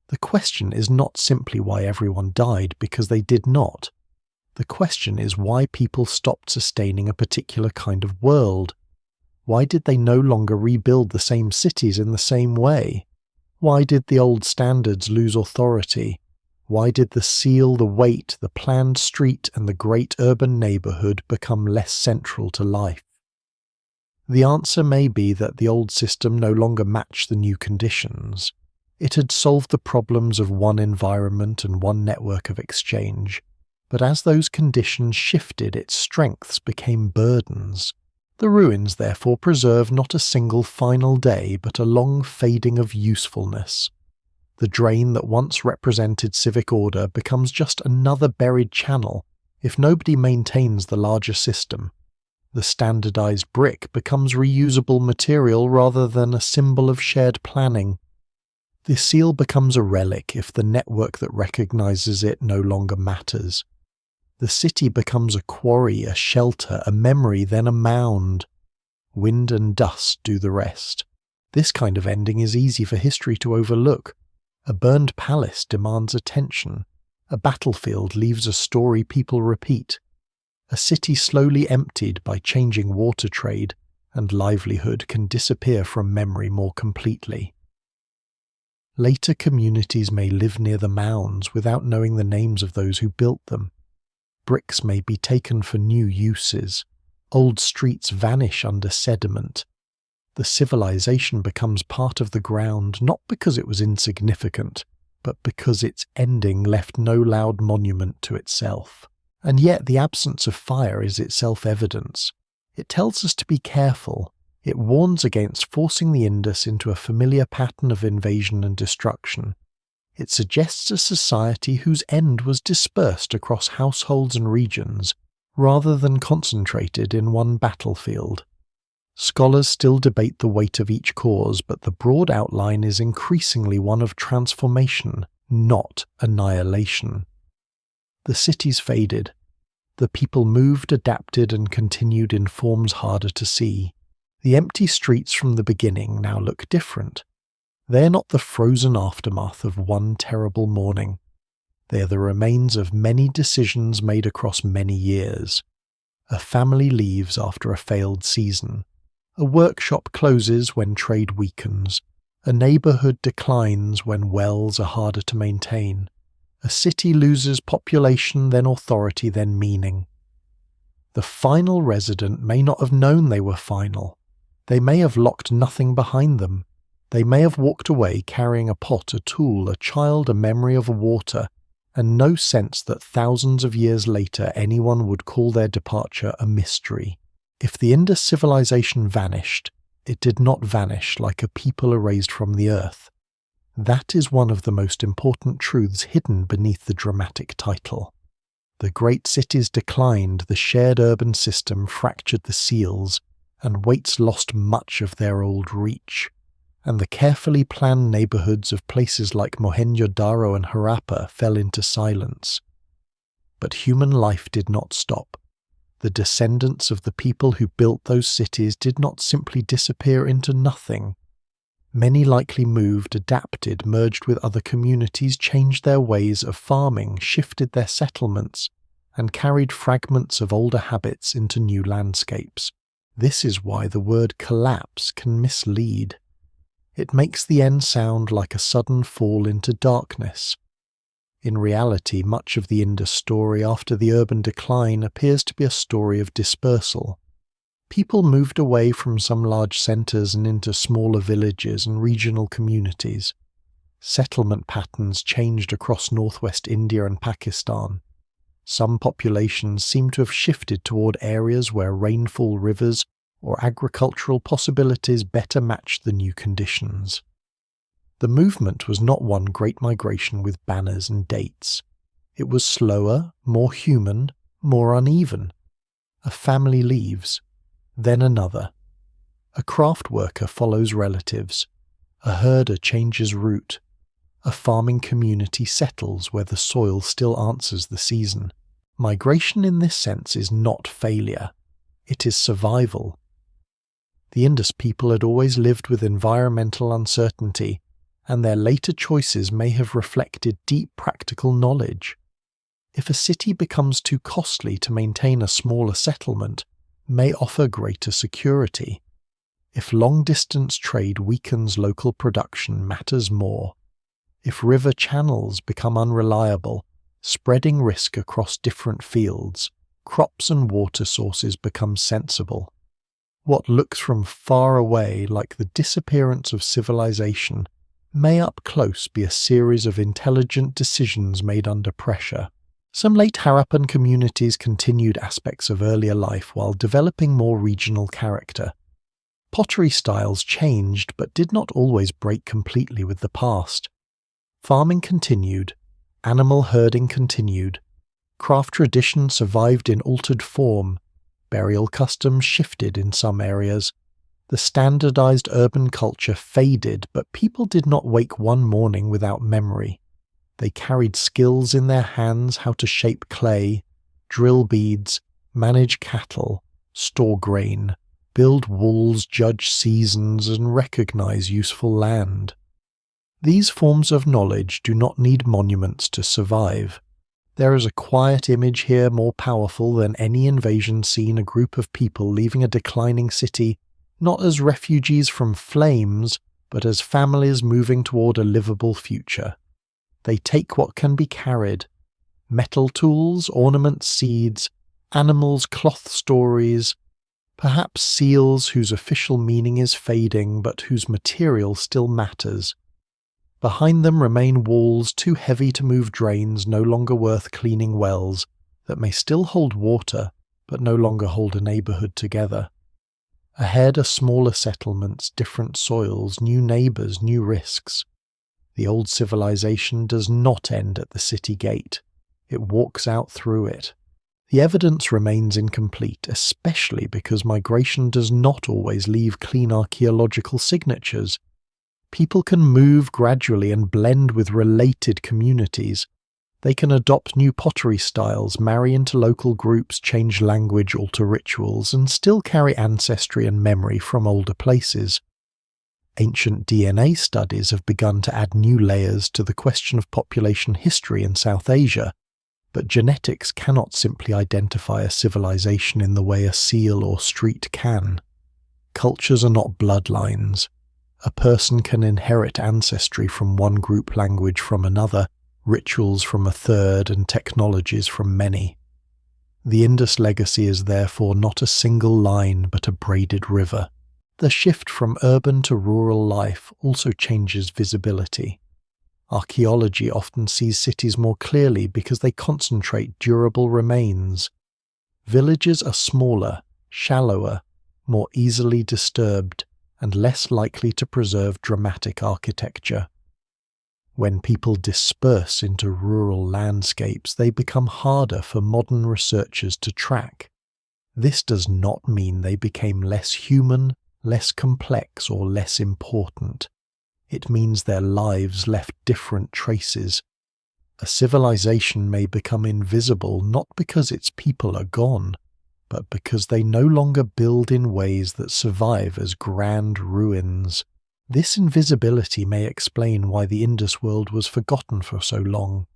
The question is not simply why everyone died, because they did not. The question is why people stopped sustaining a particular kind of world. Why did they no longer rebuild the same cities in the same way? Why did the old standards lose authority? Why did the seal, the weight, the planned street, and the great urban neighborhood become less central to life? The answer may be that the old system no longer matched the new conditions. It had solved the problems of one environment and one network of exchange, but as those conditions shifted, its strengths became burdens. The ruins therefore preserve not a single final day, but a long fading of usefulness. The drain that once represented civic order becomes just another buried channel if nobody maintains the larger system. The standardized brick becomes reusable material rather than a symbol of shared planning. The seal becomes a relic if the network that recognizes it no longer matters. The city becomes a quarry, a shelter, a memory, then a mound. Wind and dust do the rest. This kind of ending is easy for history to overlook. A burned palace demands attention. A battlefield leaves a story people repeat. A city slowly emptied by changing water trade and livelihood can disappear from memory more completely. Later communities may live near the mounds without knowing the names of those who built them. Bricks may be taken for new uses. Old streets vanish under sediment. The civilization becomes part of the ground not because it was insignificant, but because its ending left no loud monument to itself. And yet the absence of fire is itself evidence. It tells us to be careful. It warns against forcing the Indus into a familiar pattern of invasion and destruction. It suggests a society whose end was dispersed across households and regions, rather than concentrated in one battlefield. Scholars still debate the weight of each cause, but the broad outline is increasingly one of transformation, not annihilation. The cities faded. The people moved, adapted, and continued in forms harder to see. The empty streets from the beginning now look different. They are not the frozen aftermath of one terrible morning. They are the remains of many decisions made across many years. A family leaves after a failed season. A workshop closes when trade weakens. A neighborhood declines when wells are harder to maintain. A city loses population, then authority, then meaning. The final resident may not have known they were final. They may have locked nothing behind them. They may have walked away carrying a pot, a tool, a child, a memory of water, and no sense that thousands of years later anyone would call their departure a mystery. If the Indus civilization vanished, it did not vanish like a people erased from the earth. That is one of the most important truths hidden beneath the dramatic title. The great cities declined, the shared urban system fractured the seals, and weights lost much of their old reach, and the carefully planned neighborhoods of places like Mohenjo-Daro and Harappa fell into silence. But human life did not stop. The descendants of the people who built those cities did not simply disappear into nothing. Many likely moved, adapted, merged with other communities, changed their ways of farming, shifted their settlements, and carried fragments of older habits into new landscapes. This is why the word collapse can mislead. It makes the end sound like a sudden fall into darkness. In reality, much of the Indus story after the urban decline appears to be a story of dispersal. People moved away from some large centres and into smaller villages and regional communities. Settlement patterns changed across northwest India and Pakistan. Some populations seem to have shifted toward areas where rainfall rivers or agricultural possibilities better matched the new conditions. The movement was not one great migration with banners and dates. It was slower, more human, more uneven. A family leaves, then another. A craft worker follows relatives. A herder changes route. A farming community settles where the soil still answers the season. Migration in this sense is not failure. It is survival. The Indus people had always lived with environmental uncertainty, and their later choices may have reflected deep practical knowledge. If a city becomes too costly to maintain, a smaller settlement may offer greater security. If long-distance trade weakens, local production matters more. If river channels become unreliable, spreading risk across different fields, crops and water sources become sensible. What looks from far away like the disappearance of civilization may up close be a series of intelligent decisions made under pressure. Some late Harappan communities continued aspects of earlier life while developing more regional character. Pottery styles changed but did not always break completely with the past. Farming continued, animal herding continued, craft tradition survived in altered form, burial customs shifted in some areas. The standardized urban culture faded, but people did not wake one morning without memory. They carried skills in their hands, how to shape clay, drill beads, manage cattle, store grain, build walls, judge seasons, and recognize useful land. These forms of knowledge do not need monuments to survive. There is a quiet image here more powerful than any invasion scene, a group of people leaving a declining city not as refugees from flames, but as families moving toward a livable future. They take what can be carried: metal tools, ornaments, seeds, animals, cloth stories, perhaps seals whose official meaning is fading but whose material still matters. Behind them remain walls too heavy to move drains no longer worth cleaning wells that may still hold water but no longer hold a neighbourhood together. Ahead are smaller settlements, different soils, new neighbours, new risks. The old civilization does not end at the city gate. It walks out through it. The evidence remains incomplete, especially because migration does not always leave clean archaeological signatures. People can move gradually and blend with related communities. They can adopt new pottery styles, marry into local groups, change language, alter rituals, and still carry ancestry and memory from older places. Ancient DNA studies have begun to add new layers to the question of population history in South Asia, but genetics cannot simply identify a civilization in the way a seal or street can. Cultures are not bloodlines. A person can inherit ancestry from one group language from another, rituals from a third, and technologies from many. The Indus legacy is therefore not a single line but a braided river. The shift from urban to rural life also changes visibility. Archaeology often sees cities more clearly because they concentrate durable remains. Villages are smaller, shallower, more easily disturbed, and less likely to preserve dramatic architecture. When people disperse into rural landscapes, they become harder for modern researchers to track. This does not mean they became less human, less complex, or less important. It means their lives left different traces. A civilization may become invisible not because its people are gone, but because they no longer build in ways that survive as grand ruins. This invisibility may explain why the Indus world was forgotten for so long.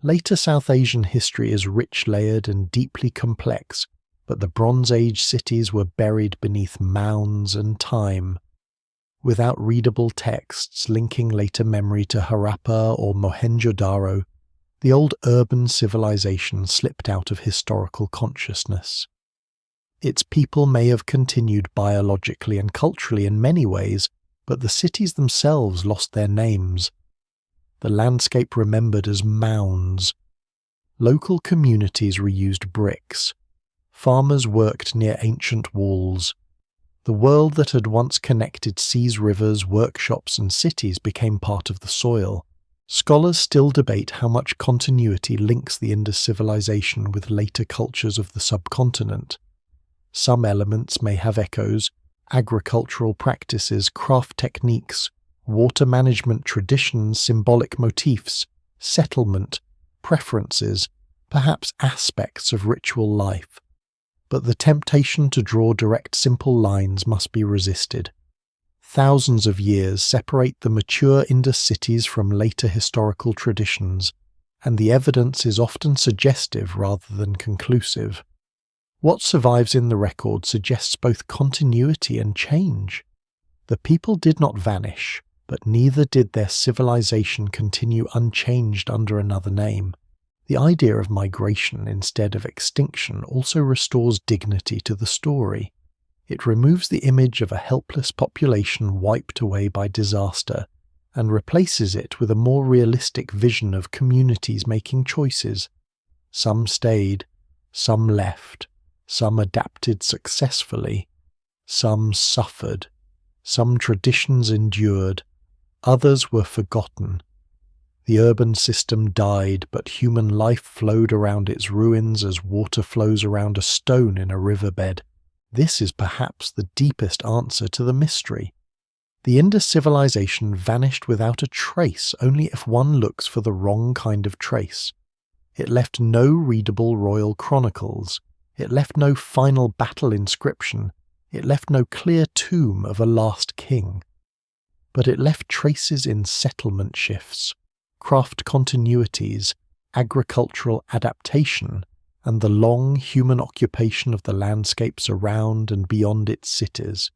Later South Asian history is rich, layered, and deeply complex, but the Bronze Age cities were buried beneath mounds and time. Without readable texts linking later memory to Harappa or Mohenjo-daro, the old urban civilization slipped out of historical consciousness. Its people may have continued biologically and culturally in many ways, but the cities themselves lost their names. The landscape remembered as mounds. Local communities reused bricks. Farmers worked near ancient walls. The world that had once connected seas, rivers, workshops, and cities became part of the soil. Scholars still debate how much continuity links the Indus civilization with later cultures of the subcontinent. Some elements may have echoes: agricultural practices, craft techniques, water management traditions, symbolic motifs, settlement, preferences, perhaps aspects of ritual life. But the temptation to draw direct, simple lines must be resisted. Thousands of years separate the mature Indus cities from later historical traditions, and the evidence is often suggestive rather than conclusive. What survives in the record suggests both continuity and change. The people did not vanish, but neither did their civilization continue unchanged under another name. The idea of migration instead of extinction also restores dignity to the story. It removes the image of a helpless population wiped away by disaster and replaces it with a more realistic vision of communities making choices. Some stayed, some left. Some adapted successfully, some suffered, some traditions endured, others were forgotten. The urban system died, but human life flowed around its ruins as water flows around a stone in a riverbed. This is perhaps the deepest answer to the mystery. The Indus civilization vanished without a trace only if one looks for the wrong kind of trace. It left no readable royal chronicles. It left no final battle inscription. It left no clear tomb of a last king. But it left traces in settlement shifts, craft continuities, agricultural adaptation, and the long human occupation of the landscapes around and beyond its cities.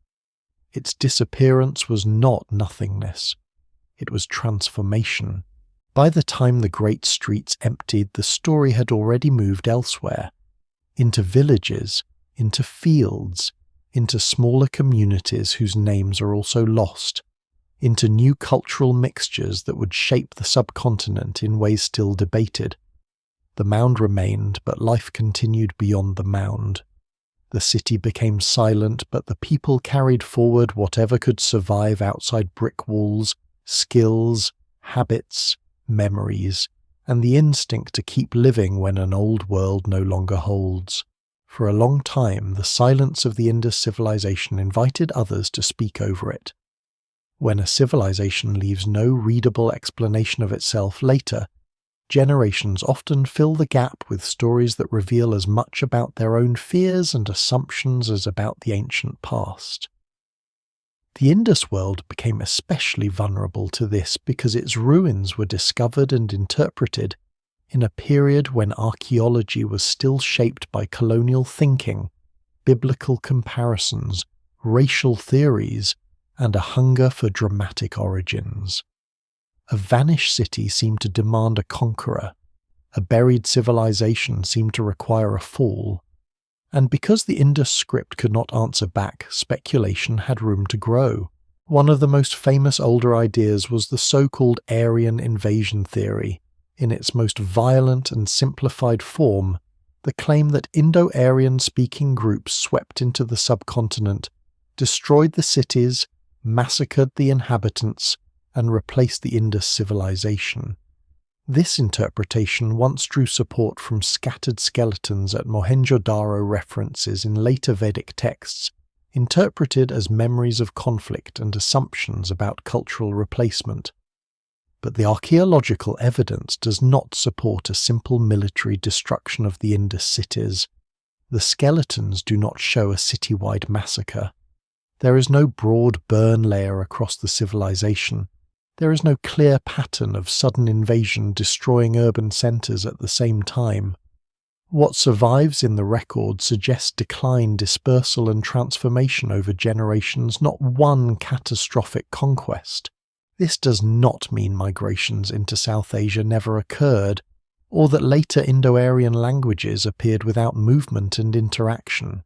Its disappearance was not nothingness. It was transformation. By the time the great streets emptied, the story had already moved elsewhere, into villages, into fields, into smaller communities whose names are also lost, into new cultural mixtures that would shape the subcontinent in ways still debated. The mound remained, but life continued beyond the mound. The city became silent, but the people carried forward whatever could survive outside brick walls, skills, habits, memories, and the instinct to keep living when an old world no longer holds. For a long time, the silence of the Indus civilization invited others to speak over it. When a civilization leaves no readable explanation of itself later, generations often fill the gap with stories that reveal as much about their own fears and assumptions as about the ancient past. The Indus world became especially vulnerable to this because its ruins were discovered and interpreted in a period when archaeology was still shaped by colonial thinking, biblical comparisons, racial theories, and a hunger for dramatic origins. A vanished city seemed to demand a conqueror, a buried civilization seemed to require a fall, and because the Indus script could not answer back, speculation had room to grow. One of the most famous older ideas was the so-called Aryan invasion theory. In its most violent and simplified form, the claim that Indo-Aryan-speaking groups swept into the subcontinent, destroyed the cities, massacred the inhabitants, and replaced the Indus civilization. This interpretation once drew support from scattered skeletons at Mohenjo-Daro references in later Vedic texts, interpreted as memories of conflict and assumptions about cultural replacement. But the archaeological evidence does not support a simple military destruction of the Indus cities. The skeletons do not show a citywide massacre. There is no broad burn layer across the civilization. There is no clear pattern of sudden invasion destroying urban centres at the same time. What survives in the record suggests decline, dispersal and transformation over generations, not one catastrophic conquest. This does not mean migrations into South Asia never occurred, or that later Indo-Aryan languages appeared without movement and interaction.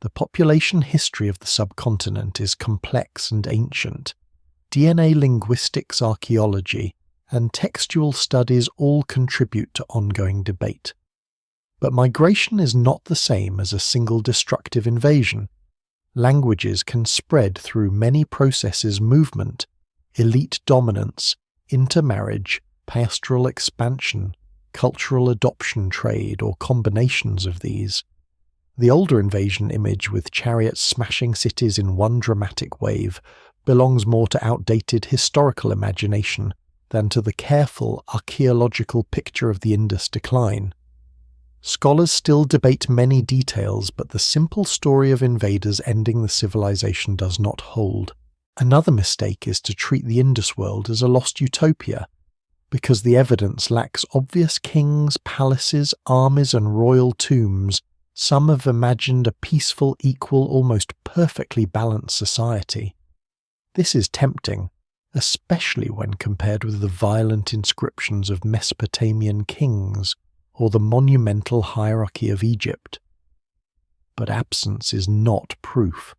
The population history of the subcontinent is complex and ancient. DNA linguistics, archaeology, and textual studies all contribute to ongoing debate. But migration is not the same as a single destructive invasion. Languages can spread through many processes: movement, elite dominance, intermarriage, pastoral expansion, cultural adoption, trade, or combinations of these. The older invasion image with chariots smashing cities in one dramatic wave belongs more to outdated historical imagination than to the careful archaeological picture of the Indus decline. Scholars still debate many details, but the simple story of invaders ending the civilization does not hold. Another mistake is to treat the Indus world as a lost utopia. Because the evidence lacks obvious kings, palaces, armies, and royal tombs, some have imagined a peaceful, equal, almost perfectly balanced society. This is tempting, especially when compared with the violent inscriptions of Mesopotamian kings or the monumental hierarchy of Egypt. But absence is not proof.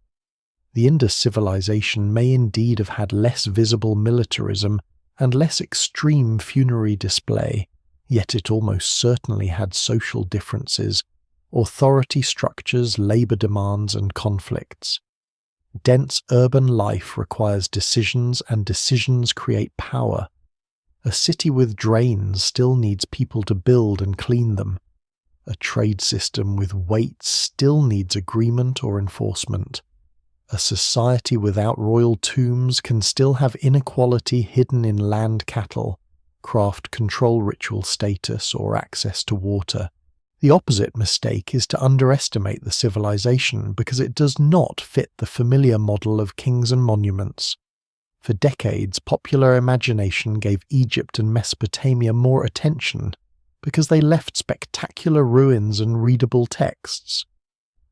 The Indus civilization may indeed have had less visible militarism and less extreme funerary display, yet it almost certainly had social differences, authority structures, labor demands, and conflicts. Dense urban life requires decisions, and decisions create power. A city with drains still needs people to build and clean them. A trade system with weights still needs agreement or enforcement. A society without royal tombs can still have inequality hidden in land cattle, craft control ritual status, or access to water. The opposite mistake is to underestimate the civilization because it does not fit the familiar model of kings and monuments. For decades, popular imagination gave Egypt and Mesopotamia more attention because they left spectacular ruins and readable texts.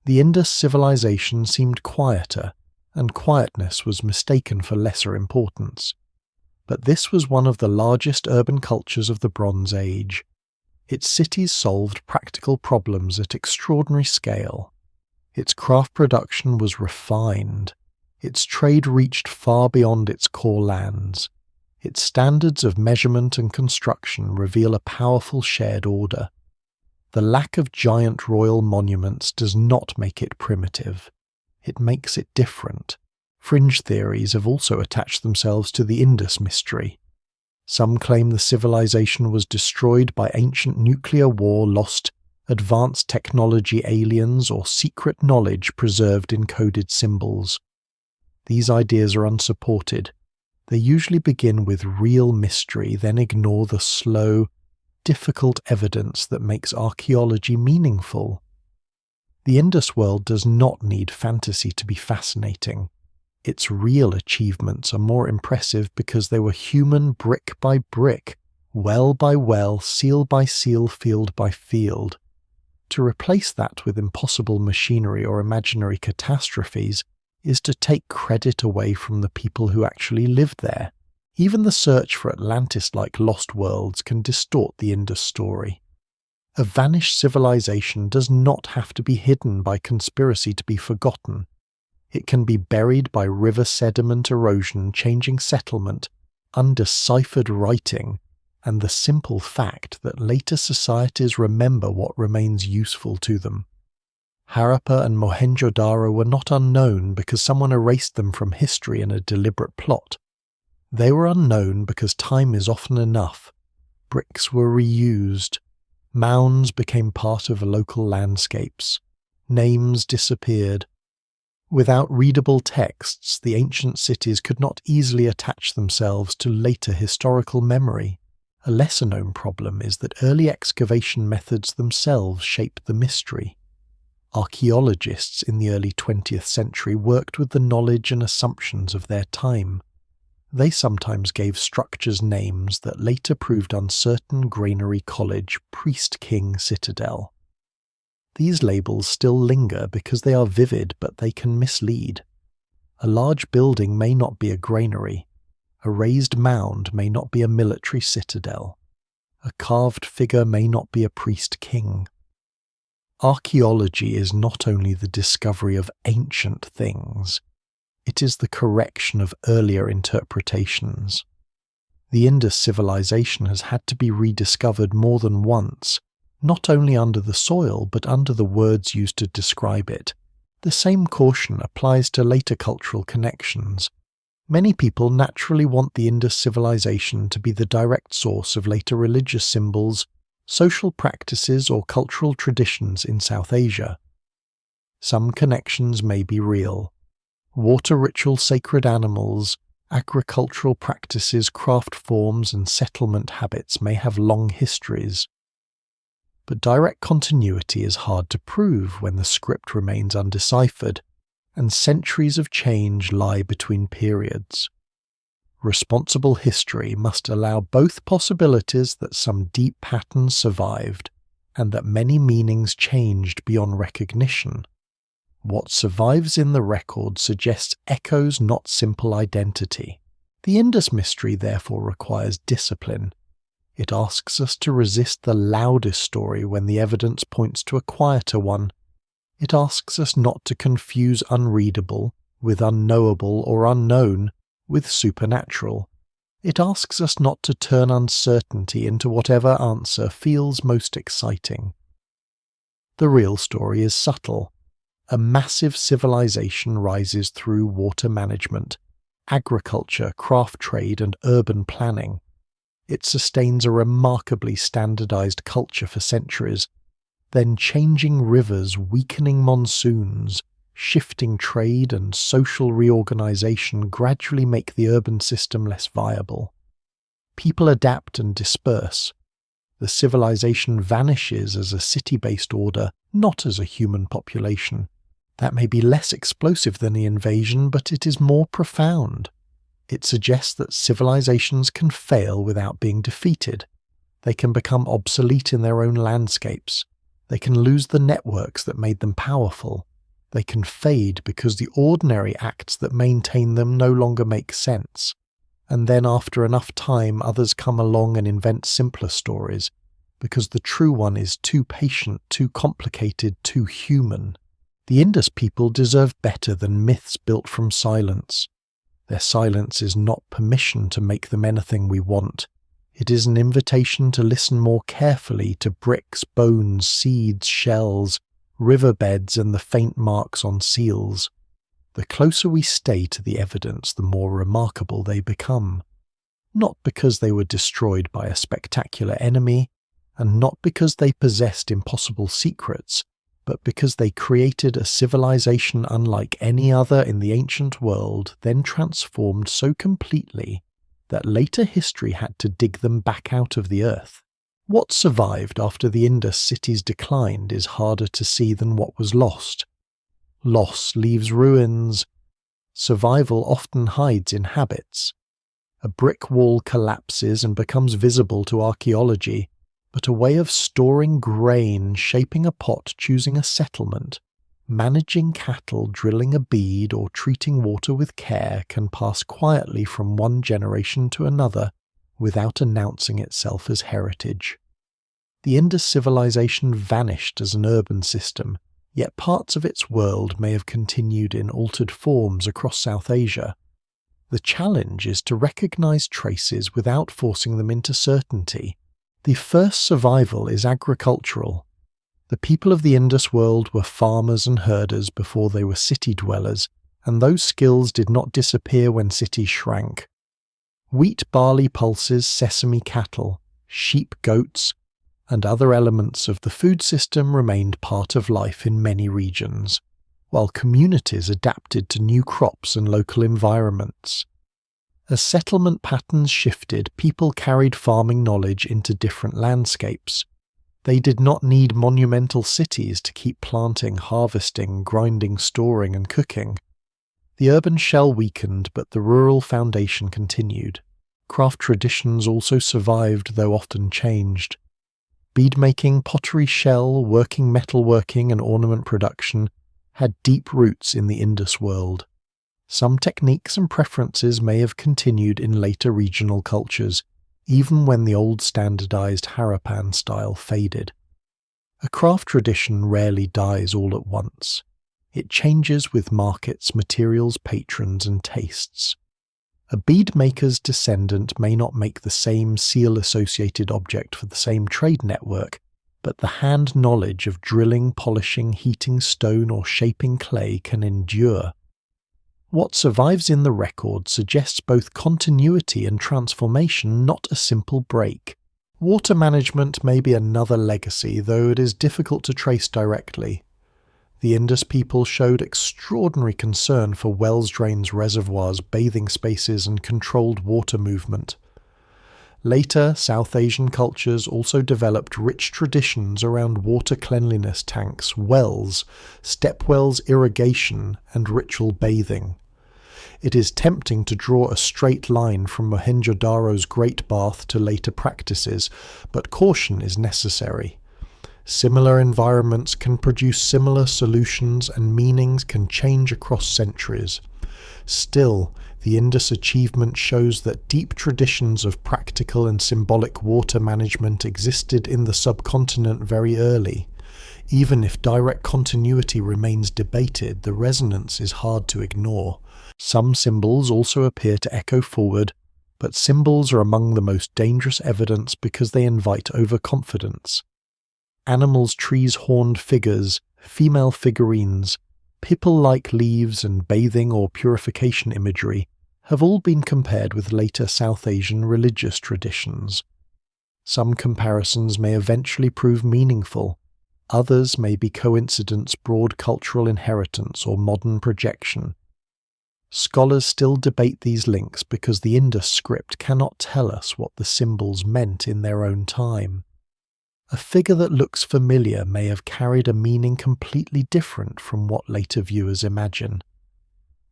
The Indus civilization seemed quieter, and quietness was mistaken for lesser importance. But this was one of the largest urban cultures of the Bronze Age. Its cities solved practical problems at extraordinary scale. Its craft production was refined. Its trade reached far beyond its core lands. Its standards of measurement and construction reveal a powerful shared order. The lack of giant royal monuments does not make it primitive. It makes it different. Fringe theories have also attached themselves to the Indus mystery. Some claim the civilization was destroyed by ancient nuclear war lost, advanced technology aliens, or secret knowledge preserved in coded symbols. These ideas are unsupported. They usually begin with real mystery, then ignore the slow, difficult evidence that makes archaeology meaningful. The Indus world does not need fantasy to be fascinating. Its real achievements are more impressive because they were human brick by brick, well by well, seal by seal, field by field. To replace that with impossible machinery or imaginary catastrophes is to take credit away from the people who actually lived there. Even the search for Atlantis-like lost worlds can distort the Indus story. A vanished civilization does not have to be hidden by conspiracy to be forgotten. It can be buried by river sediment erosion, changing settlement, undeciphered writing, and the simple fact that later societies remember what remains useful to them. Harappa and Mohenjo-daro were not unknown because someone erased them from history in a deliberate plot. They were unknown because time is often enough. Bricks were reused. Mounds became part of local landscapes. Names disappeared. Without readable texts, the ancient cities could not easily attach themselves to later historical memory. A lesser-known problem is that early excavation methods themselves shaped the mystery. Archaeologists in the early 20th century worked with the knowledge and assumptions of their time. They sometimes gave structures names that later proved uncertain: granary college, priest king citadel. These labels still linger because they are vivid, but they can mislead. A large building may not be a granary. A raised mound may not be a military citadel. A carved figure may not be a priest king. Archaeology is not only the discovery of ancient things, it is the correction of earlier interpretations. The Indus civilization has had to be rediscovered more than once, not only under the soil but under the words used to describe it. The same caution applies to later cultural connections. Many people naturally want the Indus civilization to be the direct source of later religious symbols, social practices, or cultural traditions in South Asia. Some connections may be real. Water ritual sacred animals, agricultural practices, craft forms, and settlement habits may have long histories. But direct continuity is hard to prove when the script remains undeciphered, and centuries of change lie between periods. Responsible history must allow both possibilities that some deep patterns survived, and that many meanings changed beyond recognition. What survives in the record suggests echoes, not simple identity. The Indus mystery therefore requires discipline. It asks us to resist the loudest story when the evidence points to a quieter one. It asks us not to confuse unreadable with unknowable or unknown with supernatural. It asks us not to turn uncertainty into whatever answer feels most exciting. The real story is subtle. A massive civilization rises through water management, agriculture, craft trade, and urban planning. It sustains a remarkably standardized culture for centuries. Then changing rivers, weakening monsoons, shifting trade, and social reorganization gradually make the urban system less viable. People adapt and disperse. The civilization vanishes as a city-based order, not as a human population. That may be less explosive than the invasion, but it is more profound. It suggests that civilizations can fail without being defeated. They can become obsolete in their own landscapes. They can lose the networks that made them powerful. They can fade because the ordinary acts that maintain them no longer make sense, and then after enough time others come along and invent simpler stories, because the true one is too patient, too complicated, too human. The Indus people deserve better than myths built from silence. Their silence is not permission to make them anything we want. It is an invitation to listen more carefully to bricks, bones, seeds, shells, riverbeds, and the faint marks on seals. The closer we stay to the evidence, the more remarkable they become. Not because they were destroyed by a spectacular enemy, and not because they possessed impossible secrets, but because they created a civilization unlike any other in the ancient world, then transformed so completely that later history had to dig them back out of the earth. What survived after the Indus cities declined is harder to see than what was lost. Loss leaves ruins. Survival often hides in habits. A brick wall collapses and becomes visible to archaeology, but a way of storing grain, shaping a pot, choosing a settlement, managing cattle, drilling a bead, or treating water with care can pass quietly from one generation to another without announcing itself as heritage. The Indus civilization vanished as an urban system, yet parts of its world may have continued in altered forms across South Asia. The challenge is to recognize traces without forcing them into certainty. The first survival is agricultural. The people of the Indus world were farmers and herders before they were city dwellers, and those skills did not disappear when cities shrank. Wheat, barley, pulses, sesame, cattle, sheep, goats, and other elements of the food system remained part of life in many regions, while communities adapted to new crops and local environments. As settlement patterns shifted, people carried farming knowledge into different landscapes. They did not need monumental cities to keep planting, harvesting, grinding, storing, and cooking. The urban shell weakened, but the rural foundation continued. Craft traditions also survived, though often changed. Bead-making, pottery shell, working metalworking, and ornament production had deep roots in the Indus world. Some techniques and preferences may have continued in later regional cultures, even when the old standardized Harappan style faded. A craft tradition rarely dies all at once. It changes with markets, materials, patrons, and tastes. A bead maker's descendant may not make the same seal-associated object for the same trade network, but the hand knowledge of drilling, polishing, heating stone, or shaping clay can endure. What survives in the record suggests both continuity and transformation, not a simple break. Water management may be another legacy, though it is difficult to trace directly. The Indus people showed extraordinary concern for wells, drains, reservoirs, bathing spaces, and controlled water movement. Later, South Asian cultures also developed rich traditions around water cleanliness tanks, wells, stepwells, irrigation, and ritual bathing. It is tempting to draw a straight line from Mohenjo-Daro's Great Bath to later practices, but caution is necessary. Similar environments can produce similar solutions, and meanings can change across centuries. Still, the Indus achievement shows that deep traditions of practical and symbolic water management existed in the subcontinent very early. Even if direct continuity remains debated, the resonance is hard to ignore. Some symbols also appear to echo forward, but symbols are among the most dangerous evidence because they invite overconfidence. Animals, trees, horned figures, female figurines, people-like leaves, and bathing or purification imagery have all been compared with later South Asian religious traditions. Some comparisons may eventually prove meaningful. Others may be coincidence, broad cultural inheritance, or modern projection. Scholars still debate these links because the Indus script cannot tell us what the symbols meant in their own time. A figure that looks familiar may have carried a meaning completely different from what later viewers imagine.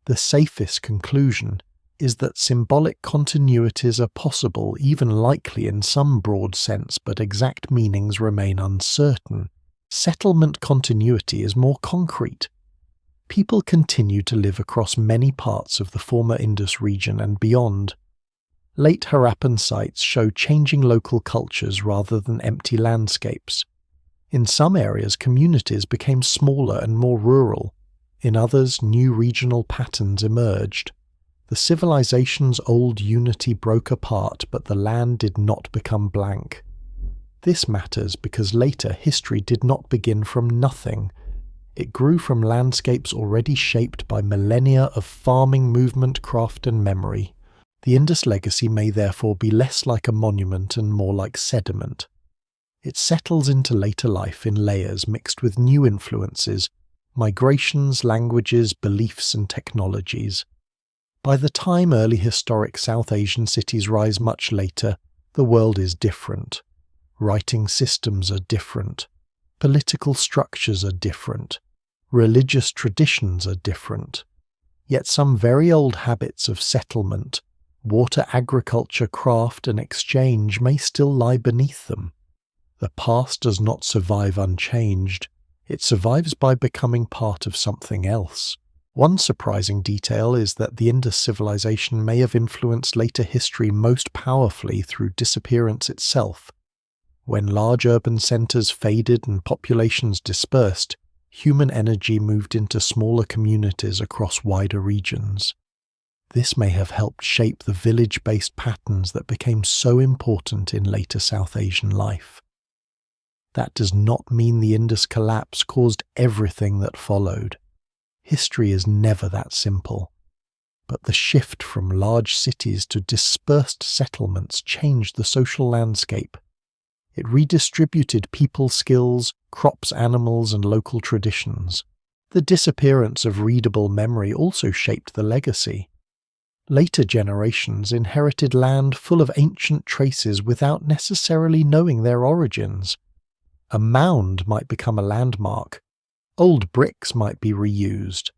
The safest conclusion is that symbolic continuities are possible, even likely in some broad sense, but exact meanings remain uncertain. Settlement continuity is more concrete. People continue to live across many parts of the former Indus region and beyond. Late Harappan sites show changing local cultures rather than empty landscapes. In some areas, communities became smaller and more rural. In others, new regional patterns emerged. The civilization's old unity broke apart, but the land did not become blank. This matters because later history did not begin from nothing. It grew from landscapes already shaped by millennia of farming, movement, craft, and memory. The Indus legacy may therefore be less like a monument and more like sediment. It settles into later life in layers mixed with new influences, migrations, languages, beliefs, and technologies. By the time early historic South Asian cities rise much later, the world is different. Writing systems are different. Political structures are different. Religious traditions are different. Yet some very old habits of settlement, water agriculture, craft, and exchange may still lie beneath them. The past does not survive unchanged. It survives by becoming part of something else. One surprising detail is that the Indus civilization may have influenced later history most powerfully through disappearance itself. When large urban centers faded and populations dispersed, human energy moved into smaller communities across wider regions. This may have helped shape the village-based patterns that became so important in later South Asian life. That does not mean the Indus collapse caused everything that followed. History is never that simple. But the shift from large cities to dispersed settlements changed the social landscape. It redistributed people skills, crops, animals, and local traditions. The disappearance of readable memory also shaped the legacy. Later generations inherited land full of ancient traces without necessarily knowing their origins. A mound might become a landmark. Old bricks might be reused.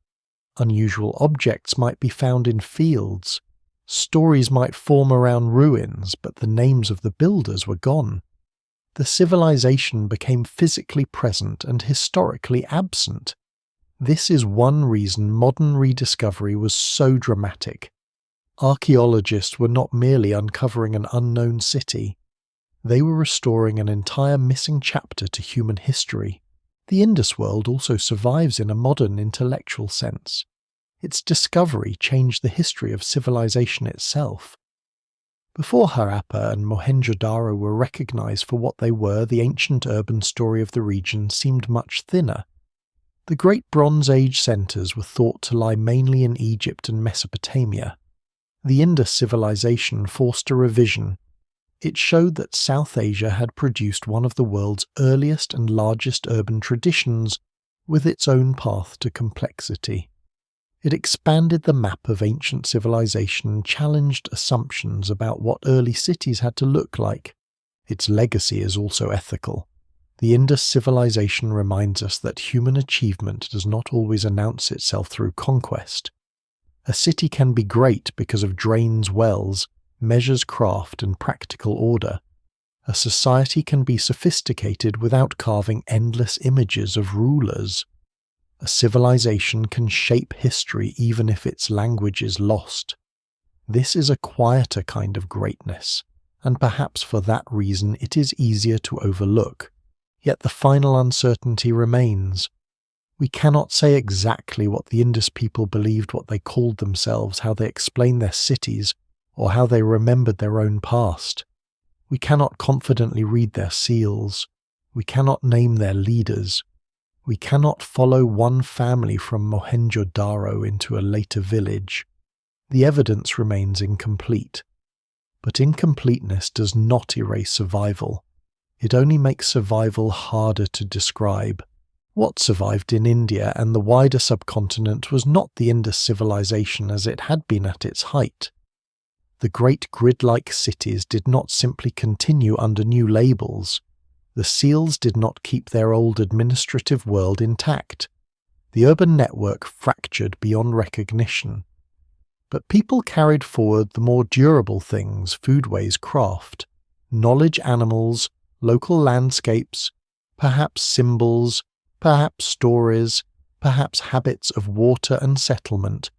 Unusual objects might be found in fields. Stories might form around ruins, but the names of the builders were gone. The civilization became physically present and historically absent. This is one reason modern rediscovery was so dramatic. Archaeologists were not merely uncovering an unknown city. They were restoring an entire missing chapter to human history. The Indus world also survives in a modern intellectual sense. Its discovery changed the history of civilization itself. Before Harappa and Mohenjo-daro were recognized for what they were, the ancient urban story of the region seemed much thinner. The Great Bronze Age centers were thought to lie mainly in Egypt and Mesopotamia. The Indus civilization forced a revision. It showed that South Asia had produced one of the world's earliest and largest urban traditions, with its own path to complexity. It expanded the map of ancient civilization and challenged assumptions about what early cities had to look like. Its legacy is also ethical. The Indus civilization reminds us that human achievement does not always announce itself through conquest. A city can be great because of drains wells, measures craft, and practical order. A society can be sophisticated without carving endless images of rulers. A civilization can shape history even if its language is lost. This is a quieter kind of greatness, and perhaps for that reason it is easier to overlook. Yet the final uncertainty remains. We cannot say exactly what the Indus people believed, what they called themselves, how they explained their cities, or how they remembered their own past. We cannot confidently read their seals. We cannot name their leaders. We cannot follow one family from Mohenjo-daro into a later village. The evidence remains incomplete. But incompleteness does not erase survival. It only makes survival harder to describe. What survived in India and the wider subcontinent was not the Indus civilization as it had been at its height. The great grid-like cities did not simply continue under new labels. The seals did not keep their old administrative world intact. The urban network fractured beyond recognition. But people carried forward the more durable things: foodways, craft, knowledge, animals, local landscapes, perhaps symbols, perhaps stories, perhaps habits of water and settlement,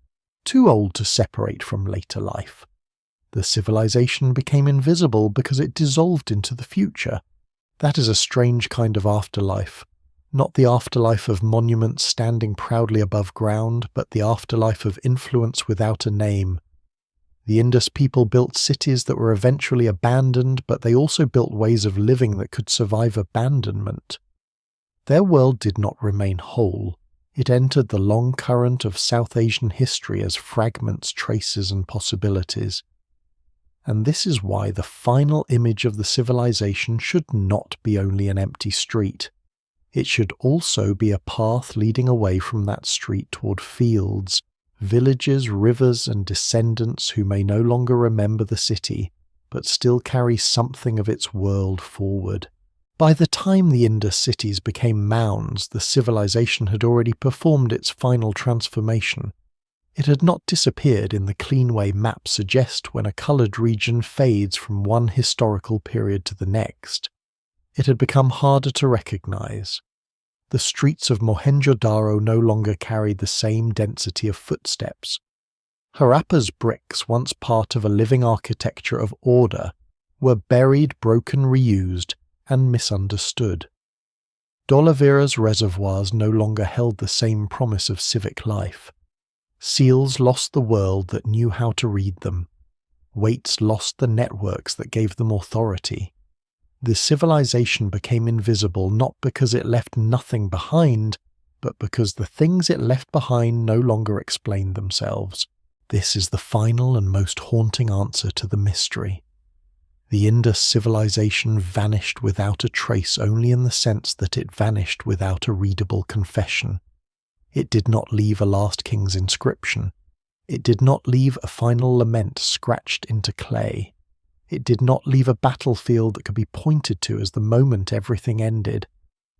too old to separate from later life. The civilization became invisible because it dissolved into the future. That is a strange kind of afterlife. Not the afterlife of monuments standing proudly above ground, but the afterlife of influence without a name. The Indus people built cities that were eventually abandoned, but they also built ways of living that could survive abandonment. Their world did not remain whole. It entered the long current of South Asian history as fragments, traces, and possibilities. And this is why the final image of the civilization should not be only an empty street. It should also be a path leading away from that street toward fields, villages, rivers, and descendants who may no longer remember the city, but still carry something of its world forward. By the time the Indus cities became mounds, the civilization had already performed its final transformation. It had not disappeared in the clean way maps suggest when a coloured region fades from one historical period to the next. It had become harder to recognise. The streets of Mohenjo-Daro no longer carried the same density of footsteps. Harappa's bricks, once part of a living architecture of order, were buried, broken, reused, and misunderstood. Dholavira's reservoirs no longer held the same promise of civic life. Seals lost the world that knew how to read them. Waits lost the networks that gave them authority. The civilization became invisible not because it left nothing behind, but because the things it left behind no longer explained themselves. This is the final and most haunting answer to the mystery. The Indus civilization vanished without a trace only in the sense that it vanished without a readable confession. It did not leave a last king's inscription. It did not leave a final lament scratched into clay. It did not leave a battlefield that could be pointed to as the moment everything ended.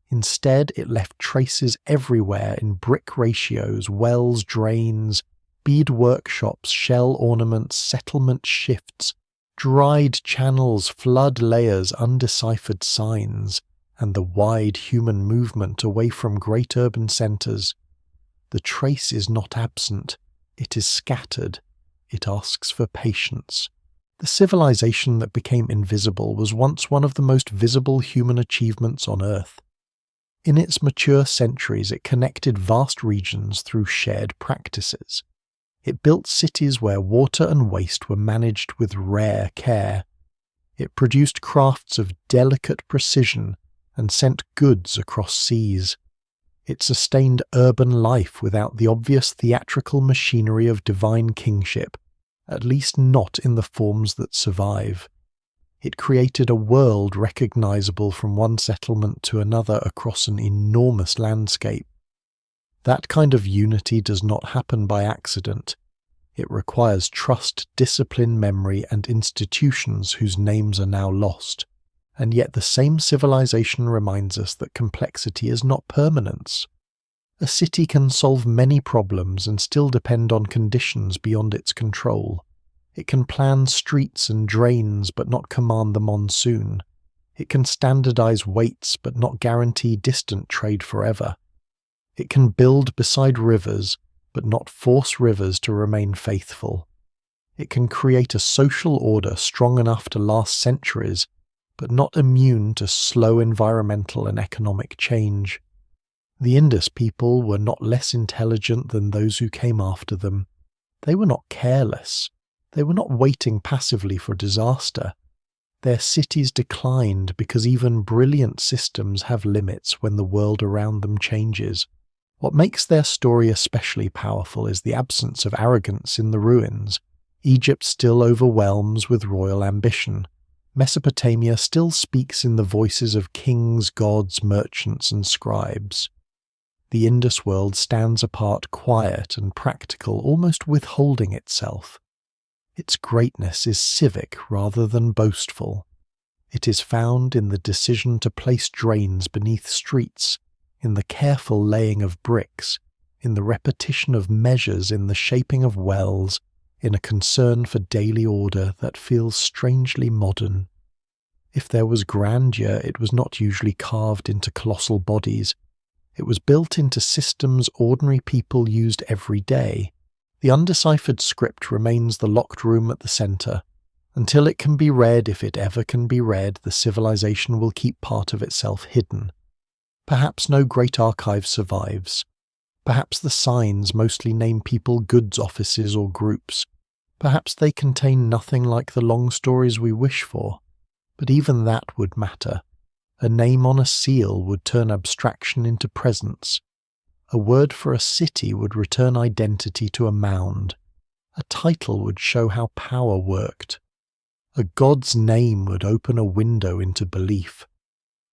Instead, it left traces everywhere in brick ratios, wells, drains, bead workshops, shell ornaments, settlement shifts, dried channels, flood layers, undeciphered signs, and the wide human movement away from great urban centres. The trace is not absent, it is scattered. It asks for patience. The civilization that became invisible was once one of the most visible human achievements on Earth. In its mature centuries, it connected vast regions through shared practices. It built cities where water and waste were managed with rare care. It produced crafts of delicate precision and sent goods across seas. It sustained urban life without the obvious theatrical machinery of divine kingship, at least not in the forms that survive. It created a world recognizable from one settlement to another across an enormous landscape. That kind of unity does not happen by accident. It requires trust, discipline, memory, and institutions whose names are now lost. And yet the same civilization reminds us that complexity is not permanence. A city can solve many problems and still depend on conditions beyond its control. It can plan streets and drains but not command the monsoon. It can standardize weights but not guarantee distant trade forever. It can build beside rivers but not force rivers to remain faithful. It can create a social order strong enough to last centuries but not immune to slow environmental and economic change. The Indus people were not less intelligent than those who came after them. They were not careless. They were not waiting passively for disaster. Their cities declined because even brilliant systems have limits when the world around them changes. What makes their story especially powerful is the absence of arrogance in the ruins. Egypt still overwhelms with royal ambition. Mesopotamia still speaks in the voices of kings, gods, merchants, and scribes. The Indus world stands apart, quiet and practical, almost withholding itself. Its greatness is civic rather than boastful. It is found in the decision to place drains beneath streets, in the careful laying of bricks, in the repetition of measures, in the shaping of wells, in a concern for daily order that feels strangely modern. If there was grandeur, it was not usually carved into colossal bodies. It was built into systems ordinary people used every day. The undeciphered script remains the locked room at the center. Until it can be read, if it ever can be read, the civilization will keep part of itself hidden. Perhaps no great archive survives. Perhaps the signs mostly name people goods offices or groups. Perhaps they contain nothing like the long stories we wish for. But even that would matter. A name on a seal would turn abstraction into presence. A word for a city would return identity to a mound. A title would show how power worked. A god's name would open a window into belief.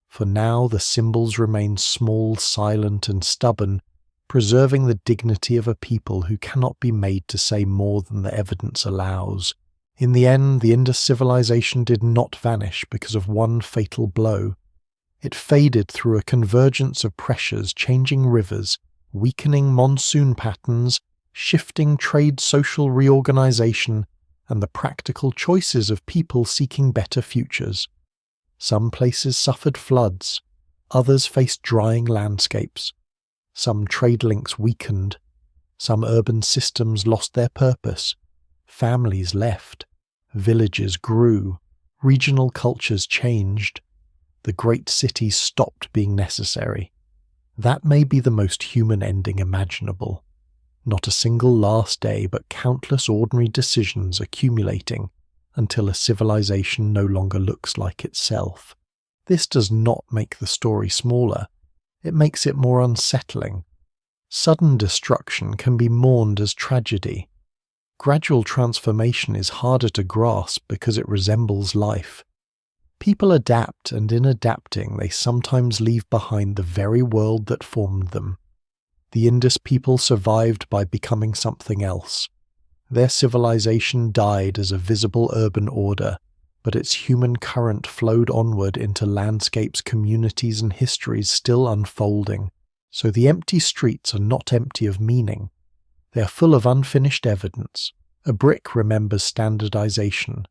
For now the symbols remain small, silent, and stubborn, preserving the dignity of a people who cannot be made to say more than the evidence allows. In the end, the Indus civilization did not vanish because of one fatal blow. It faded through a convergence of pressures, changing rivers, weakening monsoon patterns, shifting trade social reorganization, and the practical choices of people seeking better futures. Some places suffered floods, others faced drying landscapes. Some trade links weakened, some urban systems lost their purpose, families left, villages grew, regional cultures changed. The great cities stopped being necessary. That may be the most human ending imaginable. Not a single last day, but countless ordinary decisions accumulating until a civilization no longer looks like itself. This does not make the story smaller. It makes it more unsettling. Sudden destruction can be mourned as tragedy. Gradual transformation is harder to grasp because it resembles life. People adapt, and in adapting they sometimes leave behind the very world that formed them. The Indus people survived by becoming something else. Their civilization died as a visible urban order, but its human current flowed onward into landscapes, communities, and histories still unfolding. So the empty streets are not empty of meaning. They are full of unfinished evidence. A brick remembers standardization.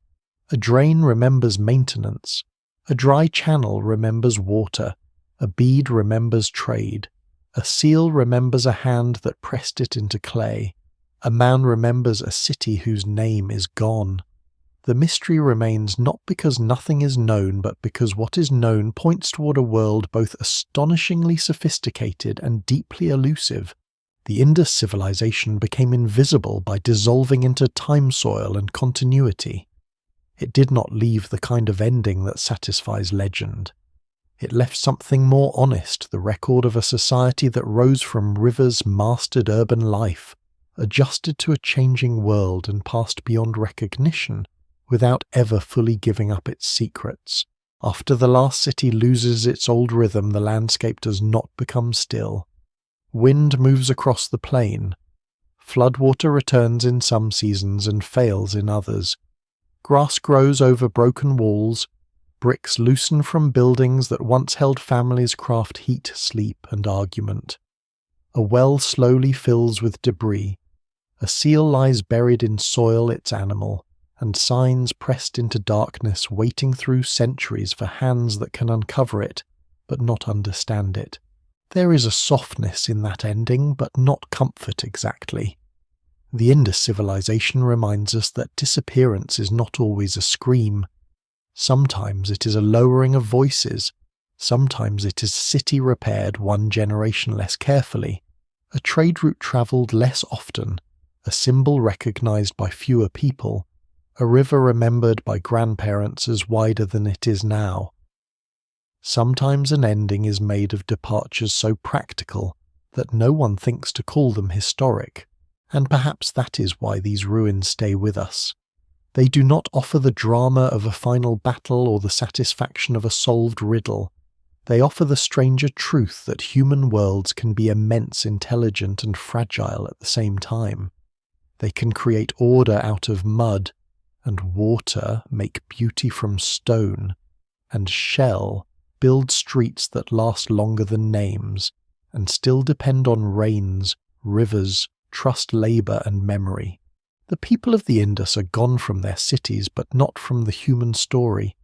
A drain remembers maintenance. A dry channel remembers water. A bead remembers trade. A seal remembers a hand that pressed it into clay. A man remembers a city whose name is gone. The mystery remains not because nothing is known, but because what is known points toward a world both astonishingly sophisticated and deeply elusive. The Indus civilization became invisible by dissolving into time soil and continuity. It did not leave the kind of ending that satisfies legend. It left something more honest, the record of a society that rose from rivers, mastered urban life, adjusted to a changing world, and passed beyond recognition without ever fully giving up its secrets. After the last city loses its old rhythm, the landscape does not become still. Wind moves across the plain. Floodwater returns in some seasons and fails in others. Grass grows over broken walls. Bricks loosen from buildings that once held families, craft heat, sleep, and argument. A well slowly fills with debris. A seal lies buried in soil, its animal, and signs pressed into darkness, waiting through centuries for hands that can uncover it, but not understand it. There is a softness in that ending, but not comfort exactly. The Indus civilization reminds us that disappearance is not always a scream. Sometimes it is a lowering of voices. Sometimes it is a city repaired one generation less carefully, a trade route travelled less often, a symbol recognized by fewer people, a river remembered by grandparents as wider than it is now. Sometimes an ending is made of departures so practical that no one thinks to call them historic, and perhaps that is why these ruins stay with us. They do not offer the drama of a final battle or the satisfaction of a solved riddle. They offer the stranger truth that human worlds can be immense, intelligent, and fragile at the same time. They can create order out of mud, and water make beauty from stone, and shell build streets that last longer than names, and still depend on rains, rivers, trust labour and memory. The people of the Indus are gone from their cities, but not from the human story.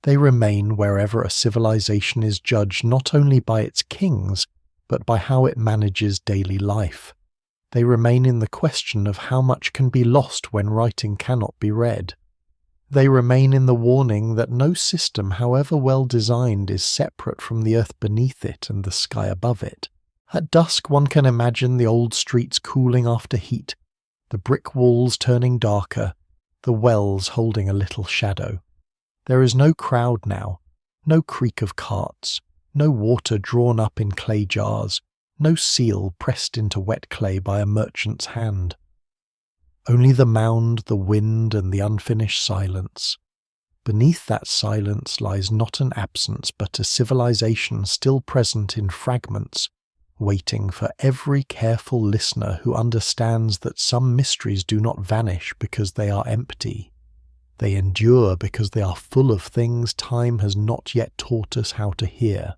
They remain wherever a civilization is judged not only by its kings, but by how it manages daily life. They remain in the question of how much can be lost when writing cannot be read. They remain in the warning that no system, however well designed, is separate from the earth beneath it and the sky above it. At dusk one can imagine the old streets cooling after heat, the brick walls turning darker, the wells holding a little shadow. There is no crowd now, no creak of carts, no water drawn up in clay jars, no seal pressed into wet clay by a merchant's hand. Only the mound, the wind, and the unfinished silence. Beneath that silence lies not an absence but a civilization still present in fragments, waiting for every careful listener who understands that some mysteries do not vanish because they are empty. They endure because they are full of things time has not yet taught us how to hear.